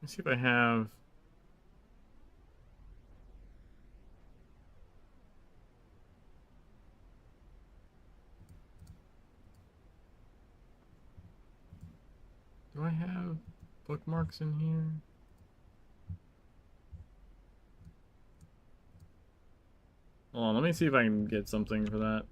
Let's see if I have. Do I have bookmarks in here? Hold on, let me see if I can get something for that.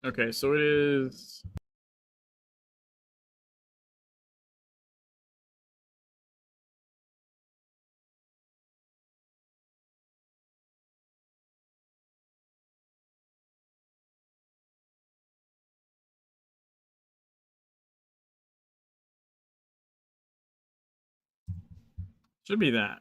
Okay, so it is. Should be that.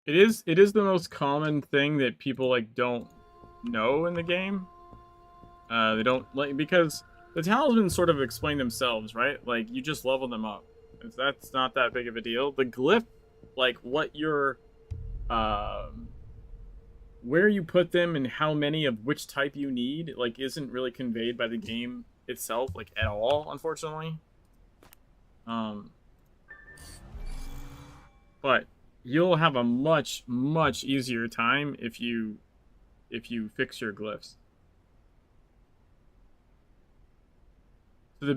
It is the most common thing that people like don't know in the game. They don't like because the talismans sort of explain themselves, right? Like you just level them up. That's not that big of a deal. The glyph, like what your where you put them and how many of which type you need, like isn't really conveyed by the game itself, like at all, unfortunately. But you'll have a much easier time if you fix your glyphs. So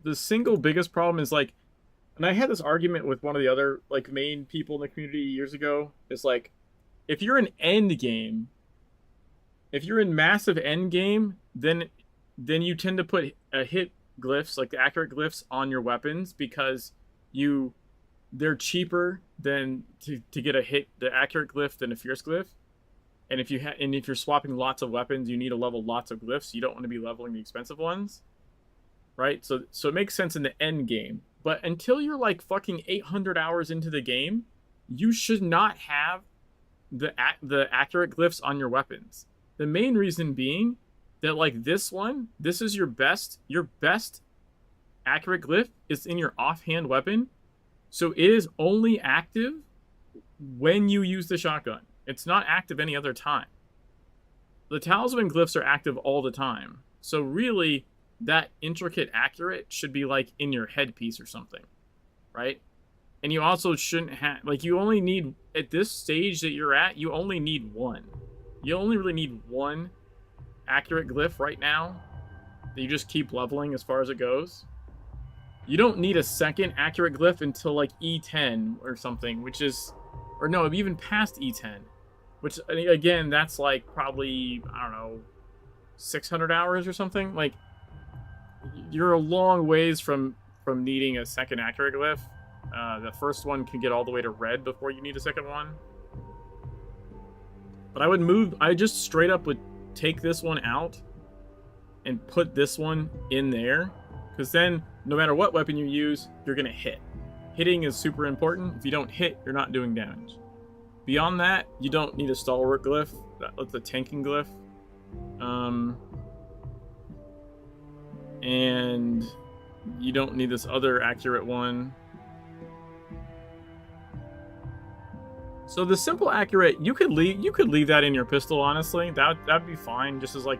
the single biggest problem is like, and I had this argument with one of the other like main people in the community years ago. Is like, if you're in end game, if you're in massive end game, then you tend to put hit glyphs, like the accurate glyphs, on your weapons because they're cheaper than to get a hit the accurate glyph than a fierce glyph. And if you're swapping lots of weapons, you need to level lots of glyphs. You don't want to be leveling the expensive ones, right? So it makes sense in the end game. But until you're like fucking 800 hours into the game, you should not have the accurate glyphs on your weapons. The main reason being that like this is your best accurate glyph is in your offhand weapon. So it is only active when you use the shotgun. It's not active any other time. The talisman glyphs are active all the time. So really, that intricate accurate should be like in your headpiece or something, right? And you also shouldn't have, like, you only need, at this stage that you're at, you only need one. You only really need one accurate glyph right now that you just keep leveling as far as it goes. You don't need a second accurate glyph until like E10 or something, which is, or no, even past E10, which again, that's like probably, I don't know, 600 hours or something. Like, you're a long ways from needing a second accurate glyph. The first one can get all the way to red before you need a second one. But I just straight up would take this one out and put this one in there. Because then, no matter what weapon you use, you're going to hit. Hitting is super important. If you don't hit, you're not doing damage. Beyond that, you don't need a stalwart glyph. That's a tanking glyph. And you don't need this other accurate one. So the simple accurate, you could leave that in your pistol, honestly. That'd be fine, just as like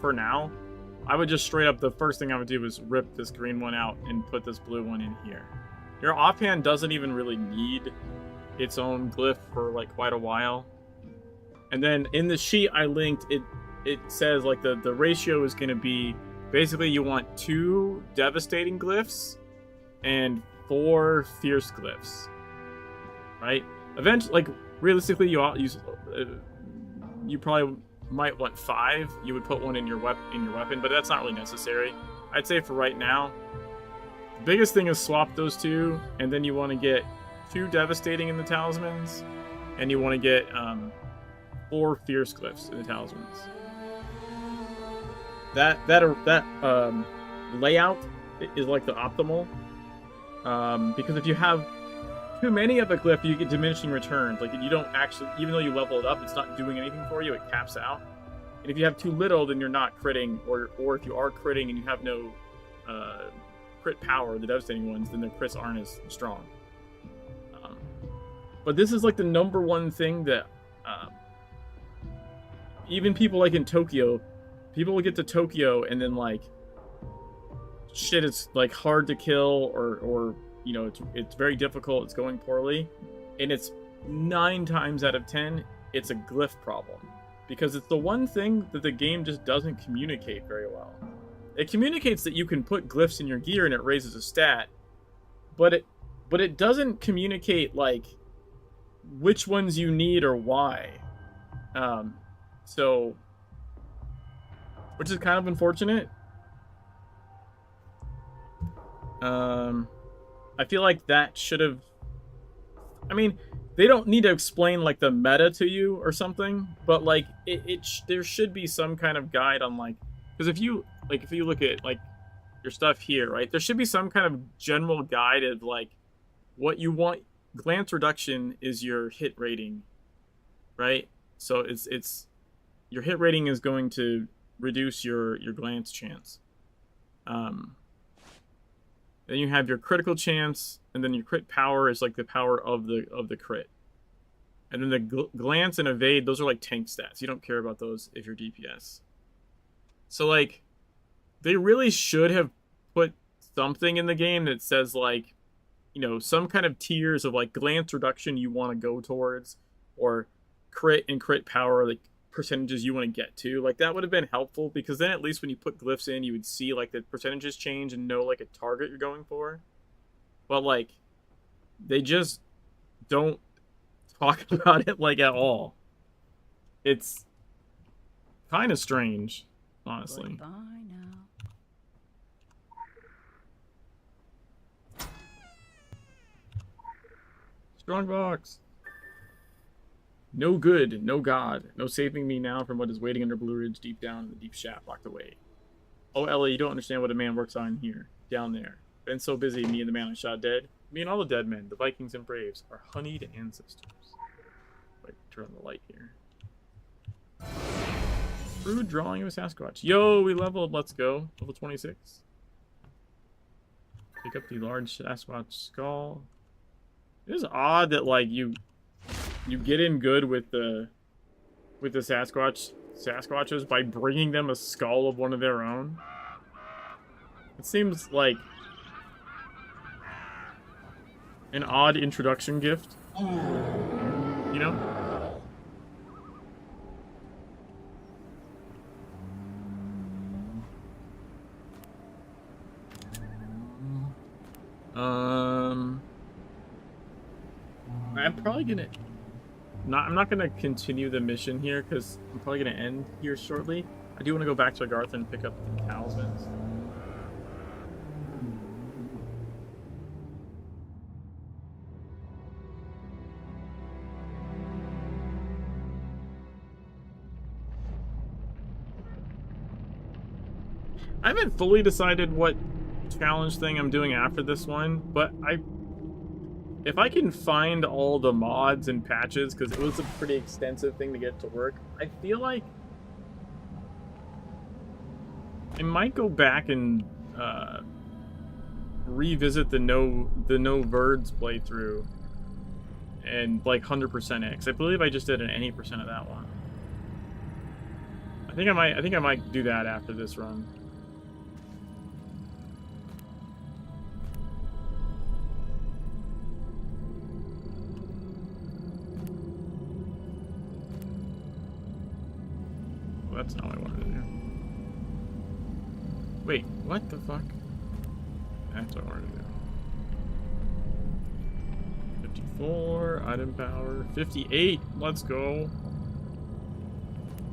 for now. I would just straight up, the first thing I would do is rip this green one out and put this blue one in here. Your offhand doesn't even really need its own glyph for like quite a while. And then in the sheet I linked, it says like the ratio is gonna be, basically you want 2 devastating glyphs and 4 fierce glyphs, right? Eventually, like realistically, you probably might want 5. You would put one in your weapon, but that's not really necessary. I'd say for right now, the biggest thing is swap those 2, and then you want to get 2 devastating in the talismans, and you want to get 4 fierce glyphs in the talismans. That layout is like the optimal, because if you have too many of a glyph, you get diminishing returns. Like, you don't actually, even though you level it up, it's not doing anything for you. It caps out. And if you have too little, then you're not critting, or if you are critting and you have no crit power, the devastating ones, then the crits aren't as strong. But this is like the #1 thing that even people like in Tokyo, people will get to Tokyo and then like shit, it's like hard to kill, or you know, it's very difficult, it's going poorly, and it's 9 times out of 10 it's a glyph problem, because it's the one thing that the game just doesn't communicate very well. It communicates that you can put glyphs in your gear and it raises a stat, but it doesn't communicate like which ones you need or why. So, which is kind of unfortunate. I feel like that should have, I mean, they don't need to explain like the meta to you or something, but like there should be some kind of guide on like, because if you look at like your stuff here, right, there should be some kind of general guide of like what you want. Glance reduction is your hit rating, right? So it's your hit rating is going to reduce your glance chance. Then you have your critical chance, and then your crit power is like the power of the crit. And then the glance and evade, those are like tank stats. You don't care about those if you're DPS. So like, they really should have put something in the game that says like, you know, some kind of tiers of like glance reduction you want to go towards, or crit and crit power, like percentages you want to get to. Like, that would have been helpful, because then at least when you put glyphs in, you would see like the percentages change and know like a target you're going for. But like, they just don't talk about it like at all. It's kind of strange, honestly. Goodbye now. Strongbox. No good, no God, no saving me now from what is waiting under Blue Ridge, deep down in the deep shaft locked away. Oh, Ellie, you don't understand what a man works on here, down there. Been so busy, me and the man I shot dead. Me and all the dead men, the Vikings and Braves, are honeyed ancestors. Wait, turn on the light here. Crude drawing of a Sasquatch. Yo, we leveled, let's go. Level 26. Pick up the large Sasquatch skull. It is odd that like you get in good with the Sasquatches by bringing them a skull of one of their own. It seems like an odd introduction gift, you know? I'm probably gonna I'm not gonna continue the mission here, because I'm probably gonna end here shortly. I do want to go back to Agartha and pick up the talismans. I haven't fully decided what challenge thing I'm doing after this one, but if I can find all the mods and patches, because it was a pretty extensive thing to get to work, I feel like I might go back and revisit the no Verds playthrough and like 100% X. I believe I just did an 80% of that one. I think I might do that after this run. Well, that's not what I wanted to do. Wait, what the fuck? That's what I wanted to do. 54, item power, 58, let's go.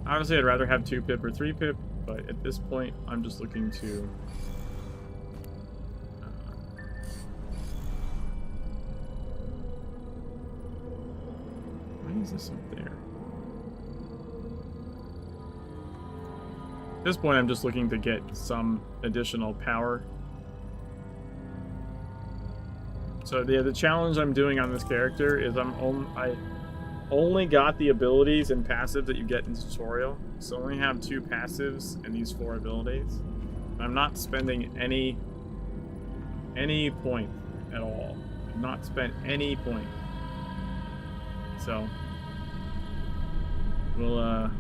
Honestly, I'd rather have 2 pip or 3 pip, but at this point, I'm just looking to... why is this up there? At this point, I'm just looking to get some additional power. So the challenge I'm doing on this character is I only got the abilities and passives that you get in the tutorial. So I only have 2 passives and these 4 abilities. I'm not spending any point at all. I've not spent any point. So we'll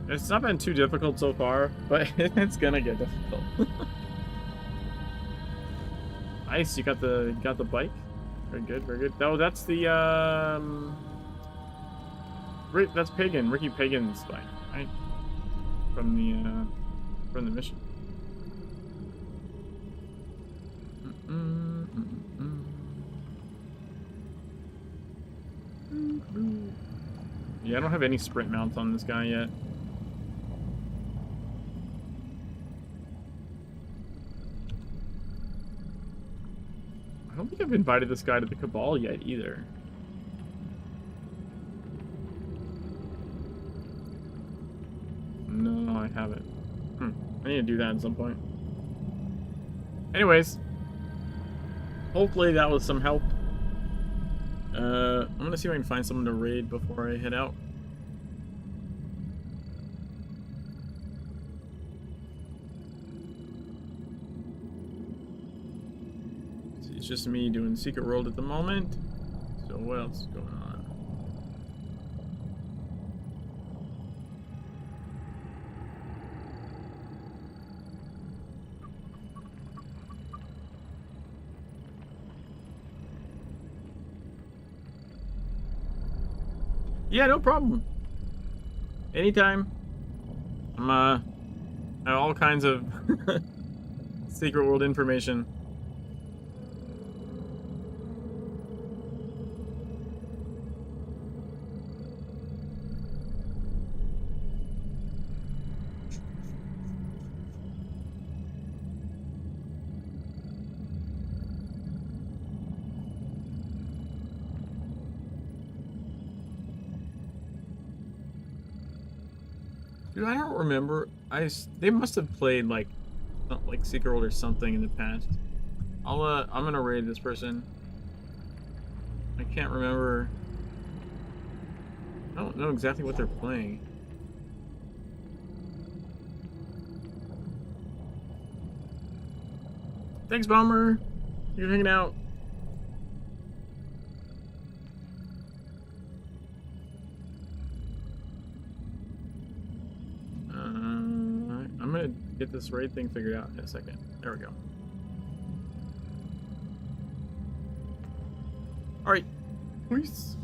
it's not been too difficult so far, but it's gonna get difficult. Nice, you got the bike. Very good, very good. Oh, that's the that's Pagan, Ricky Pagan's bike, right? From the mission. Yeah, I don't have any sprint mounts on this guy yet. I don't think I've invited this guy to the Cabal yet either. No, I haven't. I need to do that at some point. Anyways, hopefully that was some help. I'm gonna see if I can find someone to raid before I head out. It's just me doing Secret World at the moment. So what else is going on? Yeah, no problem. Anytime. I'm I have all kinds of Secret World information. Dude, I don't remember. They must have played like Secret World or something in the past. I'm gonna raid this person. I can't remember. I don't know exactly what they're playing. Thanks, Bomber. You're hanging out. I'm gonna get this raid thing figured out in a second. There we go. Alright. Peace.